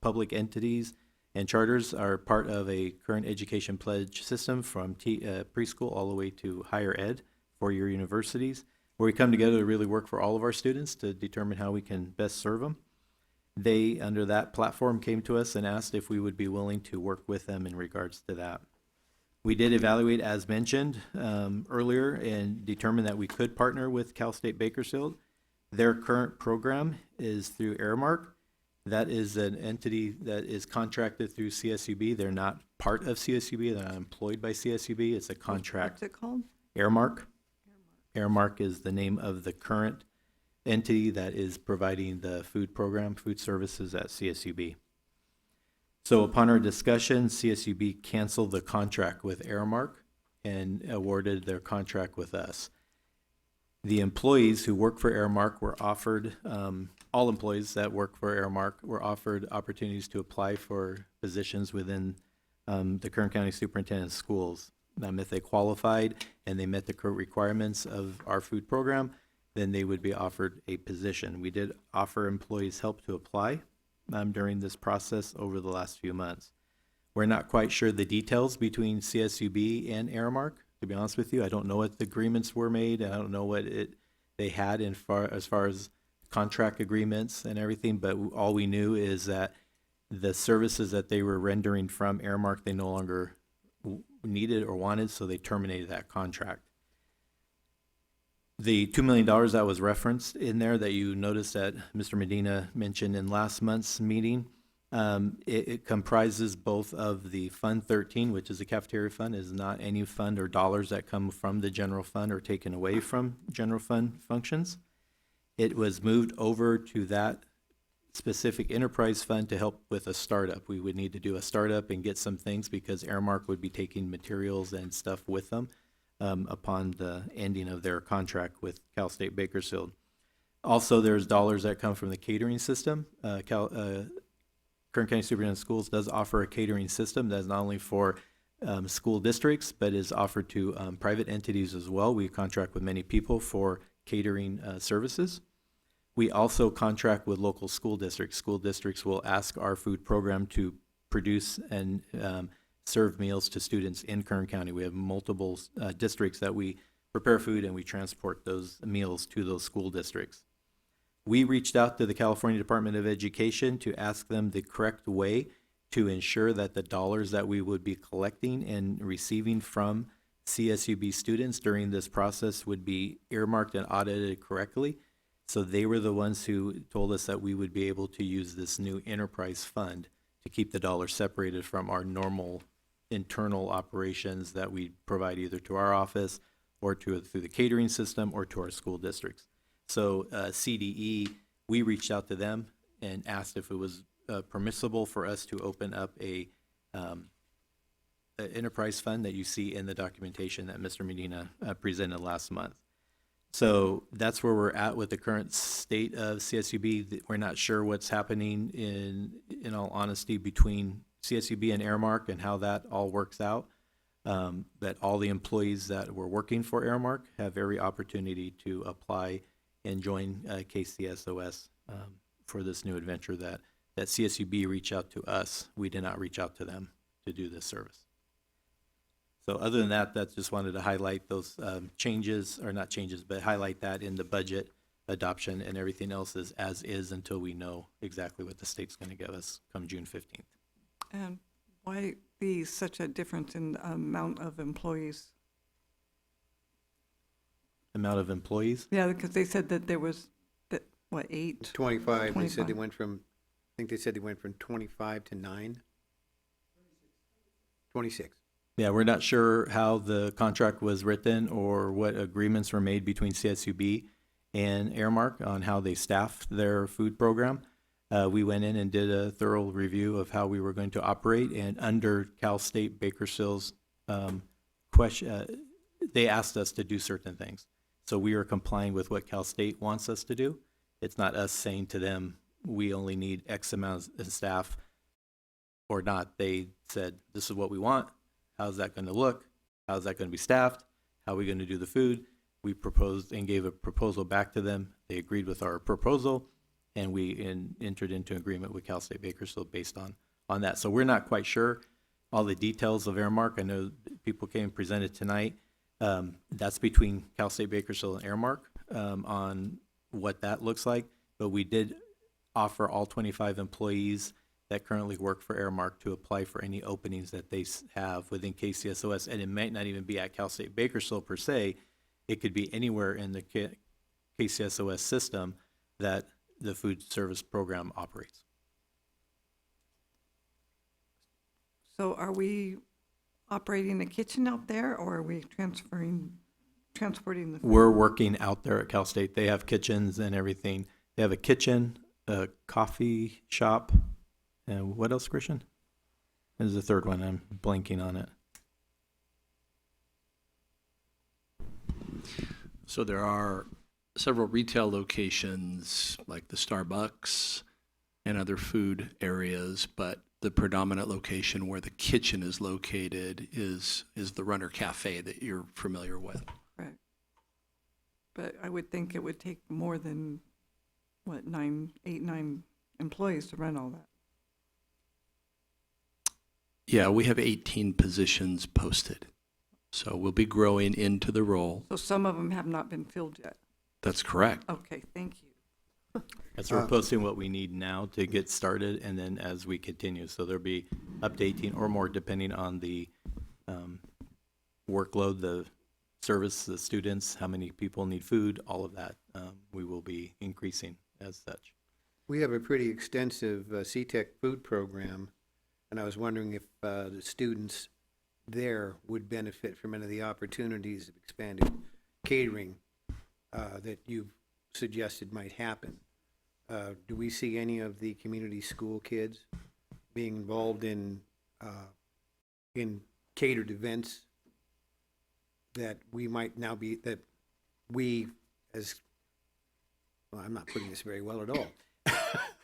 public entities and charters are part of a Kern Education Pledge system from preschool all the way to higher ed, four-year universities, where we come together to really work for all of our students to determine how we can best serve them. They, under that platform, came to us and asked if we would be willing to work with them in regards to that. We did evaluate, as mentioned earlier, and determined that we could partner with Cal State Bakersfield. Their current program is through Aramark. That is an entity that is contracted through CSUB. They're not part of CSUB. They're not employed by CSUB. It's a contract. What's it called? Aramark. Aramark is the name of the current entity that is providing the food program, food services at CSUB. So upon our discussion, CSUB canceled the contract with Aramark and awarded their contract with us. The employees who work for Aramark were offered, all employees that work for Aramark were offered opportunities to apply for positions within the Kern County Superintendent Schools. If they qualified and they met the current requirements of our food program, then they would be offered a position. We did offer employees help to apply during this process over the last few months. We're not quite sure the details between CSUB and Aramark, to be honest with you. I don't know what the agreements were made. I don't know what they had as far as contract agreements and everything, but all we knew is that the services that they were rendering from Aramark, they no longer needed or wanted, so they terminated that contract. The $2 million that was referenced in there that you noticed that Mr. Medina mentioned in last month's meeting, it comprises both of the Fund 13, which is the cafeteria fund, is not any fund or dollars that come from the general fund or taken away from general fund functions. It was moved over to that specific enterprise fund to help with a startup. We would need to do a startup and get some things because Aramark would be taking materials and stuff with them upon the ending of their contract with Cal State Bakersfield. Also, there's dollars that come from the catering system. Kern County Superintendent of Schools does offer a catering system that's not only for school districts, but is offered to private entities as well. We contract with many people for catering services. We also contract with local school districts. School districts will ask our food program to produce and serve meals to students in Kern County. We have multiple districts that we prepare food and we transport those meals to those school districts. We reached out to the California Department of Education to ask them the correct way to ensure that the dollars that we would be collecting and receiving from CSUB students during this process would be earmarked and audited correctly. So they were the ones who told us that we would be able to use this new enterprise fund to keep the dollars separated from our normal internal operations that we provide either to our office or through the catering system or to our school districts. So CDE, we reached out to them and asked if it was permissible for us to open up a enterprise fund that you see in the documentation that Mr. Medina presented last month. So that's where we're at with the current state of CSUB. We're not sure what's happening in all honesty between CSUB and Aramark and how that all works out. But all the employees that were working for Aramark have every opportunity to apply and join KCSOS for this new adventure that CSUB reached out to us. We did not reach out to them to do this service. So other than that, just wanted to highlight those changes, or not changes, but highlight that in the budget adoption, and everything else is as is until we know exactly what the state's going to give us come June 15th. And why be such a difference in the amount of employees? Amount of employees? Yeah, because they said that there was, 8? 25, they said 25. they went from, I think they said they went from 25 to 9. 26. Yeah, we're not sure how the contract was written or what agreements were made between CSUB and Aramark on how they staff their food program. We went in and did a thorough review of how we were going to operate, and under Cal State Bakersfield's they asked us to do certain things. So we are complying with what Cal State wants us to do. It's not us saying to them, we only need X amount of staff or not. They said, this is what we want. How's that going to look? How's that going to be staffed? How are we going to do the food? We proposed and gave a proposal back to them. They agreed with our proposal, and we entered into agreement with Cal State Bakersfield based on that. So we're not quite sure all the details of Aramark. I know people came and presented tonight. That's between Cal State Bakersfield and Aramark on what that looks like. But we did offer all 25 employees that currently work for Aramark to apply for any openings that they have within KCSOS. And it might not even be at Cal State Bakersfield per se. It could be anywhere in the KCSOS system that the food service program operates. So are we operating a kitchen out there, or are we transporting the food? We're working out there at Cal State. They have kitchens and everything. They have a kitchen, a coffee shop, and what else, Christian? There's the third one. I'm blanking on it. So there are several retail locations like the Starbucks and other food areas, but the predominant location where the kitchen is located is the Runner Cafe that you're familiar with. Right. But I would think it would take more than, 9 employees to run all that. Yeah, we have 18 positions posted. So we'll be growing into the role. So some of them have not been filled yet. That's correct. Okay, thank you. So we're posting what we need now to get started, and then as we continue, so there'll be up to 18 or more, depending on the workload, the service, the students, how many people need food, all of that. We will be increasing as such. We have a pretty extensive CTEC food program, and I was wondering if the students there would benefit from any of the opportunities of expanded catering that you've suggested might happen. Do we see any of the community school kids being involved in catered events that we might now be, that we as, well, I'm not putting this very well at all.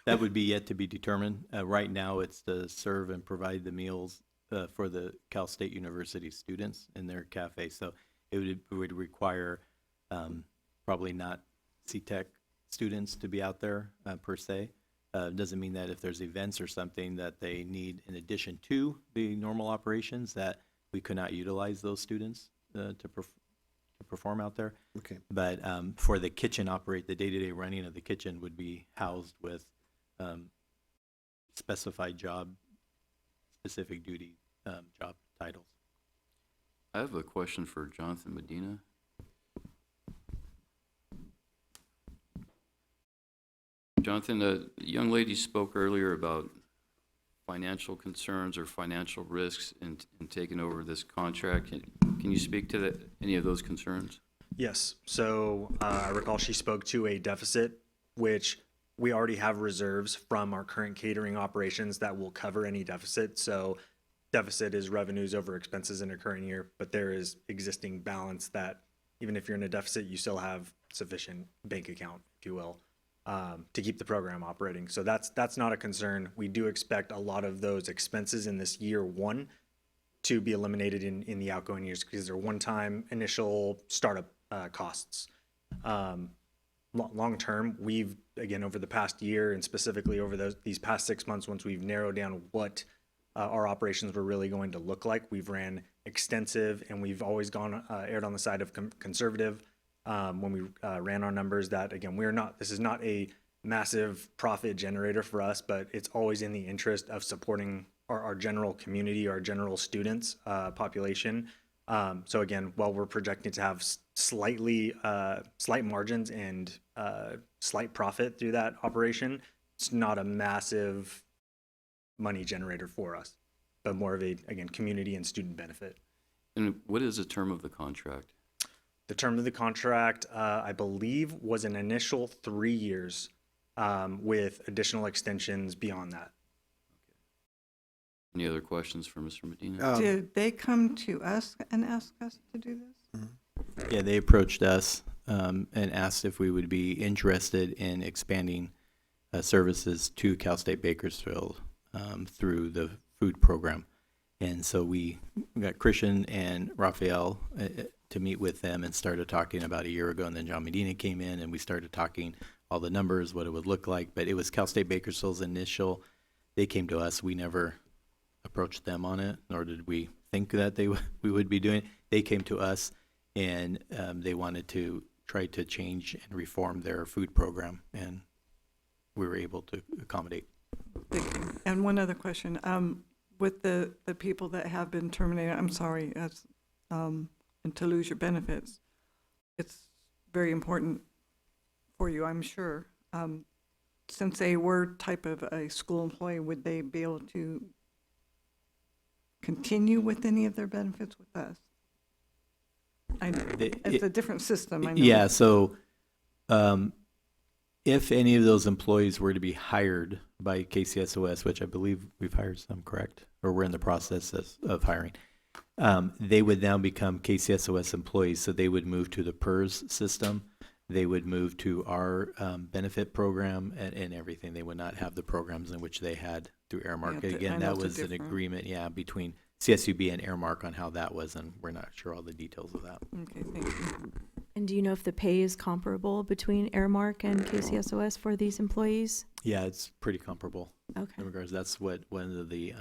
That would be yet to be determined. Right now, it's to serve and provide the meals for the Cal State University students in their cafe. So it would require probably not CTEC students to be out there per se. Doesn't mean that if there's events or something that they need in addition to the normal operations, that we could not utilize those students to perform out there. Okay. But for the kitchen the day-to-day running of the kitchen would be housed with specified job, specific duty job titles. I have a question for Jonathan Medina. Jonathan, the young lady spoke earlier about financial concerns or financial risks in taking over this contract. Can you speak to any of those concerns? Yes. So I recall she spoke to a deficit, which we already have reserves from our current catering operations that will cover any deficit. So deficit is revenues over expenses in a current year, but there is existing balance that even if you're in a deficit, you still have sufficient bank account, if you will, to keep the program operating. So that's not a concern. We do expect a lot of those expenses in this year one to be eliminated in the outgoing years because they're one-time initial startup costs. Long term, we've, again, over the past year and specifically over these past 6 months, once we've narrowed down what our operations were really going to look like, we've ran extensive and we've always erred on the side of conservative when we ran our numbers. That, again, this is not a massive profit generator for us, but it's always in the interest of supporting our general community, our general students population. So again, while we're projecting to have slight margins and slight profit through that operation, it's not a massive money generator for us, but more of a, again, community and student benefit. And what is the term of the contract? The term of the contract, I believe, was an initial 3 years with additional extensions beyond that. Any other questions for Mr. Medina? Did they come to us and ask us to do this? Yeah, they approached us and asked if we would be interested in expanding services to Cal State Bakersfield through the food program. And so we got Christian and Raphael to meet with them and started talking about a year ago. And then John Medina came in and we started talking all the numbers, what it would look like. But it was Cal State Bakersfield's initial. They came to us. We never approached them on it, nor did we think that we would be doing it. They came to us and they wanted to try to change and reform their food program, and we were able to accommodate. Thank you. And one other question. With the people that have been terminated, I'm sorry, and to lose your benefits, it's very important for you, I'm sure. Since they were type of a school employee, would they be able to continue with any of their benefits with us? I know it's a different system, I know. Yeah, so if any of those employees were to be hired by KCSOS, which I believe we've hired some, correct? Or we're in the process of hiring. They would now become KCSOS employees, so they would move to the PERS system. They would move to our benefit program and everything. They would not have the programs in which they had through Airmark. Yeah, Again, that was an agreement, between CSUB and Airmark on how that was, and we're not sure all the details of that. Okay, thank you. And do you know if the pay is comparable between Airmark and KCSOS for these employees? Yeah, it's pretty comparable. Okay. In regards, that's what one of the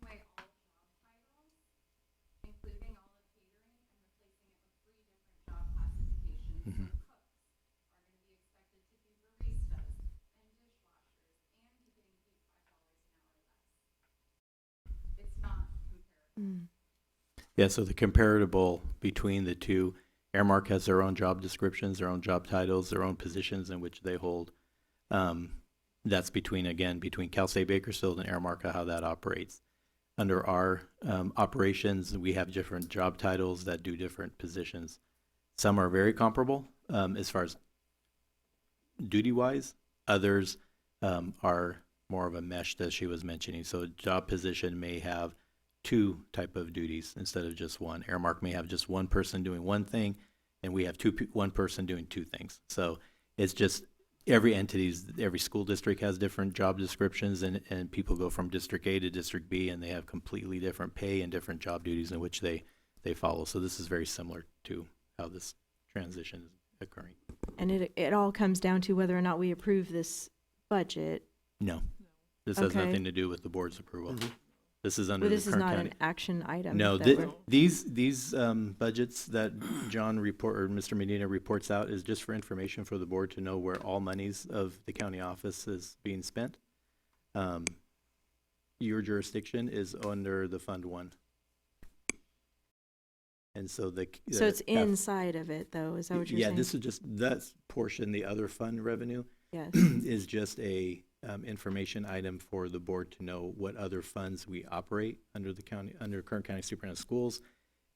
away all job titles, including all of catering, and replacing it with 3 different job classifications. So cooks are going to be expected to be baristas and dishwashers and be getting paid $5 an hour less. It's not comparable. Yeah, so the comparable between the two, Airmark has their own job descriptions, their own job titles, their own positions in which they hold. That's between Cal State Bakersfield and Airmark, how that operates. Under our operations, we have different job titles that do different positions. Some are very comparable as far as duty-wise. Others are more of a mesh, as she was mentioning. So a job position may have 2 type of duties instead of just one. Airmark may have just one person doing one thing, and we have one person doing 2 things. So it's just every school district has different job descriptions, and people go from District A to District B, and they have completely different pay and different job duties in which they follow. So this is very similar to how this transition is occurring. And it all comes down to whether or not we approve this budget. No, this has Okay. nothing to do with the board's approval. Mhm. This is under But the this is Kern not County. an action item. No, that we're- these budgets that John or Mr. Medina reports out is just for information for the board to know where all monies of the county office is being spent. Your jurisdiction is under the Fund 1. And so So it's inside of it, though, is that what you're saying? Yeah, this is just, that portion, the other fund revenue Yes. is just a information item for the board to know what other funds we operate under the county, under Kern County Superintendent of Schools,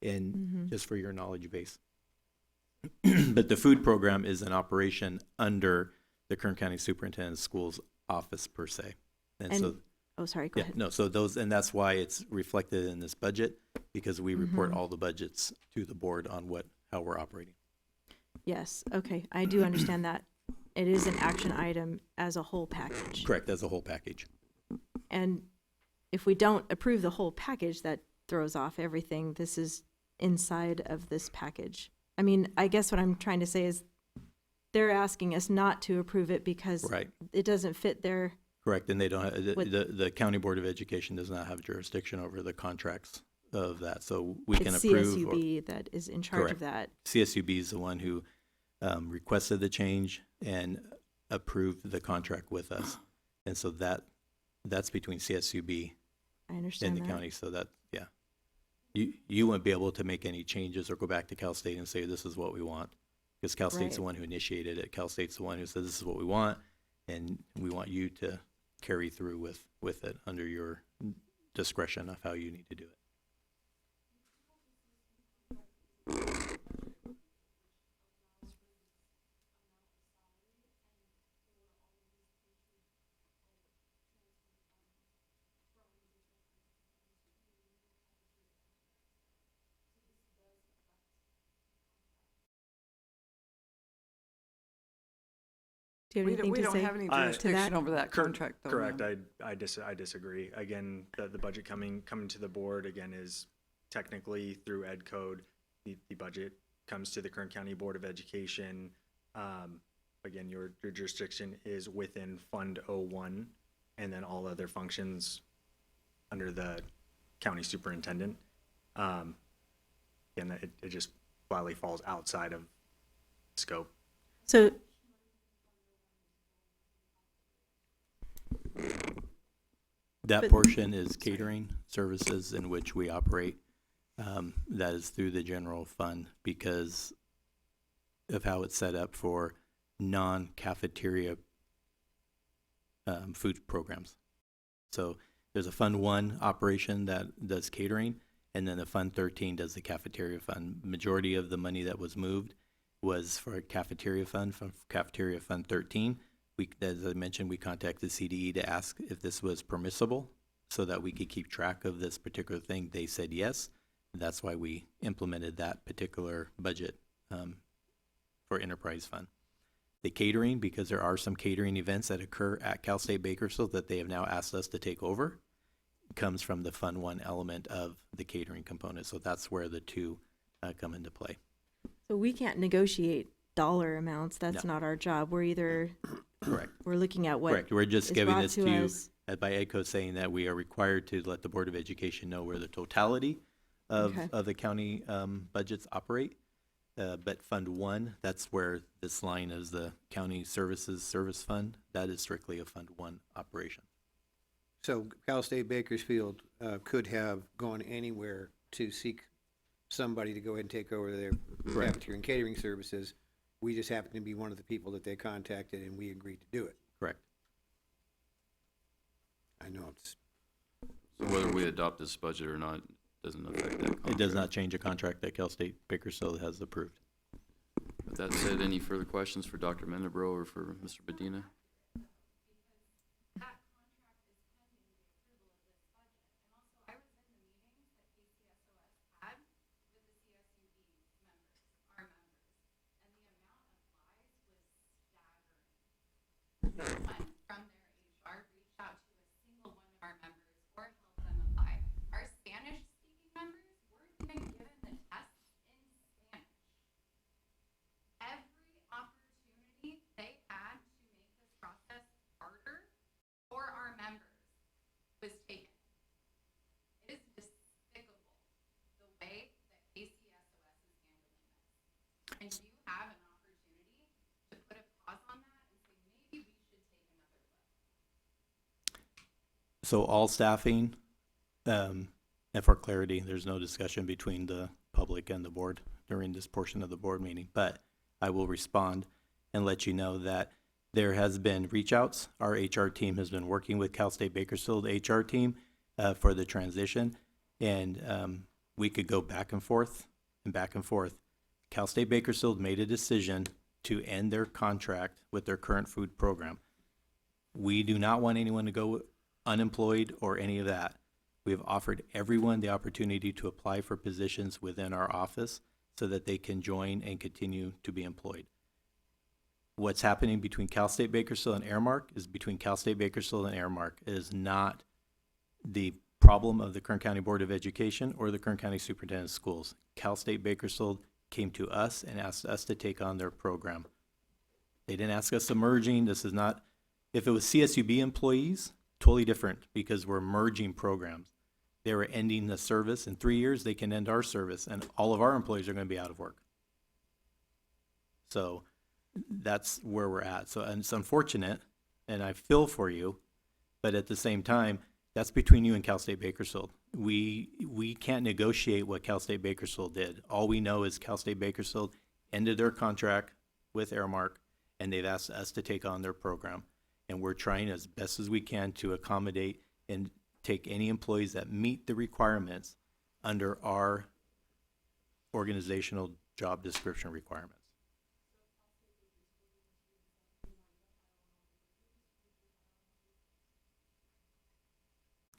and just for your knowledge base. But the food program is an operation under the Kern County Superintendent of Schools office per se. And so, oh, sorry, go yeah, ahead. no, so and that's why it's reflected in this budget, because we report all the budgets to the board on how we're operating. Yes, okay, I do understand that. It is an action item as a whole package. Correct, as a whole package. And if we don't approve the whole package, that throws off everything. This is inside of this package. I mean, I guess what I'm trying to say is they're asking us not to approve it because Right. it doesn't fit their, Correct, and they don't, What- the County Board of Education does not have jurisdiction over the contracts of that, so we can it's approve. CSUB that is in charge Correct. of that. CSUB is the one who requested the change and approved the contract with us. And so that's between CSUB I understand and the that. county, so that, yeah. You won't be able to make any changes or go back to Cal State and say, this is what we want. Because Cal State's the Right. one who initiated it. Cal State's the one who said, this is what we want, and we want you to carry through with it under your discretion of how you need to do it. Do you have anything We to don't say have any to jurisdiction over that contract, though. Correct. ma'am. I disagree. Again, the budget coming to the board again is technically through Ed Code. The budget comes to the Kern County Board of Education. Again, your jurisdiction is within Fund 01, and then all other functions under the county superintendent. And it just slightly falls outside of scope. So That But- portion is catering services in which we operate. That is through the general fund because of how it's set up for non-cafeteria food programs. So there's a Fund 1 operation that does catering, and then the Fund 13 does the cafeteria fund. Majority of the money that was moved was for a cafeteria fund, from Cafeteria Fund 13. As I mentioned, we contacted CDE to ask if this was permissible so that we could keep track of this particular thing. They said yes. That's why we implemented that particular budget for enterprise fund. The catering, because there are some catering events that occur at Cal State Bakersfield that they have now asked us to take over, comes from the Fund 1 element of the catering component. So that's where the two come into play. So we can't negotiate dollar amounts. That's No. not our job. We're either Correct. we're looking at what Correct. We're just is giving brought this to to you us. by Ed Code saying that we are required to let the Board of Education know where the totality of, Okay. of the county budgets operate. But Fund 1, that's where this line is the County Services Service Fund. That is strictly a Fund 1 operation. So Cal State Bakersfield could have gone anywhere to seek somebody to go ahead and take over their Correct. cafeteria and catering services. We just happened to be one of the people that they contacted, and we agreed to do it. Correct. I know it's, So whether we adopt this budget or not doesn't affect that contract. It does not change a contract that Cal State Bakersfield has approved. With that said, any further questions for Dr. Mendebro or for Mr. Medina? No one from their HR reached out to a single one of our members or helped them apply. Our Spanish-speaking members weren't even given the tests in Spanish. Every opportunity they had to make this process harder for our members was taken. It is despicable the way that KCSOS is handling this. And you have an opportunity to put a pause on that and say, maybe we should take another look. So all staffing, and for clarity, there's no discussion between the public and the board during this portion of the board meeting, but I will respond and let you know that there has been reach outs. Our HR team has been working with Cal State Bakersfield HR team for the transition, and we could go back and forth and back and forth. Cal State Bakersfield made a decision to end their contract with their current food program. We do not want anyone to go unemployed or any of that. We have offered everyone the opportunity to apply for positions within our office so that they can join and continue to be employed. What's happening between Cal State Bakersfield and Airmark is between Cal State Bakersfield and Airmark. It is not the problem of the Kern County Board of Education or the Kern County Superintendent of Schools. Cal State Bakersfield came to us and asked us to take on their program. They didn't ask us to merging. This is not, if it was CSUB employees, totally different because we're merging programs. They were ending the service. In 3 years, they can end our service and all of our employees are going to be out of work. So that's where we're at. So, and it's unfortunate, and I feel for you, but at the same time, that's between you and Cal State Bakersfield. We can't negotiate what Cal State Bakersfield did. All we know is Cal State Bakersfield ended their contract with Airmark, and they've asked us to take on their program. And we're trying as best as we can to accommodate and take any employees that meet the requirements under our organizational job description requirements.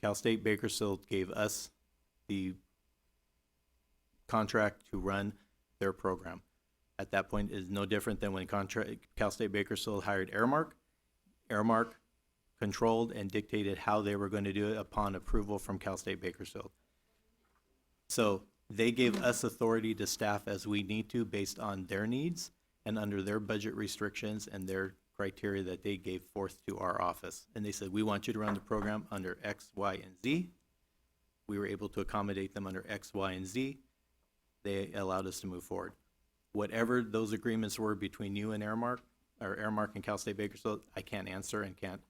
Cal State Bakersfield gave us the contract to run their program. At that point, it is no different than when Cal State Bakersfield hired Airmark. Airmark controlled and dictated how they were going to do it upon approval from Cal State Bakersfield. So they gave us authority to staff as we need to based on their needs and under their budget restrictions and their criteria that they gave forth to our office. And they said, we want you to run the program under X, Y, and Z. We were able to accommodate them under X, Y, and Z. They allowed us to move forward. Whatever those agreements were between you and Airmark, or Airmark and Cal State Bakersfield, I can't answer and can't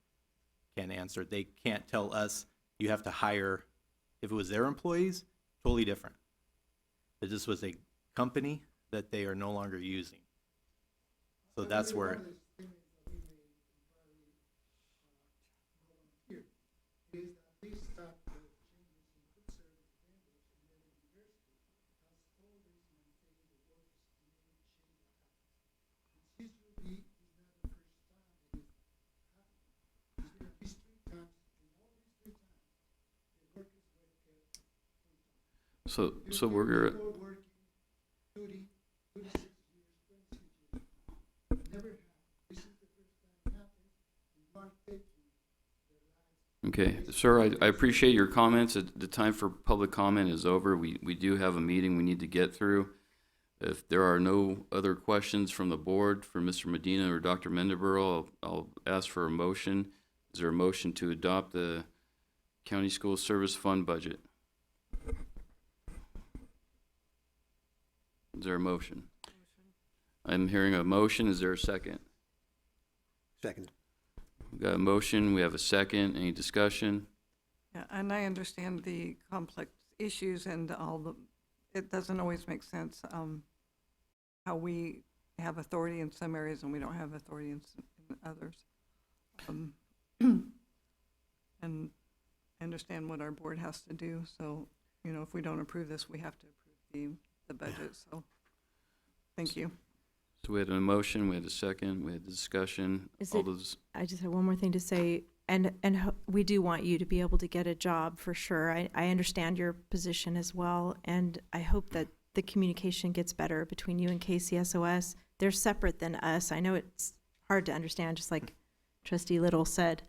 answer. They can't tell us you have to hire. If it was their employees, totally different. But this was a company that they are no longer using. So that's where. So we're okay, sir. I appreciate your comments. The time for public comment is over. We do have a meeting we need to get through. If there are no other questions from the board for Mr. Medina or Dr. Mendebro, I'll ask for a motion Is there a motion to adopt the County School Service Fund budget? Is there a motion? I'm hearing a motion. Is there a second? Second. We've got a motion. We have a second. Any discussion? Yeah, and I understand the complex issues and it doesn't always make sense, how we have authority in some areas and we don't have authority in others. And I understand what our board has to do, so, if we don't approve this, we have to approve the budget, so, thank you. So we had a motion, we had a second, we had discussion. I just have one more thing to say, and we do want you to be able to get a job for sure. I understand your position as well, and I hope that the communication gets better between you and KCSOS. They're separate than us. I know it's hard to understand, just like Trustee Little said.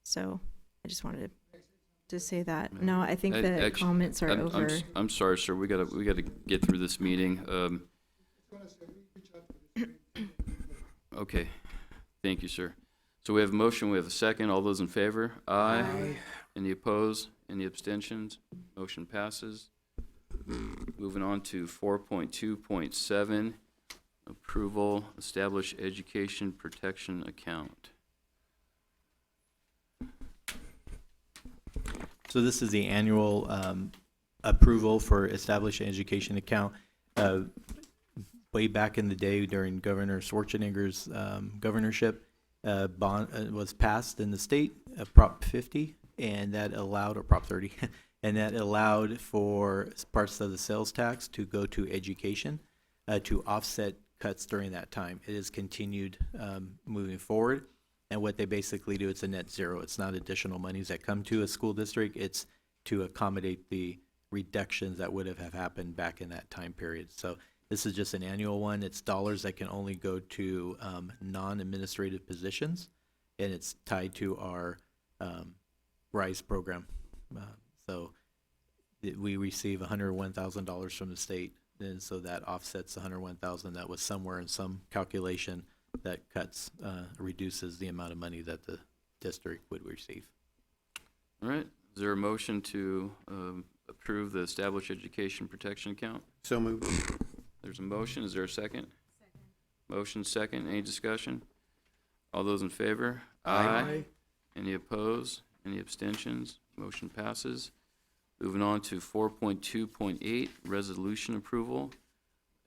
So I just wanted to say that. No, I think the comments are over. I'm sorry, sir. We gotta get through this meeting. Okay. Thank you, sir. So we have a motion, we have a second. All those in favor? Aye. Any opposed? Any abstentions? Motion passes. Moving on to 4.2.7, approval, establish education protection account. So this is the annual approval for establish an education account. Way back in the day during Governor Schwarzenegger's governorship, bond was passed in the state, Prop 50, and that allowed, or Prop 30, and that allowed for parts of the sales tax to go to education to offset cuts during that time. It has continued moving forward. And what they basically do, it's a net zero. It's not additional monies that come to a school district. It's to accommodate the reductions that would have happened back in that time period. So this is just an annual one. It's dollars that can only go to non-administrative positions, and it's tied to our RISE program. So we receive $101,000 from the state, and so that offsets $101,000 that was somewhere in some calculation that reduces the amount of money that the district would receive. All right. Is there a motion to approve the established education protection account? So moved. There's a motion. Is there a second? Second. Motion second. Any discussion? All those in favor? Aye. Any opposed? Any abstentions? Motion passes. Moving on to 4.2.8, resolution approval.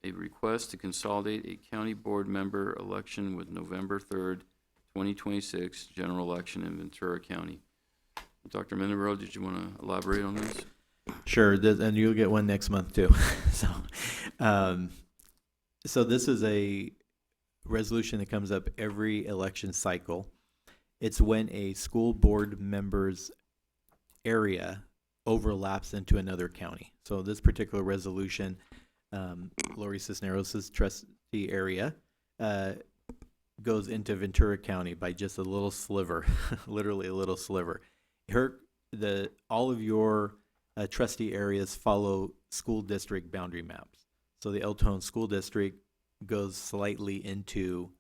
A request to consolidate a county board member election with November 3rd, 2026 general election in Ventura County. Dr. Mendenborough, did you want to elaborate on this? Sure, and you'll get one next month too. So this is a resolution that comes up every election cycle. It's when a school board member's area overlaps into another county. So this particular resolution, Lori Cisneros' trustee area, goes into Ventura County by just a little sliver, literally a little sliver. All of your trustee areas follow school district boundary maps. So the El Tojon School District goes slightly into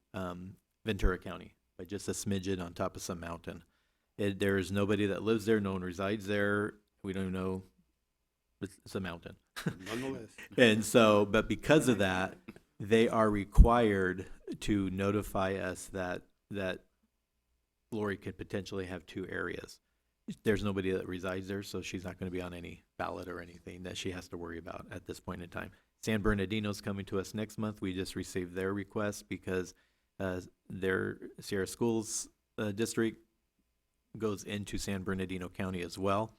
Ventura County by just a smidgen on top of some mountain. There is nobody that lives there, no one resides there. We don't even know. It's a mountain. Nonetheless. And so, but because of that, they are required to notify us that Lori could potentially have two areas. There's nobody that resides there, so she's not going to be on any ballot or anything that she has to worry about at this point in time. San Bernardino's coming to us next month. We just received their request because their Sierra Schools district goes into San Bernardino County as well.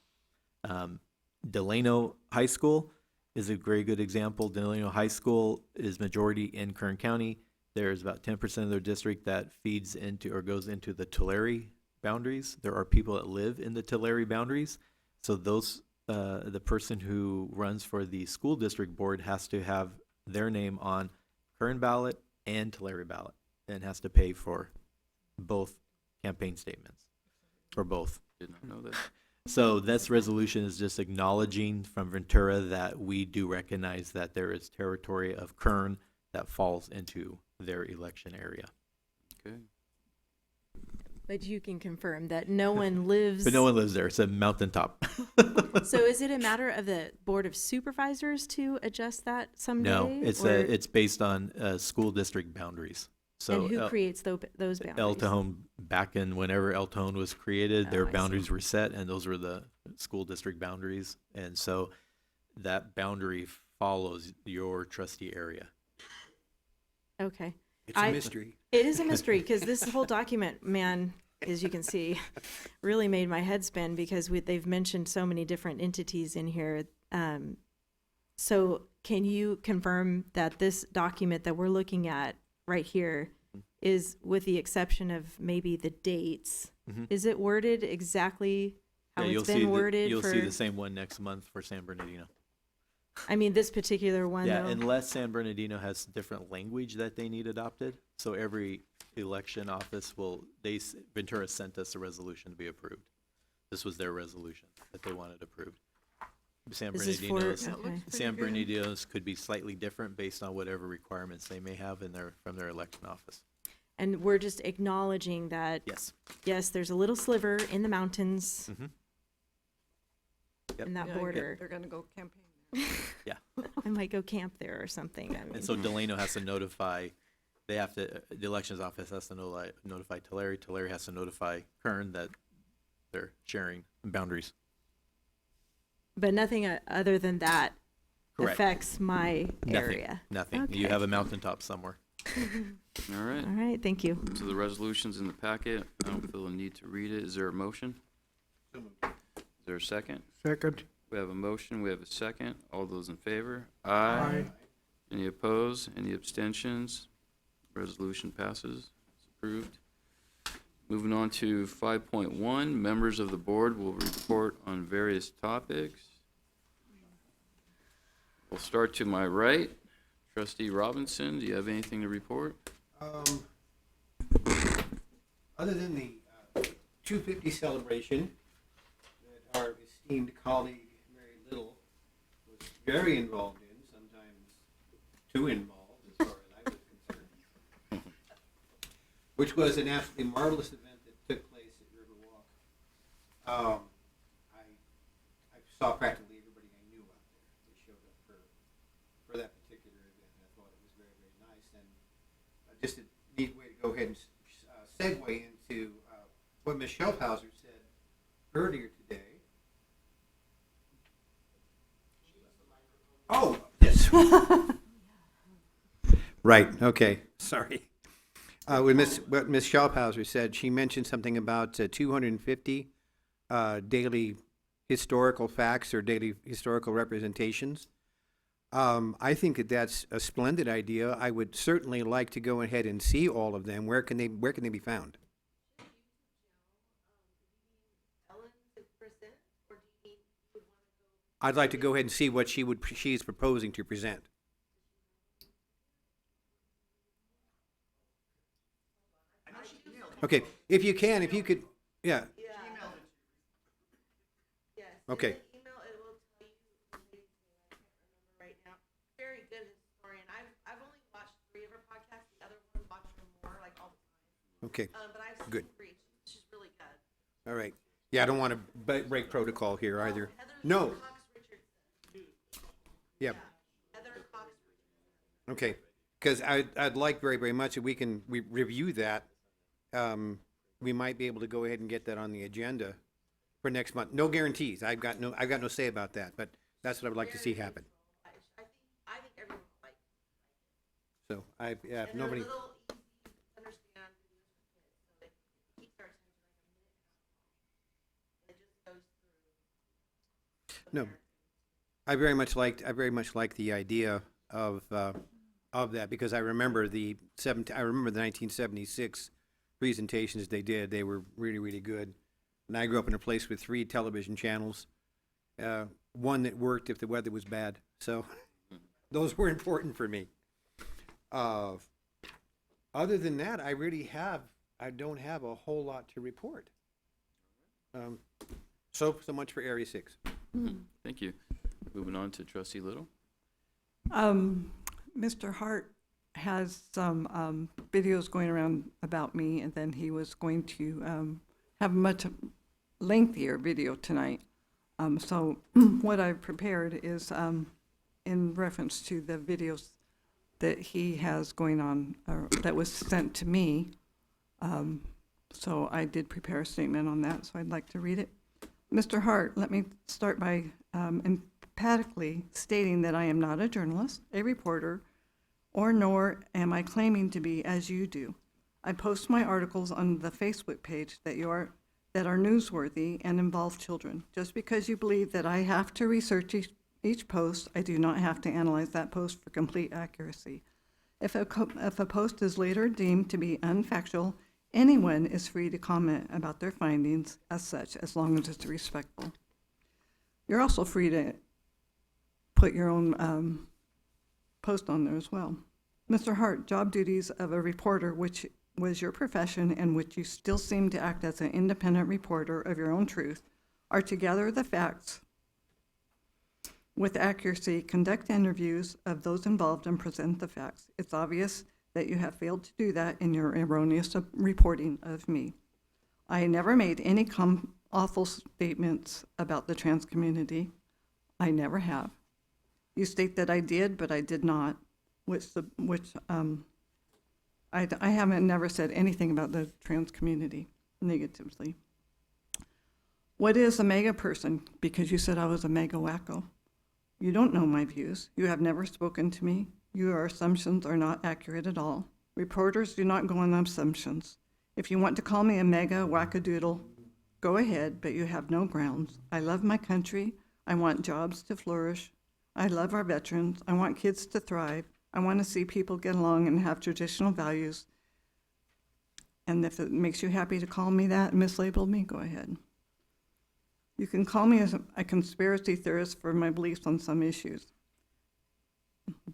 Delano High School is a very good example. Delano High School is majority in Kern County. There's about 10% of their district that feeds into or goes into the Tulare boundaries. There are people that live in the Tulare boundaries. So those, the person who runs for the school district board has to have their name on Kern ballot and Tulare ballot and has to pay for both campaign statements for both. Did not know that. So this resolution is just acknowledging from Ventura that we do recognize that there is territory of Kern that falls into their election area. Okay. But you can confirm that no one lives. But no one lives there. It's a mountaintop. So is it a matter of the Board of Supervisors to adjust that someday? No, or- it's based on school district boundaries. So And who creates those boundaries? El Cajon, back in whenever El Cajon was created, their I see. boundaries were set, and those were the school district boundaries. And so that boundary follows your trustee area. Okay. It's a mystery. It is a mystery because this whole document, man, as you can see, really made my head spin because they've mentioned so many different entities in here. So can you confirm that this document that we're looking at right here is, with the exception of maybe the dates, is it worded exactly how it's been worded? You'll see the same one next month for San Bernardino. I mean, this particular one, Yeah, though. unless San Bernardino has different language that they need adopted. So every election office Ventura sent us a resolution to be approved. This was their resolution that they wanted approved. San This is for- Bernardino's, okay. San Bernardino's could be slightly different based on whatever requirements they may have from their election office. And we're just acknowledging that, yes, there's a little sliver in the mountains Yep. in that Yeah, border. They're gonna go campaign. Yeah. I might go camp there or something. I mean. And so Delano has to notify, the elections office has to notify Tulare. Tulare has to notify Kern that they're sharing boundaries. But nothing other than that Correct. affects my area. Nothing. You Okay. have a mountaintop somewhere. All right. All right, thank you. So the resolution's in the packet. I don't feel a need to read it. Is there a motion? Is there a second? Second. We have a motion, we have a second. All those in favor? Aye. Any opposed? Any abstentions? Resolution passes. It's approved. Moving on to 5.1, members of the board will report on various topics. We'll start to my right. Trustee Robinson, do you have anything to report? Other than the 250 celebration that our esteemed colleague Mary Little was very involved in, sometimes too involved as far as I was concerned, which was an absolutely marvelous event that took place at Riverwalk. I saw practically everybody I knew out there. They showed up for that particular event. I thought it was very, very nice, and just a neat way to go ahead and segue into what Ms. Shelphauser said earlier today. Oh, yes. Right, okay, sorry. What Ms. Shelphauser said, she mentioned something about 250 daily historical facts or daily historical representations. I think that that's a splendid idea. I would certainly like to go ahead and see all of them. Where can they be found? I'd like to go ahead and see what she's proposing to present. Okay, if you could, yeah. Okay. Okay, good. All right. Yeah, I don't want to break protocol here either. No. Yeah. Okay, because I'd like very, very much if we review that. We might be able to go ahead and get that on the agenda for next month. No guarantees. I've got no say about that, but that's what I would like to see happen. So if nobody. No, I very much liked the idea of that because I remember the 1976 presentations they did. They were really, really good. And I grew up in a place with 3 television channels, one that worked if the weather was bad. So those were important for me. Other than that, I don't have a whole lot to report. So much for Area 6. Thank you. Moving on to Trustee Little. Mr. Hart has some videos going around about me, and then he was going to have a much lengthier video tonight. So what I've prepared is in reference to the videos that he has going on, that was sent to me. So I did prepare a statement on that, so I'd like to read it. Mr. Hart, let me start by emphatically stating that I am not a journalist, a reporter, or nor am I claiming to be as you do. I post my articles on the Facebook page that are newsworthy and involve children. Just because you believe that I have to research each post, I do not have to analyze that post for complete accuracy. If a post is later deemed to be unfactual, anyone is free to comment about their findings as such, as long as it's respectful. You're also free to put your own post on there as well. Mr. Hart, job duties of a reporter, which was your profession and which you still seem to act as an independent reporter of your own truth, are to gather the facts with accuracy, conduct interviews of those involved, and present the facts. It's obvious that you have failed to do that in your erroneous reporting of me. I never made any awful statements about the trans community. I never have. You state that I did, but I did not, I haven't never said anything about the trans community negatively. What is a mega person? Because you said I was a mega wacko. You don't know my views. You have never spoken to me. Your assumptions are not accurate at all. Reporters do not go on assumptions. If you want to call me a mega wackadoodle, go ahead, but you have no grounds. I love my country. I want jobs to flourish. I love our veterans. I want kids to thrive. I want to see people get along and have traditional values. And if it makes you happy to call me that and mislabel me, go ahead. You can call me a conspiracy theorist for my beliefs on some issues.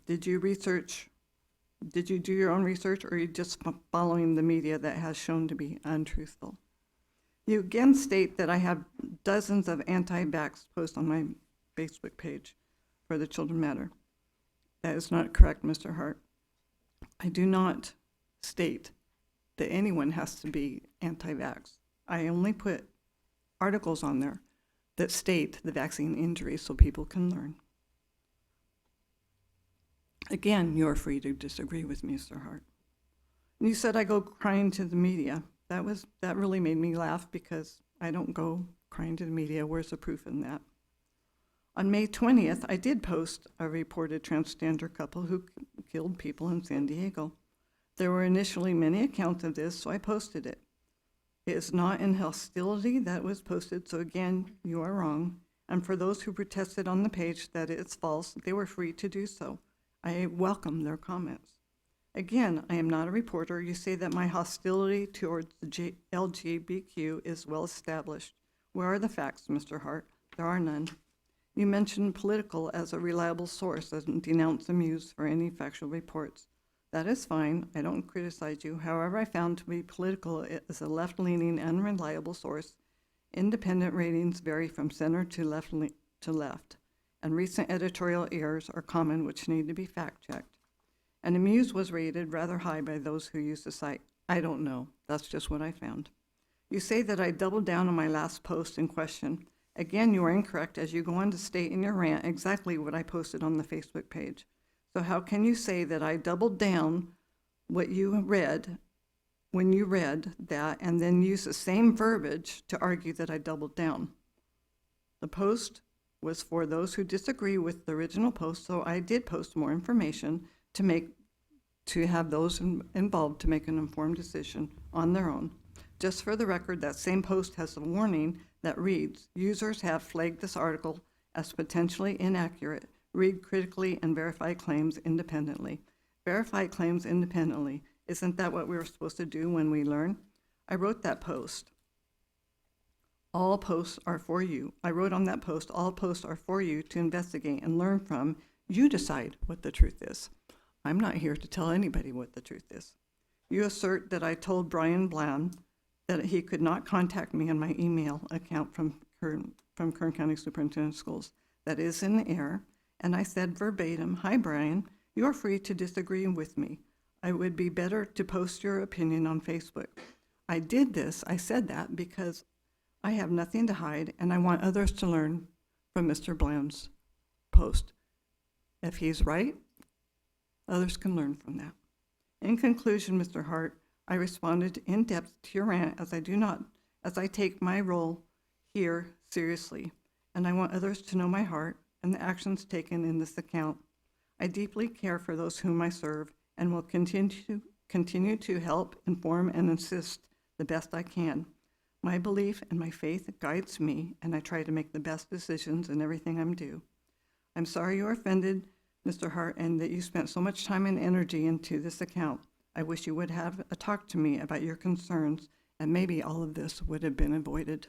Did you do your own research, or are you just following the media that has shown to be untruthful? You again state that I have dozens of anti-vax posts on my Facebook page for the Children Matter. That is not correct, Mr. Hart. I do not state that anyone has to be anti-vax. I only put articles on there that state the vaccine injury so people can learn. Again, you're free to disagree with me, Mr. Hart. And you said I go crying to the media. That really made me laugh, because I don't go crying to the media. Where's the proof in that? On May 20th, I did post a reported transgender couple who killed people in San Diego. There were initially many accounts of this, so I posted it. It is not in hostility that was posted, so again, you are wrong. And for those who protested on the page that it's false, they were free to do so. I welcome their comments. Again, I am not a reporter. You say that my hostility towards the LGBTQ is well established. Where are the facts, Mr. Hart? There are none. You mentioned political as a reliable source and denounce the Muse for any factual reports. That is fine. I don't criticize you. However, I found to be political is a left-leaning, unreliable source. Independent ratings vary from center to left, and recent editorial errors are common, which need to be fact-checked. And the Muse was rated rather high by those who use the site. I don't know. That's just what I found. You say that I doubled down on my last post in question. Again, you are incorrect, as you go on to state in your rant exactly what I posted on the Facebook page. So how can you say that I doubled down what you read when you read that, and then use the same verbiage to argue that I doubled down? The post was for those who disagree with the original post, so I did post more information to have those involved to make an informed decision on their own. Just for the record, that same post has a warning that reads, users have flagged this article as potentially inaccurate. Read critically and verify claims independently. Verify claims independently. Isn't that what we were supposed to do when we learn? I wrote that post. All posts are for you. I wrote on that post, all posts are for you to investigate and learn from. You decide what the truth is. I'm not here to tell anybody what the truth is. You assert that I told Brian Bland that he could not contact me on my email account from Kern County Superintendent of Schools. That is in error. And I said verbatim, "Hi, Brian, you're free to disagree with me. it would be better to post your opinion on Facebook. I said that because I have nothing to hide and I want others to learn from Mr. Bland's post. If he's right, others can learn from that. In conclusion, Mr. Hart, I responded in depth to your rant as I take my role here seriously, and I want others to know my heart and the actions taken in this account. I deeply care for those whom I serve and will continue to help, inform, and assist the best I can. My belief and my faith guides me, and I try to make the best decisions in everything I'm do. I'm sorry you were offended, Mr. Hart, and that you spent so much time and energy into this account. I wish you would have talked to me about your concerns, and maybe all of this would have been avoided.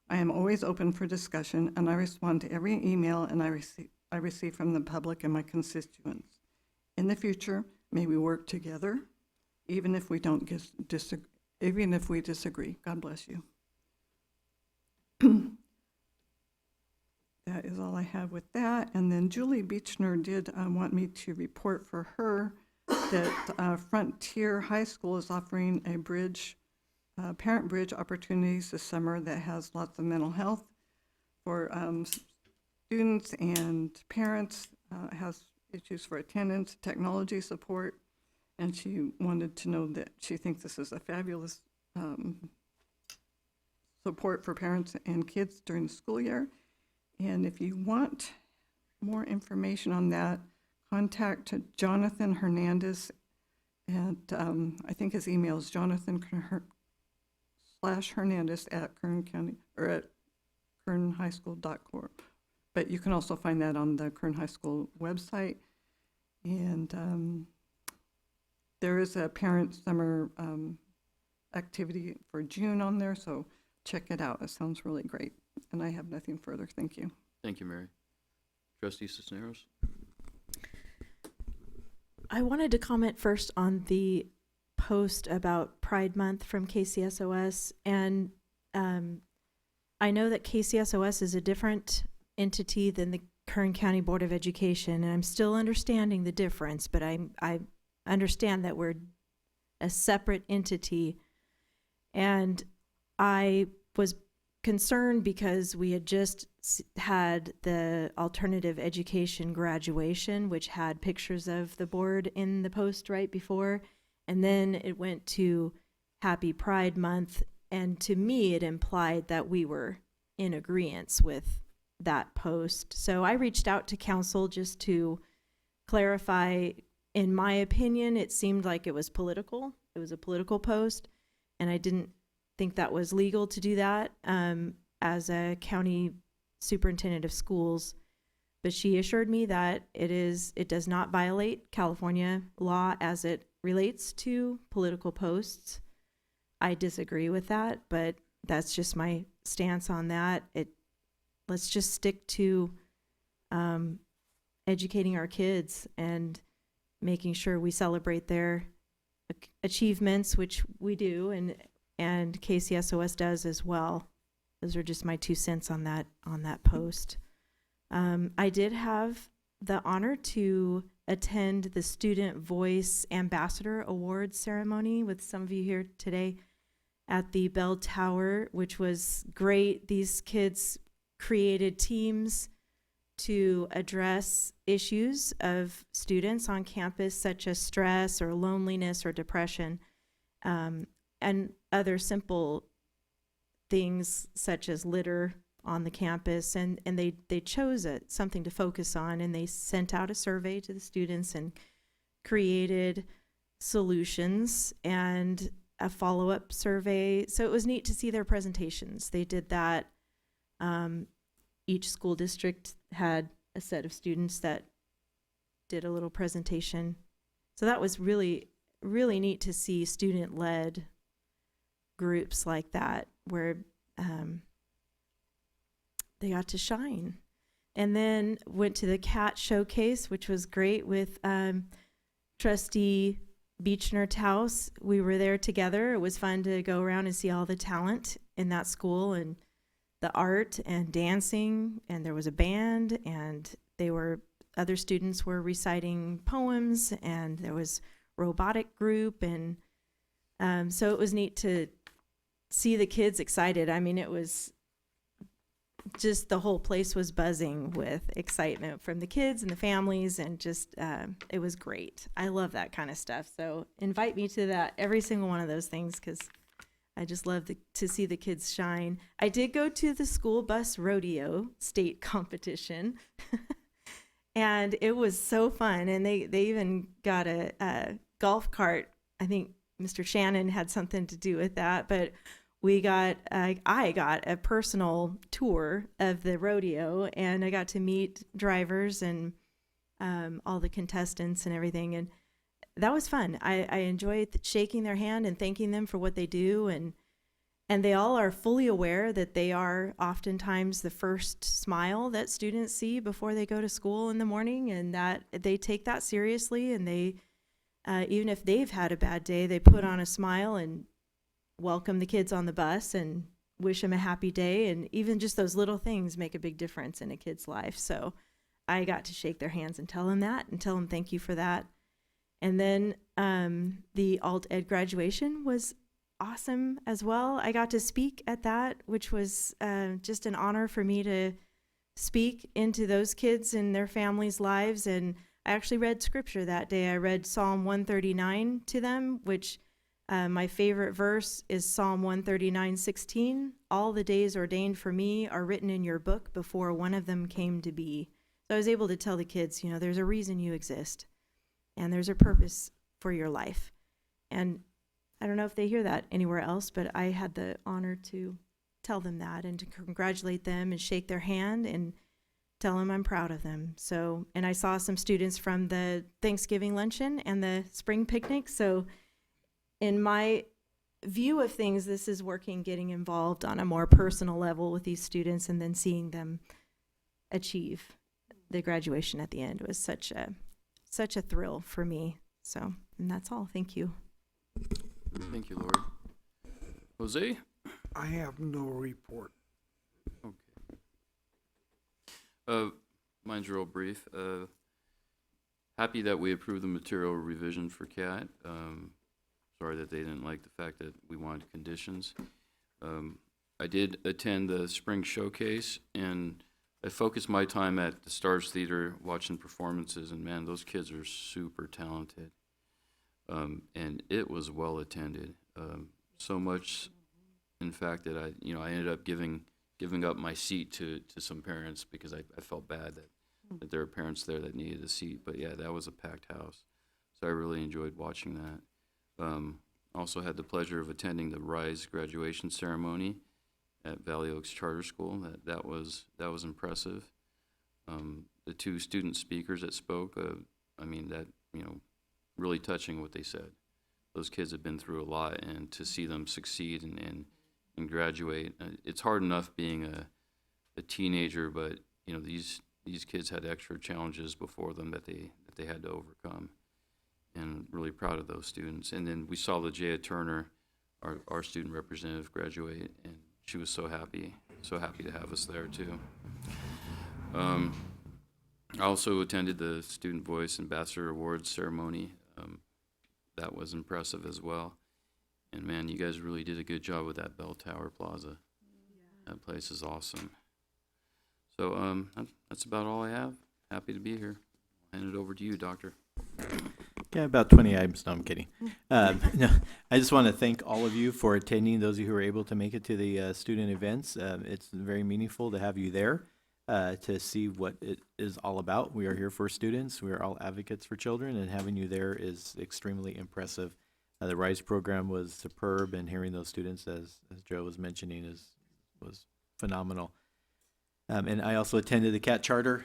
I am always open for discussion, and I respond to every email and I receive from the public and my constituents. In the future, may we work together, even if we disagree. God bless you. That is all I have with that. And then Julie Beechner did want me to report for her that Frontier High School is offering a parent bridge opportunities this summer that has lots of mental health for students and parents, has issues for attendance, technology support, and she wanted to know that she thinks this is a fabulous support for parents and kids during the school year. And if you want more information on that, contact Jonathan Hernandez, and I think his email is Jonathan/Hernandez at Kern County or at kernhighschool.corp. But you can also find that on the Kern High School website. And there is a parent summer activity for June on there, so check it out. It sounds really great. And I have nothing further. Thank you. Thank you, Mary. Trustee Cisneros? I wanted to comment first on the post about Pride Month from KCSOS. And I know that KCSOS is a different entity than the Kern County Board of Education, and I'm still understanding the difference, but I understand that we're a separate entity. And I was concerned because we had just had the alternative education graduation, which had pictures of the board in the post right before, and then it went to Happy Pride Month, and to me it implied that we were in agreement with that post. So I reached out to council just to clarify. In my opinion, it seemed like it was political. It was a political post, and I didn't think that was legal to do that as a county superintendent of schools. But she assured me that it does not violate California law as it relates to political posts. I disagree with that, but that's just my stance on that. Let's just stick to educating our kids and making sure we celebrate their achievements, which we do, and KCSOS does as well. Those are just my 2 cents on that post. I did have the honor to attend the Student Voice Ambassador Awards ceremony with some of you here today at the Bell Tower, which was great. These kids created teams to address issues of students on campus, such as stress or loneliness or depression, and other simple things such as litter on the campus. And they chose something to focus on, and they sent out a survey to the students and created solutions and a follow-up survey. So it was neat to see their presentations. They did that. Each school district had a set of students that did a little presentation. So that was really, really neat to see student-led groups like that, where they got to shine. And then went to the CAT showcase, which was great, with Trustee Beechner's house. We were there together. It was fun to go around and see all the talent in that school, and the art and dancing, and there was a band, and other students were reciting poems, and there was robotic group, and so it was neat to see the kids excited. I mean, it was just the whole place was buzzing with excitement from the kids and the families, and just it was great. I love that kind of stuff. So invite me to that, every single one of those things, because I just love to see the kids shine. I did go to the school bus rodeo state competition, and it was so fun. And they even got a golf cart. I think Mr. Shannon had something to do with that, but we got I got a personal tour of the rodeo, and I got to meet drivers and all the contestants and everything, and that was fun. I enjoyed shaking their hand and thanking them for what they do, and they all are fully aware that they are oftentimes the first smile that students see before they go to school in the morning, and that they take that seriously, and they even if they've had a bad day, they put on a smile and welcome the kids on the bus and wish them a happy day. And even just those little things make a big difference in a kid's life. So I got to shake their hands and tell them that, and tell them thank you for that. And then the alt ed graduation was awesome as well. I got to speak at that, which was just an honor for me to speak into those kids and their families' lives. And I actually read scripture that day. I read Psalm 139 to them, which my favorite verse is Psalm 139:16. All the days ordained for me are written in your book before one of them came to be. So I was able to tell the kids, you know, there's a reason you exist, and there's a purpose for your life. And I don't know if they hear that anywhere else, but I had the honor to tell them that, and to congratulate them and shake their hand and tell them I'm proud of them. So, and I saw some students from the Thanksgiving luncheon and the spring picnic. So in my view of things, this is working, getting involved on a more personal level with these students, and then seeing them achieve the graduation at the end was such a thrill for me. So, and that's all. Thank you. Thank you, Lori. Jose? I have no report. Mine's real brief. Happy that we approved the material revision for CAT. Sorry that they didn't like the fact that we wanted conditions. I did attend the spring showcase, and I focused my time at the Stars Theater watching performances, and man, those kids are super talented. And it was well attended. So much, in fact, that I ended up giving up my seat to some parents because I felt bad that there were parents there that needed a seat. But yeah, that was a packed house. So I really enjoyed watching that. Also had the pleasure of attending the RISE graduation ceremony at Valley Oaks Charter School. That was impressive. The two student speakers that spoke, really touching what they said. Those kids have been through a lot, and to see them succeed and graduate, it's hard enough being a teenager, but these kids had extra challenges before them that they had to overcome. And really proud of those students. And then we saw LaJaya Turner, our student representative, graduate, and she was so happy to have us there too. I also attended the Student Voice Ambassador Awards ceremony. That was impressive as well. And man, you guys really did a good job with that Bell Tower Plaza. That place is awesome. So that's about all I have. Happy to be here. I'll hand it over to you, Doctor. Yeah, about 20 items. No, I'm kidding. No, I just want to thank all of you for attending, those of you who were able to make it to the student events. It's very meaningful to have you there to see what it is all about. We are here for students. We are all advocates for children, and having you there is extremely impressive. The RISE program was superb, and hearing those students, as Joe was mentioning, was phenomenal. And I also attended the CAT Charter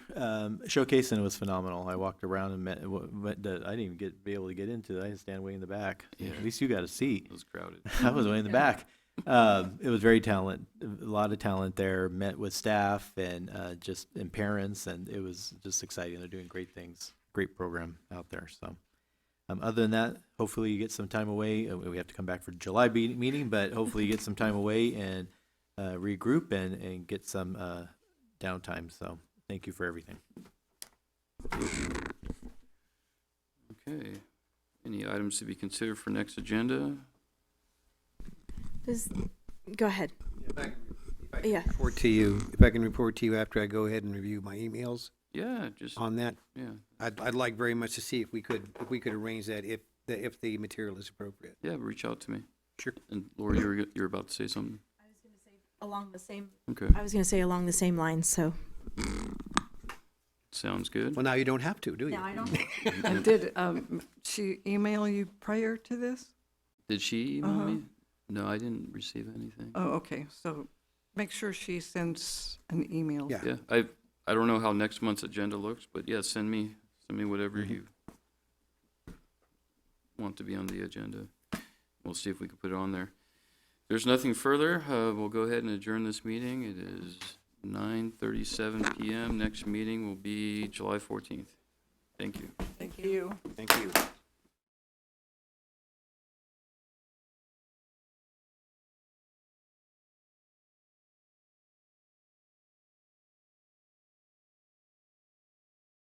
showcase, and it was phenomenal. I walked around and I didn't even be able to get into it. I had to stand way in the back. Yeah. At least you got a seat. It was crowded. I was way in the back. It was a lot of talent there. Met with staff and parents, and it was just exciting. They're doing great things. Great program out there. So, other than that, hopefully you get some time away. We have to come back for July meeting, but hopefully you get some time away and regroup and get some downtime. So thank you for everything. Okay. Any items to be considered for next agenda? Go ahead. Yeah. Report to you, if I can report to you after I go ahead and review my emails Yeah, just, on that. yeah. I'd like very much to see if we could arrange that if the material is appropriate. Yeah, reach out to me. Sure. And Laura, you're about to say something? Along the same. Okay, I was going to say along the same lines, so. sounds good. Well, now you don't have to, do you? No, I don't. And did she email you prior to this? Did she email me? No, I didn't receive anything. Oh, okay, so make sure she sends an email. Yeah. Yeah, I don't know how next month's agenda looks, but yeah, send me whatever you want to be on the agenda. We'll see if we can put it on there. If there's nothing further, we'll go ahead and adjourn this meeting. It is 9:37 p.m. Next meeting will be July 14th. Thank you. Thank you. Thank you.